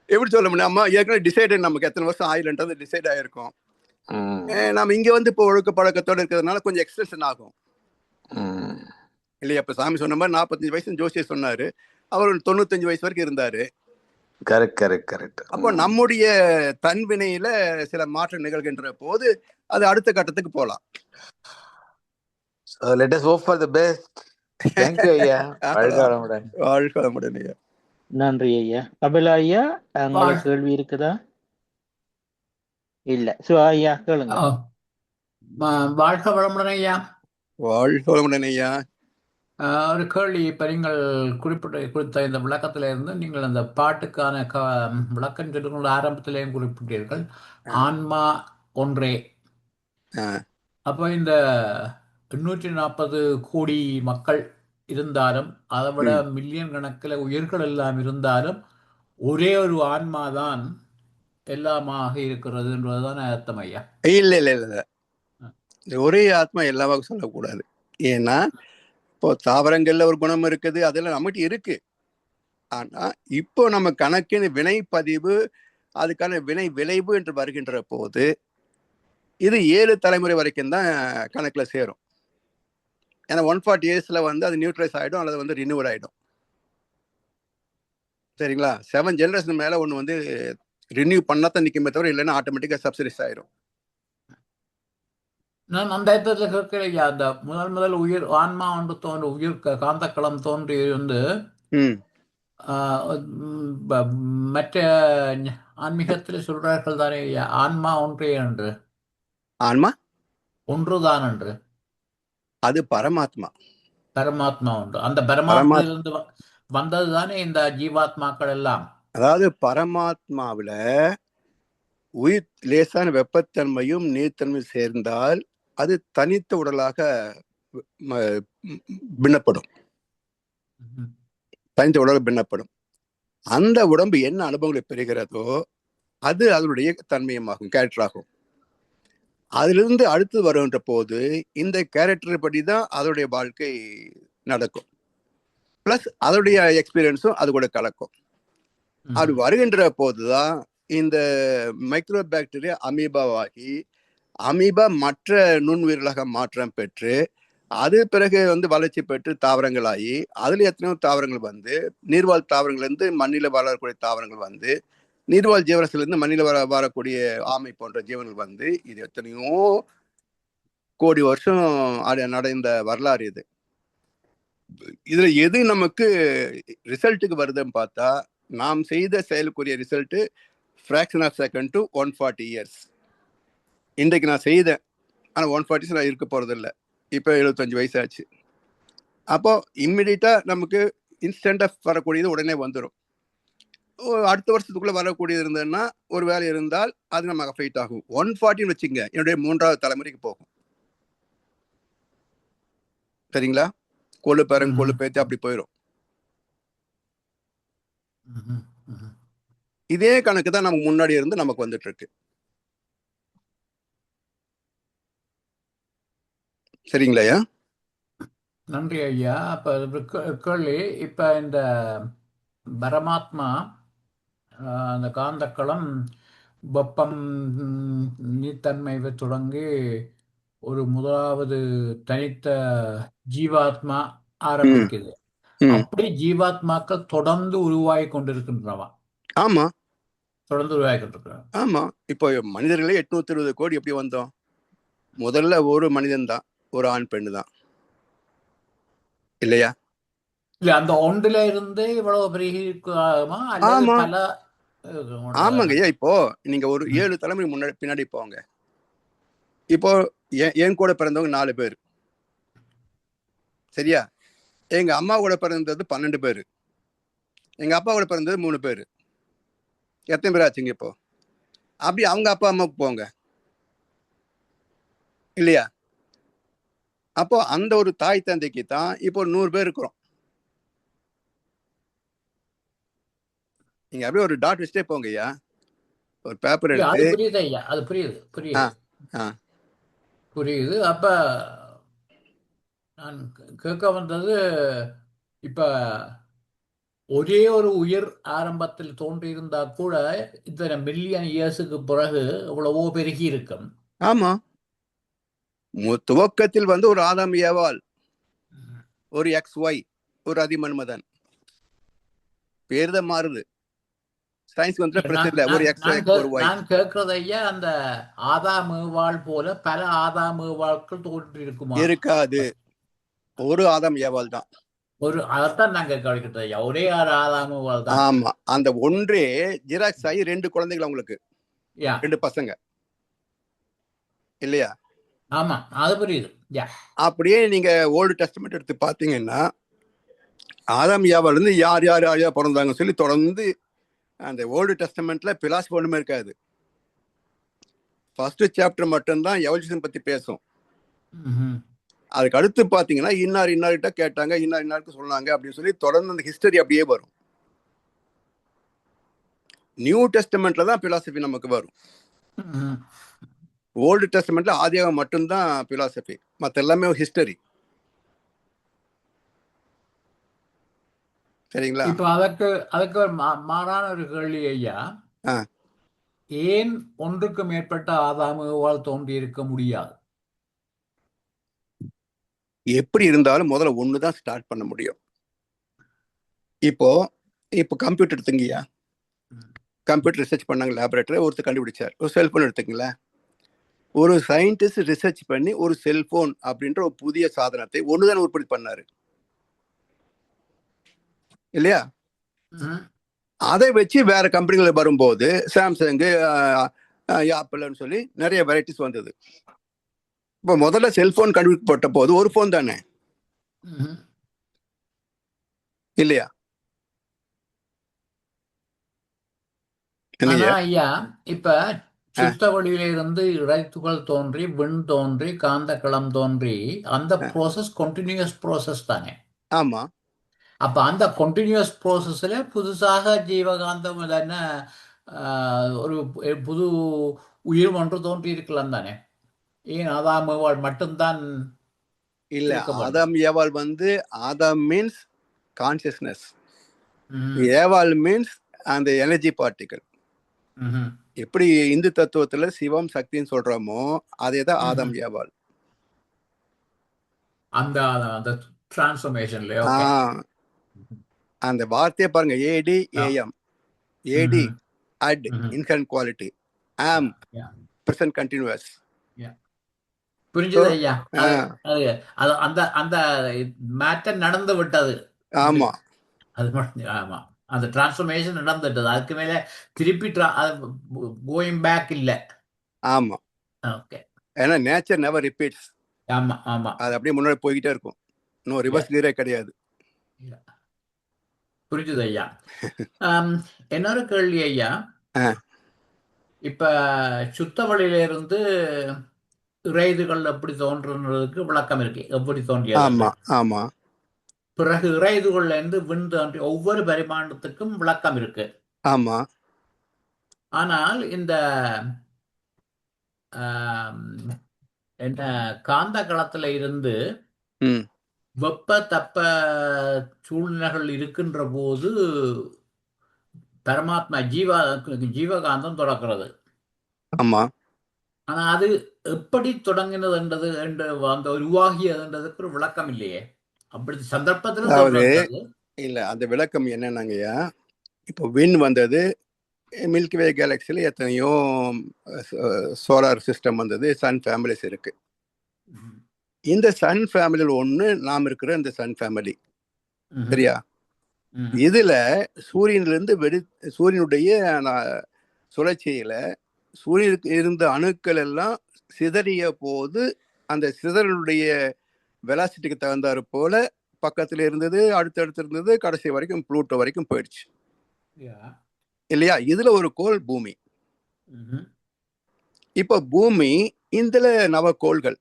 எப்படி சொல்ல முடியும்? அம்மா ஏற்கனவே டிசைட் நமக்கு எத்தனை வருஷம் ஆயிலன்றது டிசைட் ஆயிருக்கும். நம்ம இங்க வந்து இப்போ ஒழுக்க பழக்கத்தோட இருக்கிறதுனால கொஞ்சம் எக்ஸ்டென்ஷன் ஆகும் இல்லையா? இப்ப சாமி சொன்ன மாதிரி 45 வயசு ஜோசியர் சொன்னாரு, அவர் 95 வயசு வரைக்கும் இருந்தாரு. கரெக்ட். அப்போ நம்முடைய தன்வினையில சில மாற்றம் நிகழ்கின்ற போது அது அடுத்த கட்டத்துக்கு போலாம். So let us hope for the best. Thank you ஐயா. வாழ்க வளமுடன் ஐயா. நன்றி ஐயா. கபிலா ஐயா, உங்களுக்கு கேள்வி இருக்குதா? இல்ல. ஐயா கேளுங்க. வாழ்க வளமுடன் ஐயா. வாழ்க வளமுடன் ஐயா. ஒரு கேள்வி. இப்ப நீங்கள் குறித்த இந்த விளக்கத்தில இருந்து நீங்கள் அந்த பாட்டுக்கான விளக்கம் சொல்லுங்கள். ஆரம்பத்திலேயும் குறிப்பிட்டீர்கள் ஆன்மா ஒன்றே. அப்போ இந்த 840 கோடி மக்கள் இருந்தாலும், அதை விட மில்லியன் கணக்கில் உயிர்கள் எல்லாம் இருந்தாலும், ஒரே ஒரு ஆன்மாதான் எல்லாமாக இருக்கிறது என்றதுதான் அர்த்தம் ஐயா. இல்ல ஒரே ஆத்மா எல்லாவாக சொல்லக்கூடாது. ஏன்னா இப்போ தாவரங்கள்ல ஒரு குணம் இருக்குது, அதெல்லாம் நம்மகிட்ட இருக்கு. ஆனா இப்போ நம்ம கணக்கின் வினை பதிவு, அதுக்கான வினை விளைவு என்று வருகின்ற போது இது 7 தலைமுறை வரைக்கும் தான் கணக்குல சேரும். ஏன்னா 140 இயர்ஸ்ல வந்து அது நியூட்ரலைஸ் ஆயிடும் அல்லது வந்து ரினியூவல் ஆயிடும். சரிங்களா? 7 ஜெனரேஷன் மேல ஒண்ணு வந்து ரினியூ பண்ணாதான் நிக்குமே தவிர, இல்லைன்னா ஆட்டோமேட்டிக்கா சப்சிடைஸ் ஆயிடும். நான் அந்த இடத்துல கேட்கலையா, அந்த முதல் உயிர் ஆன்மா ஒன்று தோன்று, உயிர் காந்தக்களம் தோன்றி வந்து மற்ற ஆன்மீகத்தில் சொல்றார்கள் தானே ஆன்மா ஒன்றே என்று. ஆன்மா ஒன்றுதான் என்று. அது பரமாத்மா உண்டு. அந்த பரமாத்மாவிலிருந்து வந்தது தானே இந்த ஜீவாத்மாக்கள் எல்லாம். அதாவது பரமாத்மாவில உயிர் லேசான வெப்பத்தன்மையும் நீர்த்தன்மையும் சேர்ந்தால் அது தனித்த உடலாக பின்னப்படும். தனித்த உடலாக பின்னப்படும். அந்த உடம்பு என்ன அனுபவங்களை பெறுகிறதோ அது அதனுடைய தன்மையமாகும், கேரக்டர் ஆகும். அதிலிருந்து அடுத்து வருகின்ற போது இந்த கேரக்டர் படி தான் அதோடைய வாழ்க்கை நடக்கும். பிளஸ் அதோடைய எக்ஸ்பீரியன்ஸும் அது கூட கலக்கும். அது வருகின்ற போதுதான் இந்த மைக்ரோ பாக்டீரியா அமீபாவாகி, அமீபா மற்ற நுண்ணுயிர்களாக மாற்றம் பெற்று, அது பிறகு வந்து வளர்ச்சி பெற்று தாவரங்களாகி, அதுல எத்தனையோ தாவரங்கள் வந்து நீர்வாழ் தாவரங்கள்லேருந்து மண்ணில வளரக்கூடிய தாவரங்கள் வந்து, நீர்வாழ் ஜீவரசிலிருந்து மண்ணில வரக்கூடிய ஆமை போன்ற ஜீவன்கள் வந்து, இது எத்தனையோ கோடி வருஷம் நடந்த வரலாறு இது. இதுல எது நமக்கு ரிசல்ட்டுக்கு வருதுன்னு பார்த்தா, நாம் செய்த செயலுக்குரிய result fraction of second to 140 years. இன்றைக்கு நான் செய்தேன், ஆனால் 140 நான் இருக்க போறது இல்லை. இப்போ 75 வயசு ஆச்சு. அப்போ இம்மிடியட்டா நமக்கு இன்ஸ்டன்டாக வரக்கூடியது உடனே வந்துடும். அடுத்த வருஷத்துக்குள்ள வரக்கூடியது இருந்ததுன்னா ஒரு வேலை இருந்தால் அது நமக்கு அஃபெக்ட் ஆகும். 140 வச்சுங்க, என்னுடைய 3வது தலைமுறைக்கு போகும். சரிங்களா? கொழுப்பேரன் கொழுப்பேத்து அப்படி போயிடும். இதே கணக்கு தான் நமக்கு முன்னாடி இருந்து நமக்கு வந்துட்டு இருக்கு. சரிங்களா? நன்றி ஐயா. அப்ப கேள்வி, இப்ப இந்த பரமாத்மா அந்த காந்தக்களம் வெப்பம் நீர்த்தன்மை தொடங்கி ஒரு முதலாவது தனித்த ஜீவாத்மா ஆரம்பிக்குது. அப்படி ஜீவாத்மாக்கள் தொடர்ந்து உருவாகி கொண்டிருக்கின்றவா? ஆமா, தொடர்ந்து உருவாகி கொண்டிருக்கிறோம். ஆமா. இப்போ மனிதர்களே 820 கோடி எப்படி வந்தோம்? முதல்ல ஒரு மனிதன் தான், ஒரு ஆண் பெண்ணு தான், இல்லையா? இல்ல, அந்த ஒன்றுல இருந்து இவ்வளவு பெரிய ஆமா, பல. ஆமாங்க ஐயா. இப்போ நீங்க ஒரு 7 தலைமுறை முன்னாடி பின்னாடி போங்க. இப்போ என் கூட பிறந்தவங்க 4 பேர், சரியா? எங்க அம்மா கூட பிறந்தது 12 பேர், எங்க அப்பா கூட பிறந்தது 3 பேர். எத்தனை பேர் ஆச்சுங்க இப்போ? அப்படி அவங்க அப்பா அம்மாவுக்கு போங்க, இல்லையா? அப்போ அந்த ஒரு தாய் தந்தைக்கு தான் இப்போ 100 பேர் இருக்கிறோம். நீங்க அப்படியே ஒரு டாட் வச்சுட்டே போங்க ஐயா, ஒரு பேப்பர் அது எடுத்து. புரியுது ஐயா, அது புரியுது புரியுது. அப்ப நான் கேட்க வந்தது, இப்ப ஒரே ஒரு உயிர் ஆரம்பத்தில் தோன்றியிருந்தா கூட இத்தனை மில்லியன் இயர்ஸுக்கு பிறகு எவ்வளவோ பெருகி இருக்கும். ஆமா, துவக்கத்தில் வந்து ஒரு ஆதாம் ஏவாள், ஒரு XY, ஒரு அதிமன்மதன். பேர் தான் மாறுது, சயின்ஸ் வந்து பிரச்சனை இல்லை. ஒரு XY ஒரு Y. நான் கேட்கறது ஐயா, அந்த ஆதாம் ஏவாள் போல பல ஆதாம் ஏவாள்கள் தோன்றி இருக்குமா? இருக்காது, ஒரு ஆதாம் ஏவாள் தான். ஒரு அதைத்தான் நாங்க கவனிக்கிறது ஐயா, ஒரே ஒரு ஆதாம் ஏவாள் தான். ஆமா, அந்த ஒன்றே ஜெராக்ஸ் ஆகி 2 குழந்தைகள் அவங்களுக்கு, 2 பசங்க, இல்லையா? ஆமா, அது புரியுது. அப்படியே நீங்க ஓல்டு டெஸ்டமெண்ட் எடுத்து பாத்தீங்கன்னா ஆதாம் ஏவாள் இருந்து யார் யார் யார் யார் பிறந்தாங்க சொல்லி தொடர்ந்து அந்த ஓல்டு டெஸ்டமெண்ட்ல பிலாசபி ஒண்ணுமே இருக்காது. ஃபர்ஸ்ட் சாப்டர் மட்டும்தான் எவல்யூஷன் பத்தி பேசும். அதுக்கு அடுத்து பாத்தீங்கன்னா இன்னார் இன்னார்கிட்ட கேட்டாங்க, இன்னார் இன்னாருக்கு சொன்னாங்க அப்படின்னு சொல்லி தொடர்ந்து அந்த ஹிஸ்டரி அப்படியே வரும். நியூ டெஸ்டமெண்ட்ல தான் பிலாசபி நமக்கு வரும். ஓல்டு டெஸ்டமெண்ட்ல ஆதியாகம் மட்டும்தான் பிலாசபி, மற்ற எல்லாமே ஹிஸ்டரி. சரிங்களா? இப்ப அதுக்கு மாறான ஒரு கேள்வி ஐயா, ஏன் ஒன்றுக்கு மேற்பட்ட ஆதாம் ஏவாள் தோன்றி இருக்க முடியாது? எப்படி இருந்தாலும் முதல்ல ஒண்ணுதான் ஸ்டார்ட் பண்ண முடியும். இப்போ கம்ப்யூட்டர் எடுத்துங்கய்யா, கம்ப்யூட்டர் ரிசர்ச் பண்ணாங்க லேபரேட்டரி, ஒருத்தர் கண்டுபிடிச்சார். ஒரு செல்போன் எடுத்துங்களேன், ஒரு சயின்டிஸ்ட் ரிசர்ச் பண்ணி ஒரு செல்போன் அப்படின்ற ஒரு புதிய சாதனத்தை ஒண்ணுதான் உற்பத்தி பண்ணாரு, இல்லையா? அதை வச்சு வேற கம்பெனிகள் வரும்போது சாம்சங், ஆப்பிள்னு சொல்லி நிறைய வெரைட்டிஸ் வந்தது. இப்போ முதல்ல செல்போன் கண்டுபிடிக்கப்பட்ட போது ஒரு போன் தானே, இல்லையா? ஐயா, இப்ப சுத்த வழியில இருந்து இறைத்துகள் தோன்றி, விண் தோன்றி, காந்தக்களம் தோன்றி, அந்த ப்ரோசஸ் கண்டினியூஸ் ப்ரோசஸ் தானே? ஆமா. அப்ப அந்த கண்டினியூஸ் ப்ரோசஸ்ல புதுசாக ஜீவகாந்தம் என்ன ஒரு புது உயிர் ஒன்று தோன்றி இருக்கலாம் தானே? ஏன் ஆதாம் ஏவாள் மட்டும்தான்? இல்ல, ஆதாம் ஏவாள் வந்து ஆதாம் மீன்ஸ் கான்சியஸ்னஸ், ஏவாள் மீன்ஸ் அந்த எனர்ஜி பார்ட்டிகல். எப்படி இந்து தத்துவத்துல சிவம் சக்தின்னு சொல்றோமோ அதேதான் ஆதாம் ஏவாள். அந்த டிரான்ஸ்ஃபர்மேஷன்ல அந்த வார்த்தையை பாருங்க, A T A M, A T at inherent quality, am present continuous. புரிஞ்சது ஐயா? அந்த அந்த மேட்டர் நடந்து விட்டது. ஆமா, அது ஆமா, அந்த டிரான்ஸ்ஃபர்மேஷன் நடந்துட்டது. அதுக்கு மேல திருப்பி கோயிங் பேக் இல்ல. ஆமா. ஓகே, ஏன்னா நேச்சர் நெவர் ரிப்பீட்ஸ். ஆமா ஆமா, அது அப்படியே முன்னாடி போய்கிட்டே இருக்கும். நோ ரிவர்ஸ் கியரே கிடையாது. புரிஞ்சுது ஐயா. இன்னொரு கேள்வி ஐயா, இப்ப சுத்த வழியிலிருந்து இறைதுகள் எப்படி தோன்றுன்றதுக்கு விளக்கம் இருக்கு, எப்படி தோன்றியது. ஆமா ஆமா பிறகு இறைதுகள்ல இருந்து விண் தோன்றிய ஒவ்வொரு பரிமாணத்துக்கும் விளக்கம் இருக்கு. ஆமா ஆனால் இந்த என்ன காந்த களத்துல இருந்து வெப்ப தப்ப சூழ்நிலைகள் இருக்கின்ற போது பரமாத்மா ஜீவகாந்தம் தொடக்கிறது. ஆமா ஆனா அது எப்படி தொடங்கினது என்று அந்த உருவாகியதுன்றதுக்கு ஒரு விளக்கம் இல்லையே. அப்படி சந்தர்ப்பத்தில் இல்ல, அந்த விளக்கம் என்னன்னாங்கய்யா, இப்போ விண் வந்தது, மில்கி வே கேலக்சில எத்தனையோ சோலார் சிஸ்டம் வந்தது, சன் ஃபேமிலிஸ் இருக்கு. இந்த சன் ஃபேமிலியில் ஒண்ணு நாம் இருக்கிற இந்த சன் ஃபேமிலி, சரியா? இதுல சூரியனிலிருந்து சூரியனுடைய சுழற்சியில சூரியனுக்கு இருந்த அணுக்கள் எல்லாம் சிதறிய போது அந்த சிதறலுடைய வெலாசிட்டிக்கு தகுந்தாறு போல பக்கத்துல இருந்தது, அடுத்தடுத்து இருந்தது, கடைசி வரைக்கும் புளூட்டோ வரைக்கும் போயிடுச்சு இல்லையா? இதுல ஒரு கோள் பூமி. இப்ப பூமி இதுல நவக்கோள்கள்.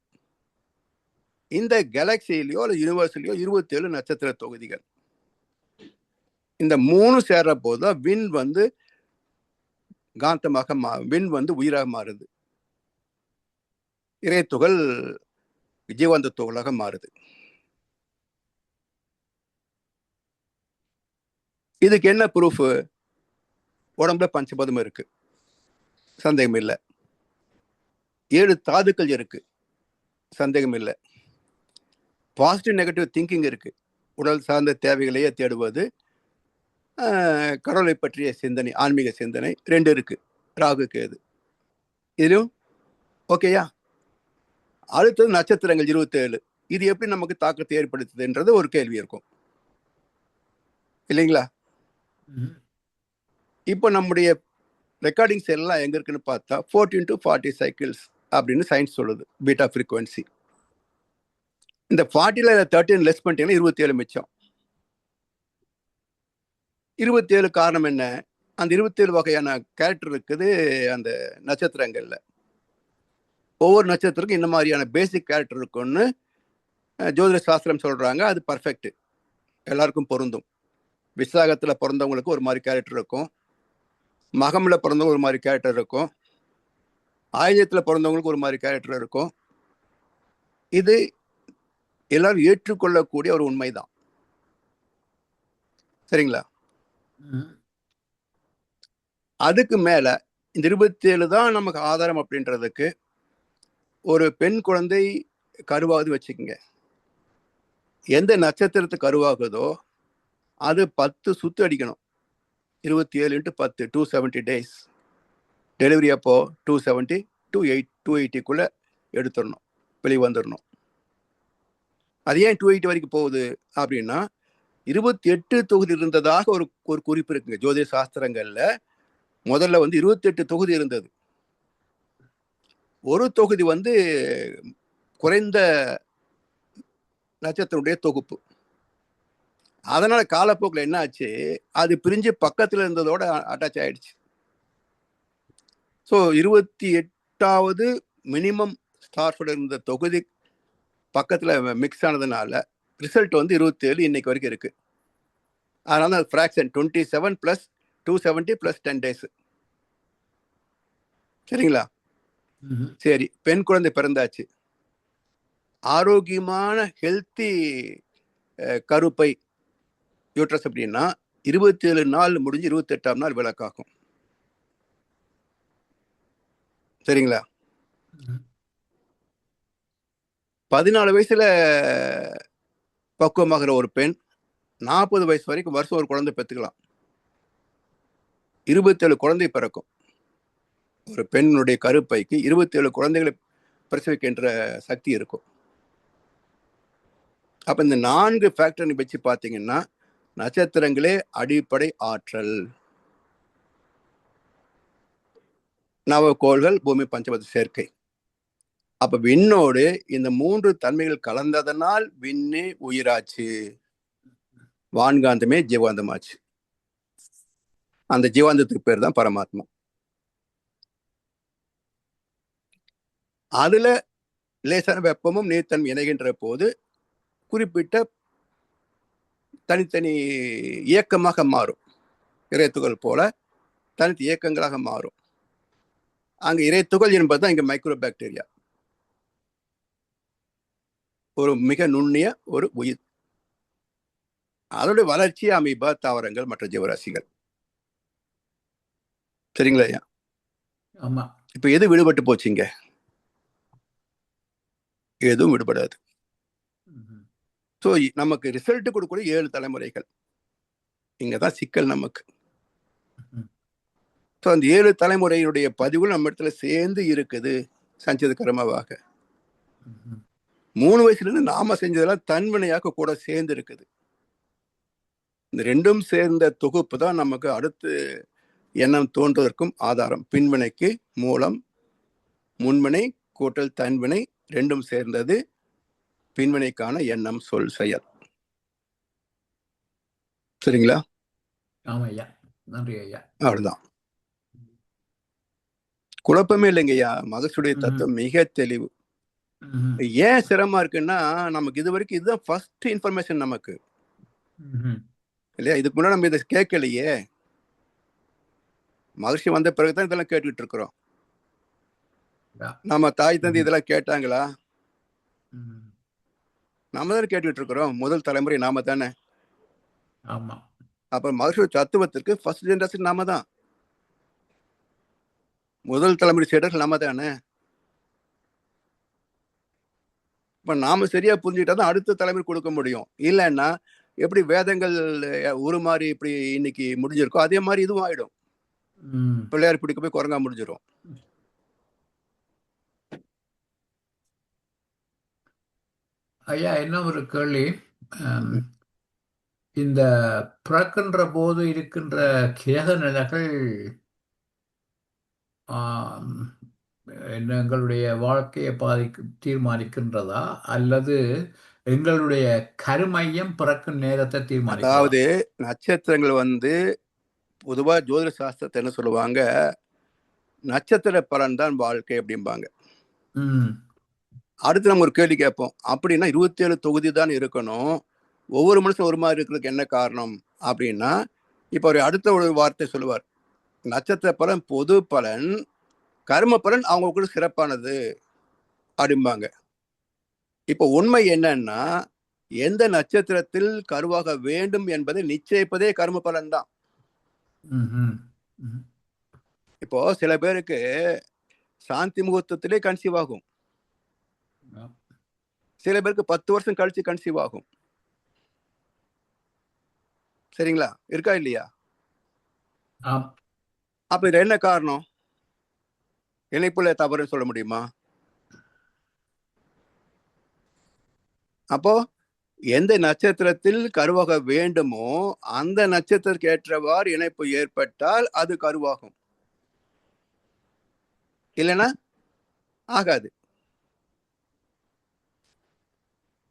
இந்த கேலக்சியிலயோ அல்ல யூனிவர்ஸ்லயோ 27 நட்சத்திர தொகுதிகள். இந்த 3 சேர்ற போதுதான் விண் வந்து காந்தமாக விண் வந்து உயிராக மாறுது, இறை துகள் ஜீவந்த துகளாக மாறுது. இதுக்கு என்ன ப்ரூஃப்? உடம்புல பஞ்சபதம் இருக்கு, சந்தேகம் இல்லை. 7 தாதுக்கள் இருக்கு, சந்தேகம் இல்லை. பாசிட்டிவ் நெகட்டிவ் திங்கிங் இருக்கு, உடல் சார்ந்த தேவைகளையே தேடுவது, கடவுளை பற்றிய சிந்தனை, ஆன்மீக சிந்தனை 2 இருக்கு, ராகு கேது. இதுலயும் ஓகேயா? அடுத்தது நட்சத்திரங்கள் 27. இது எப்படி நமக்கு தாக்கத்தை ஏற்படுத்துதுன்றது ஒரு கேள்வி இருக்கும் இல்லைங்களா? இப்போ நம்முடைய ரெக்கார்டிங்ஸ் எல்லாம் எங்க இருக்குன்னு பார்த்தா 14 to 40 சைக்கிள்ஸ் அப்படின்னு சயின்ஸ் சொல்லுது, பீட்டா ஃப்ரீக்வன்சி. இந்த 40ல 13 லெஸ் பண்ணிட்டீங்கன்னா 27 மிச்சம். 27 காரணம் என்ன? அந்த 27 வகையான கேரக்டர் இருக்குது அந்த நட்சத்திரங்கள்ல. ஒவ்வொரு நட்சத்திரத்துக்கும் இந்த மாதிரியான பேசிக் கேரக்டர் இருக்குன்னு ஜோதிட சாஸ்திரம் சொல்றாங்க. அது பர்ஃபெக்ட், எல்லாருக்கும் பொருந்தும். விசாகத்துல பிறந்தவங்களுக்கு ஒரு மாதிரி கேரக்டர் இருக்கும், மகம்ல பிறந்தவங்க ஒரு மாதிரி கேரக்டர் இருக்கும், ஆயுதத்துல பிறந்தவங்களுக்கு ஒரு மாதிரி கேரக்டர் இருக்கும். இது எல்லாரும் ஏற்றுக்கொள்ளக்கூடிய ஒரு உண்மைதான், சரிங்களா? அதுக்கு மேல இந்த 27 தான் நமக்கு ஆதாரம் அப்படின்றதுக்கு, ஒரு பெண் குழந்தை கருவாகுது வச்சுக்கோங்க, எந்த நட்சத்திரத்துக்கு கருவாகுதோ அது 10 சுத்து அடிக்கணும். 27 × 10 270 days. டெலிவரி அப்போ 270 280 எடுத்துடணும், வெளியே வந்துடணும். அது ஏன் 280 வரைக்கும் போகுது அப்படின்னா 28 தொகுதி இருந்ததாக ஒரு குறிப்பு இருக்குங்க ஜோதிட சாஸ்திரங்கள்ல. முதல்ல வந்து 28 தொகுதி இருந்தது. ஒரு தொகுதி வந்து குறைந்த நட்சத்திரனுடைய தொகுப்பு. அதனால காலப்போக்கில் என்ன ஆச்சு, அது பிரிஞ்சு பக்கத்துல இருந்ததோட அட்டாச் ஆயிடுச்சு. ஸோ 28வது மினிமம் ஸ்டார்ஸோட இருந்த தொகுதி பக்கத்துல மிக்ஸ் ஆனதுனால ரிசல்ட் வந்து 27 இன்னைக்கு வரைக்கும் இருக்கு. அதனால ஃப்ராக்ஷன் 27 + 270 + 10 days. சரிங்களா? சரி, பெண் குழந்தை பிறந்தாச்சு, ஆரோக்கியமான ஹெல்த்தி கருப்பை யூட்ரஸ் அப்படின்னா 27 நாள் முடிஞ்சு 28ஆம் நாள் விளக்காகும், சரிங்களா? 14 வயசுல பக்குவமாகிற ஒரு பெண் 40 வயசு வரைக்கும் வருஷம் ஒரு குழந்தை பெற்றுக்கலாம். 27 குழந்தை பிறக்கும். ஒரு பெண்ணுடைய கருப்பைக்கு 27 குழந்தைகளை பிரசவிக்கின்ற சக்தி இருக்கும். அப்ப இந்த 4 ஃபேக்டர் வச்சு பார்த்தீங்கன்னா நட்சத்திரங்களே அடிப்படை ஆற்றல். நவக்கோள்கள், பூமி பஞ்சபத சேர்க்கை. அப்ப விண்ணோடு இந்த 3 தன்மைகள் கலந்ததனால் விண்ணே உயிராச்சு. வான்காந்தமே ஜீவாந்தமாச்சு. அந்த ஜீவாந்தத்துக்கு பேர் தான் பரமாத்மா. அதுல லேசான வெப்பமும் நீர்த்தன்மை இணைகின்ற போது குறிப்பிட்ட தனித்தனி இயக்கமாக மாறும். இறைத்துகள் போல தனித்த இயக்கங்களாக மாறும். அங்க இறைத்துகள் என்பதுதான் இங்க மைக்ரோ பாக்டீரியா, ஒரு மிக நுண்ணிய ஒரு உயிர். அதோட வளர்ச்சி அமீபா, தாவரங்கள், மற்ற ஜீவராசிகள். சரிங்களா ஐயா? ஆமா. இப்ப எது விடுபட்டு போச்சுங்க? எதுவும் விடுபடாது. ஸோ நமக்கு ரிசல்ட் கொடுக்கக்கூடிய 7 தலைமுறைகள். இங்கதான் சிக்கல் நமக்கு. ஸோ அந்த 7 தலைமுறையினுடைய பதிவுகள் நம்ம இடத்துல சேர்ந்து இருக்குது சஞ்சித கர்மாவாக. 3 வயசுல இருந்து நாம செஞ்சதெல்லாம் தன்வினையாக கூட சேர்ந்து இருக்குது. இந்த ரெண்டும் சேர்ந்த தொகுப்பு தான் நமக்கு அடுத்து எண்ணம் தோன்றுவதற்கும் ஆதாரம். பின்வினைக்கு மூலம் முன்வினை கூட்டல் தன்வினை ரெண்டும் சேர்ந்தது பின்வினைக்கான எண்ணம், சொல், செயல். சரிங்களா? ஆமா ஐயா, நன்றி ஐயா. அவ்வளவுதான், குழப்பமே இல்லைங்க ஐயா. மகசுடைய தத்துவம் மிக தெளிவு. ஏன் சிரமமா இருக்குன்னா, நமக்கு இது வரைக்கும் இதுதான் ஃபர்ஸ்ட் இன்ஃபர்மேஷன் நமக்கு இல்லையா? இதுக்கு முன்னாடி நம்ம இதை கேட்கலையே. மகர்ஷி வந்த பிறகுதான் இதெல்லாம் கேட்டுக்கிட்டு இருக்கிறோம். நம்ம தாய் தந்தை இதெல்லாம் கேட்டாங்களா? நாம தானே கேட்டுக்கிட்டு இருக்கிறோம். முதல் தலைமுறை நாம தானே. ஆமா. அப்ப மகர்ஷி தத்துவத்திற்கு ஃபர்ஸ்ட் ஜெனரேஷன் நாம தான். முதல் தலைமுறை சீடர்கள் நாம தானே. இப்ப நாம சரியா புரிஞ்சுக்கிட்டா தான் அடுத்த தலைமுறை கொடுக்க முடியும். இல்லைன்னா எப்படி வேதங்கள் உருமாறி இப்படி இன்னைக்கு முடிஞ்சிருக்கோ அதே மாதிரி இதுவும் ஆயிடும். பிள்ளையார் பிடிக்க போய் குரங்கா முடிஞ்சிடும். ஐயா, என்ன ஒரு கேள்வி. இந்த பிறக்கின்ற போது இருக்கின்ற கிரக நிலைகள் எங்களுடைய வாழ்க்கையை தீர்மானிக்கின்றதா, அல்லது எங்களுடைய கருமையம் பிறக்கும் நேரத்தை தீர்மானிக்கும்? அதாவது நட்சத்திரங்கள் பொதுவா ஜோதிட சாஸ்திரத்தை என்ன சொல்லுவாங்க, நட்சத்திர பலன் தான் வாழ்க்கை அப்படிம்பாங்க. அடுத்து நம்ம ஒரு கேள்வி கேட்போம், அப்படின்னா 27 தொகுதி தான் இருக்கணும், ஒவ்வொரு மனுஷன் ஒரு மாதிரி இருக்கிறதுக்கு என்ன காரணம் அப்படின்னா, இப்ப ஒரு அடுத்த ஒரு வார்த்தை சொல்லுவார், நட்சத்திர பலன் பொது பலன், கர்ம பலன் அவங்களுக்கு சிறப்பானது அப்படிம்பாங்க. இப்ப உண்மை என்னன்னா, எந்த நட்சத்திரத்தில் கருவாக வேண்டும் என்பதை நிச்சயிப்பதே கர்ம பலன் தான். இப்போ சில பேருக்கு சாந்தி முகூர்த்தத்திலே கன்சீவ் ஆகும், சில பேருக்கு 10 வருஷம் கழிச்சு கன்சீவ் ஆகும். சரிங்களா? இருக்கா இல்லையா? அப்ப இது என்ன காரணம்? இணைப்புல தவறுன்னு சொல்ல முடியுமா? அப்போ எந்த நட்சத்திரத்தில் கருவாக வேண்டுமோ அந்த நட்சத்திரத்திற்கு ஏற்றவாறு இணைப்பு ஏற்பட்டால் அது கருவாகும், இல்லைன்னா ஆகாது.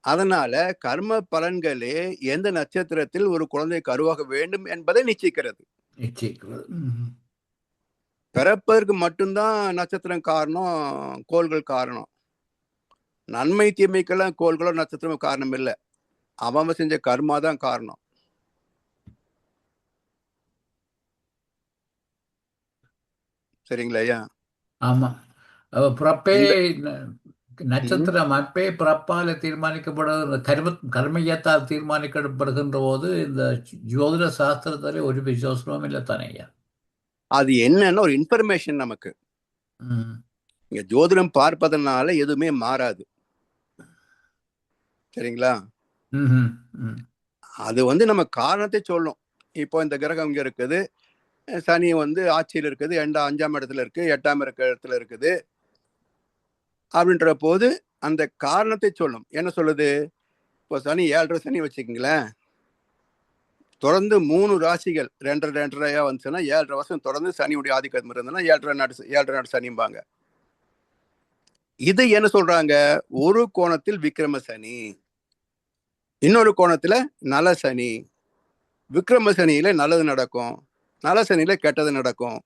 அதனால கர்ம பலன்களே எந்த நட்சத்திரத்தில் ஒரு குழந்தை கருவாக வேண்டும் என்பதை நிச்சயிக்கிறது. பிறப்பதற்கு மட்டும்தான் நட்சத்திரம் காரணம், கோள்கள் காரணம். நன்மை தீமைக்கெல்லாம் கோள்களோ நட்சத்திரமோ காரணம் இல்லை, அவன் செஞ்ச கர்மா தான் காரணம். சரிங்களா ஐயா? ஆமா. பிறப்பே நட்சத்திர அமைப்பே பிறப்பால தீர்மானிக்கப்படுகிற, கர்மையத்தால் தீர்மானிக்கப்படுகின்ற போது இந்த ஜோதிட சாஸ்திரத்திலே ஒரு விசுவாசமும் இல்லை தானே ஐயா? அது என்னன்னா ஒரு இன்ஃபர்மேஷன் நமக்கு. இங்க ஜோதிடம் பார்ப்பதனால எதுவுமே மாறாது. சரிங்களா? அது நம்ம காரணத்தை சொல்லும். இப்போ இந்த கிரகம் இங்க இருக்குது, சனி ஆட்சியில் இருக்குது, 5ஆம் இடத்துல இருக்கு, 8ஆம் இடத்துல இருக்குது அப்படின்ற போது அந்த காரணத்தை சொல்லும். என்ன சொல்லுது? இப்போ சனி 7.5 சனி வச்சுக்கீங்களேன், தொடர்ந்து 3 ராசிகள் 2.5 வந்துச்சுன்னா 7.5 வருஷம் தொடர்ந்து சனியுடைய ஆதிக்கம் இருந்ததுன்னா 7.5 சனிம்பாங்க. இது என்ன சொல்றாங்க? ஒரு கோணத்தில் விக்ரம சனி, இன்னொரு கோணத்துல நல சனி, விக்ரம சனியில நல்லது நடக்கும், நல சனியில கெட்டது நடக்கும்.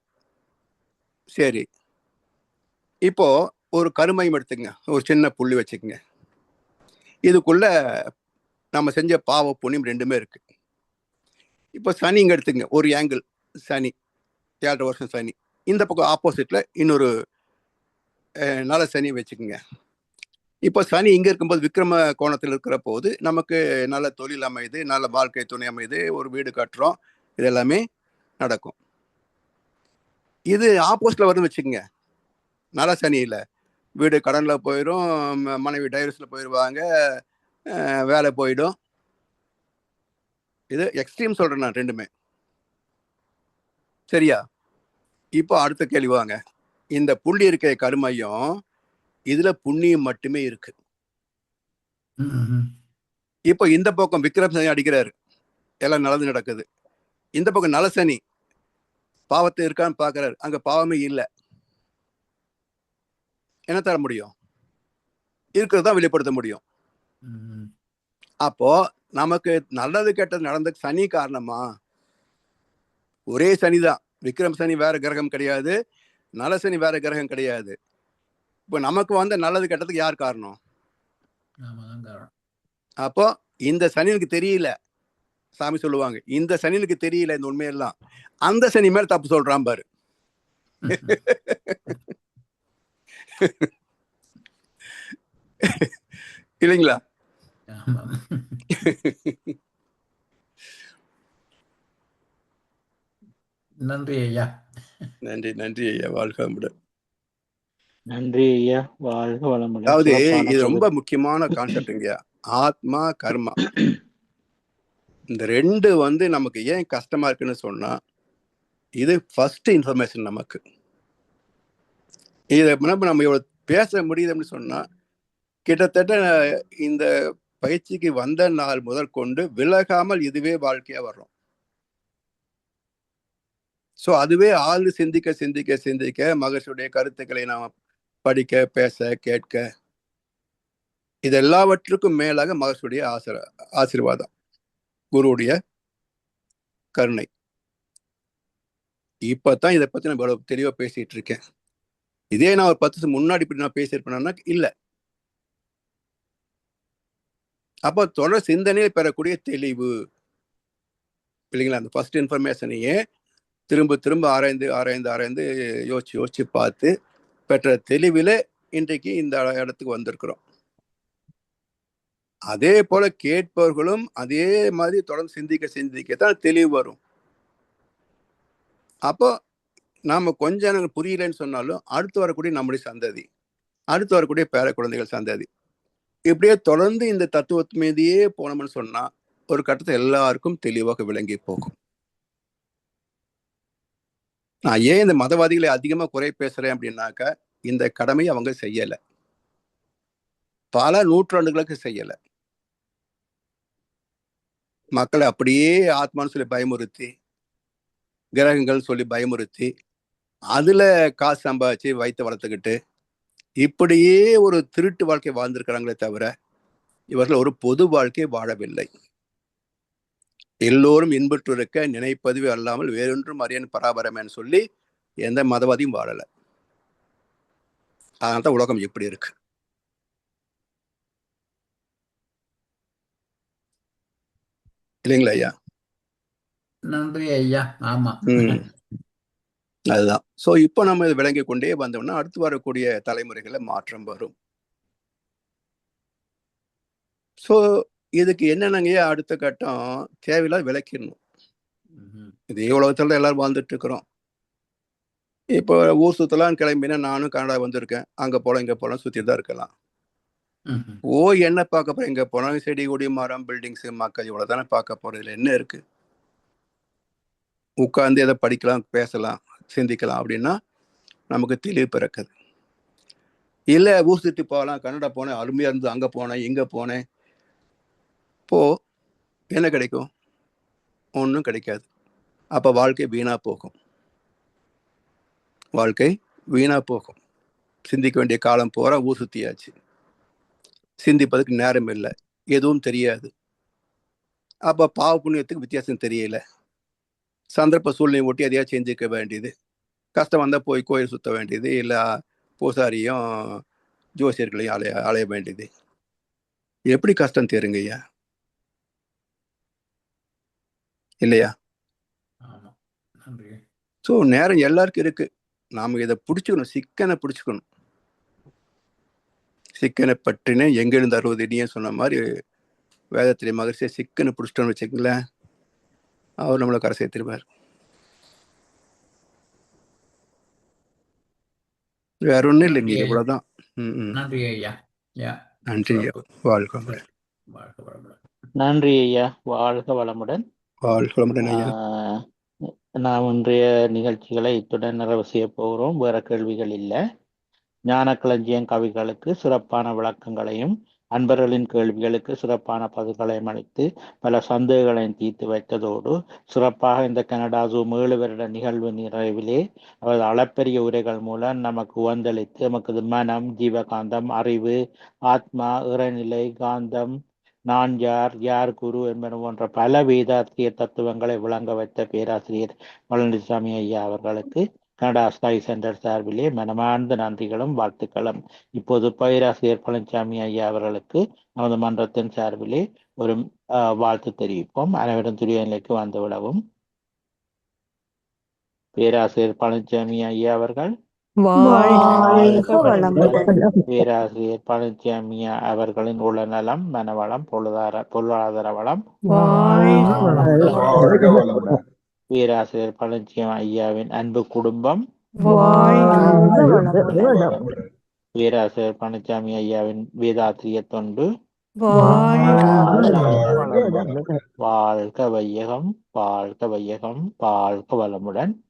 சரி, இப்போ ஒரு கருமையம் எடுத்துங்க, ஒரு சின்ன புள்ளி வச்சுக்கங்க. இதுக்குள்ள நம்ம செஞ்ச பாவ புண்ணியம் ரெண்டுமே இருக்கு. இப்போ சனி இங்க எடுத்துங்க, ஒரு ஆங்கிள் சனி, 7.5 வருஷம் சனி. இந்த பக்கம் ஆப்போசிட்ல இன்னொரு நல சனி வச்சுக்கோங்க. இப்போ சனி இங்க இருக்கும்போது விக்ரம கோணத்தில் இருக்கிற போது நமக்கு நல்ல தொழில் அமையுது, நல்ல வாழ்க்கை துணை அமையுது, ஒரு வீடு கட்டுறோம், இது எல்லாமே நடக்கும். இது ஆப்போசிட்ல வரும்னு வச்சுக்கோங்க, நல சனியில வீடு கடன்ல போயிடும், மனைவி டைவர்ஸ்ல போயிடுவாங்க, வேலை போயிடும். இது எக்ஸ்ட்ரீம் சொல்றேன் நான் ரெண்டுமே. சரியா? இப்போ அடுத்த கேள்வி வாங்க. இந்த புள்ளி இருக்க கருமையம், இதுல புண்ணியம் மட்டுமே இருக்கு. இப்போ இந்த பக்கம் விக்ரம் சனி அடிக்கிறாரு, எல்லாம் நல்லது நடக்குது. இந்த பக்கம் நலசனி பாவத்தை இருக்கான்னு பாக்குறாரு, அங்க பாவமே இல்லை. என்ன தர முடியும்? இருக்கிறதா வெளிப்படுத்த முடியும். அப்போ நமக்கு நல்லது கெட்டது நடந்த சனி காரணமா? ஒரே சனிதான். விக்ரம் சனி வேற கிரகம் கிடையாது, நலசனி வேற கிரகம் கிடையாது. இப்போ நமக்கு வந்த நல்லது கெட்டதுக்கு யார் காரணம்? அப்போ இந்த சனினுக்கு தெரியல, சாமி சொல்லுவாங்க, இந்த சனினுக்கு தெரியல இந்த உண்மையெல்லாம், அந்த சனி மேல தப்பு சொல்றான் பாரு. இல்லைங்களா? நன்றி ஐயா. நன்றி நன்றி ஐயா, வாழ்க வளமுடன். நன்றி ஐயா, வாழ்க வளமுடன். அதாவது சிறப்பான இது பதில். ரொம்ப முக்கியமான கான்செப்டுங்க. ஆத்மா கர்மா இந்த ரெண்டு நமக்கு ஏன் கஷ்டமா இருக்குன்னு சொன்னா, இது ஃபர்ஸ்ட் இன்ஃபர்மேஷன் நமக்கு. இதை நம்ம இவ்வளவு பேச முடியுதுன்னு சொன்னா, கிட்டத்தட்ட இந்த பயிற்சிக்கு வந்த நாள் முதல் கொண்டு விலகாமல் இதுவே வாழ்க்கையா வர்றோம். ஸோ அதுவே ஆழ்ந்து சிந்திக்க சிந்திக்க சிந்திக்க மகர்ஷியுடைய கருத்துக்களை நாம் படிக்க, பேச, கேட்க, இது எல்லாவற்றுக்கும் மேலாக மகர்ஷியுடைய ஆசீர்வாதம், குருவுடைய கருணை. இப்பதான் இதை பத்தி நான் இவ்வளவு தெளிவா பேசிட்டு இருக்கேன். இதே நான் ஒரு 10 வருஷம் முன்னாடி இப்படி நான் பேசியிருப்பேன்னா இல்ல. அப்போ தொடர் சிந்தனையில் பெறக்கூடிய தெளிவு இல்லைங்களா? அந்த ஃபர்ஸ்ட் இன்ஃபர்மேஷனையே திரும்ப திரும்ப ஆராய்ந்து ஆராய்ந்து ஆராய்ந்து யோசிச்சு யோசிச்சு பார்த்து பெற்ற தெளிவில இன்றைக்கு இந்த இடத்துக்கு வந்திருக்கிறோம். அதே போல கேட்பவர்களும் அதே மாதிரி தொடர்ந்து சிந்திக்க சிந்திக்கத்தான் தெளிவு வரும். அப்போ நாம கொஞ்சம் எனக்கு புரியலன்னு சொன்னாலும் அடுத்து வரக்கூடிய நம்முடைய சந்ததி, அடுத்து வரக்கூடிய பேர குழந்தைகள் சந்ததி, இப்படியே தொடர்ந்து இந்த தத்துவத்து மீதியே போனோம்னு சொன்னா ஒரு கட்டத்தை எல்லாருக்கும் தெளிவாக விளங்கி போகும். நான் ஏன் இந்த மதவாதிகளை அதிகமா குறை பேசுறேன் அப்படின்னாக்க, இந்த கடமையை அவங்க செய்யல, பல நூற்றாண்டுகளுக்கு செய்யல. மக்களை அப்படியே ஆத்மான்னு சொல்லி பயமுறுத்தி, கிரகங்கள் சொல்லி பயமுறுத்தி, அதுல காசு சம்பாதிச்சு வயிற்று வளர்த்துக்கிட்டு இப்படியே ஒரு திருட்டு வாழ்க்கை வாழ்ந்திருக்கிறாங்களே தவிர இவர்கள் ஒரு பொது வாழ்க்கை வாழவில்லை. எல்லோரும் இன்புற்று இருக்க நினைப்பதுவே அல்லாமல் வேறொன்றும் அறியன் பராபரமேன்னு சொல்லி எந்த மதவாதியும் வாழல. அதனால்தான் உலகம் எப்படி இருக்கு. இல்லைங்களா ஐயா? நன்றி ஐயா. ஆமா, அதுதான். சோ இப்போ நம்ம இதை விளங்கி கொண்டே வந்தோம்னா அடுத்து வரக்கூடிய தலைமுறைகளை மாற்றம் வரும். சோ இதுக்கு என்னென்னங்கய்யா அடுத்த கட்டம்? தேவையில்லாத விளக்கிடணும். இதே உலகத்துல எல்லாரும் வாழ்ந்துட்டு இருக்கிறோம். இப்போ ஊர் சுத்தலாம் கிளம்பினா நானும் கனடா வந்திருக்கேன், அங்க போலாம் இங்க போலாம் சுத்திட்டு தான் இருக்கலாம். என்ன பார்க்க போறேன்? எங்க போனாலும் செடி கொடி மரம் பில்டிங்ஸ் மக்கள் இவ்வளவுதானே பார்க்க போறது. இதுல என்ன இருக்கு? உட்கார்ந்து எதை படிக்கலாம், பேசலாம், சிந்திக்கலாம் அப்படின்னா நமக்கு தெளிவு பிறக்குது. இல்ல ஊர் சுத்தி போகலாம், கனடா போனேன் அருமையா இருந்து, அங்க போனேன் இங்க போனேன், இப்போ என்ன கிடைக்கும்? ஒன்றும் கிடைக்காது. அப்ப வாழ்க்கை வீணா போகும். வாழ்க்கை வீணா போகும். சிந்திக்க வேண்டிய காலம் போற ஊர் சுத்தியாச்சு, சிந்திப்பதுக்கு நேரம் இல்லை, எதுவும் தெரியாது. அப்போ பாவ புண்ணியத்துக்கு வித்தியாசம் தெரியல. சந்தர்ப்ப சூழ்நிலை ஒட்டி எதையா செஞ்சுக்க வேண்டியது. கஷ்டம் வந்தால் போய் கோயில் சுற்ற வேண்டியது, இல்லை பூசாரியும் ஜோசியர்களையும் அலைய வேண்டியது. எப்படி கஷ்டம் தேருங்க ஐயா, இல்லையா? ஆமா. நன்றி. ஸோ நேரம் எல்லாருக்கும் இருக்கு. நாம் இதை பிடிச்சிக்கணும், சிக்கனை பிடிச்சிக்கணும். சிக்கனை பற்றினே எங்கெழுந்து 60 அடியும் சொன்ன மாதிரி வேதத்திலே மகிழ்ச்சியை சிக்கனை பிடிச்சிட்டோன்னு வச்சுக்கங்களேன், அவர் நம்மளை கரை சேர்த்திருவார். வேற ஒன்றும் இல்லைங்க, இவ்வளோதான். நன்றி ஐயா. நன்றி ஐயா. வாழ்க வளமுடன். வாழ்க வளமுடன். நன்றி ஐயா, வாழ்க வளமுடன். வாழ்க வளமுடன் ஐயா. நாம் இன்றைய நிகழ்ச்சிகளை இத்துடன் நிறைவு செய்ய போகிறோம். வேற கேள்விகள் இல்லை. ஞானக்களஞ்சியம் கவிகளுக்கு சிறப்பான விளக்கங்களையும் அன்பர்களின் கேள்விகளுக்கு சிறப்பான பதில்களையும் அளித்து பல சந்தேகங்களையும் தீர்த்து வைத்ததோடு சிறப்பாக இந்த கனடா ஜூம் 7 வருட நிகழ்வு நிறைவிலே அவரது அளப்பரிய உரைகள் மூலம் நமக்கு உவந்தளித்து நமக்கு மனம், ஜீவகாந்தம், அறிவு, ஆத்மா, இறைநிலை, காந்தம், நான் யார், யார் குரு என்பன போன்ற பல வேதாத்திய தத்துவங்களை விளங்க வைத்த பேராசிரியர் பழனிசாமி ஐயா அவர்களுக்கு கனடா ஸ்கை சென்டர் சார்பிலே மனமார்ந்த நன்றிகளும் வாழ்த்துக்களும். இப்போது பேராசிரியர் பழனிசாமி ஐயா அவர்களுக்கு நமது மன்றத்தின் சார்பிலே ஒரு வாழ்த்து தெரிவிப்போம். அனைவரும் துரிய நிலைக்கு வந்துவிடவும். பேராசிரியர் பழனிசாமி ஐயா அவர்கள். பேராசிரியர் பழனிசாமி அவர்களின் உளநலம், மனவளம், பொருளாதார வளம். பேராசிரியர் பழனிசாமி ஐயாவின் அன்பு குடும்பம். பேராசிரியர் பழனிசாமி ஐயாவின் வேதாத்திரிய தொண்டு. வாழ்க வையகம், வாழ்க வையகம், வாழ்க வளமுடன்.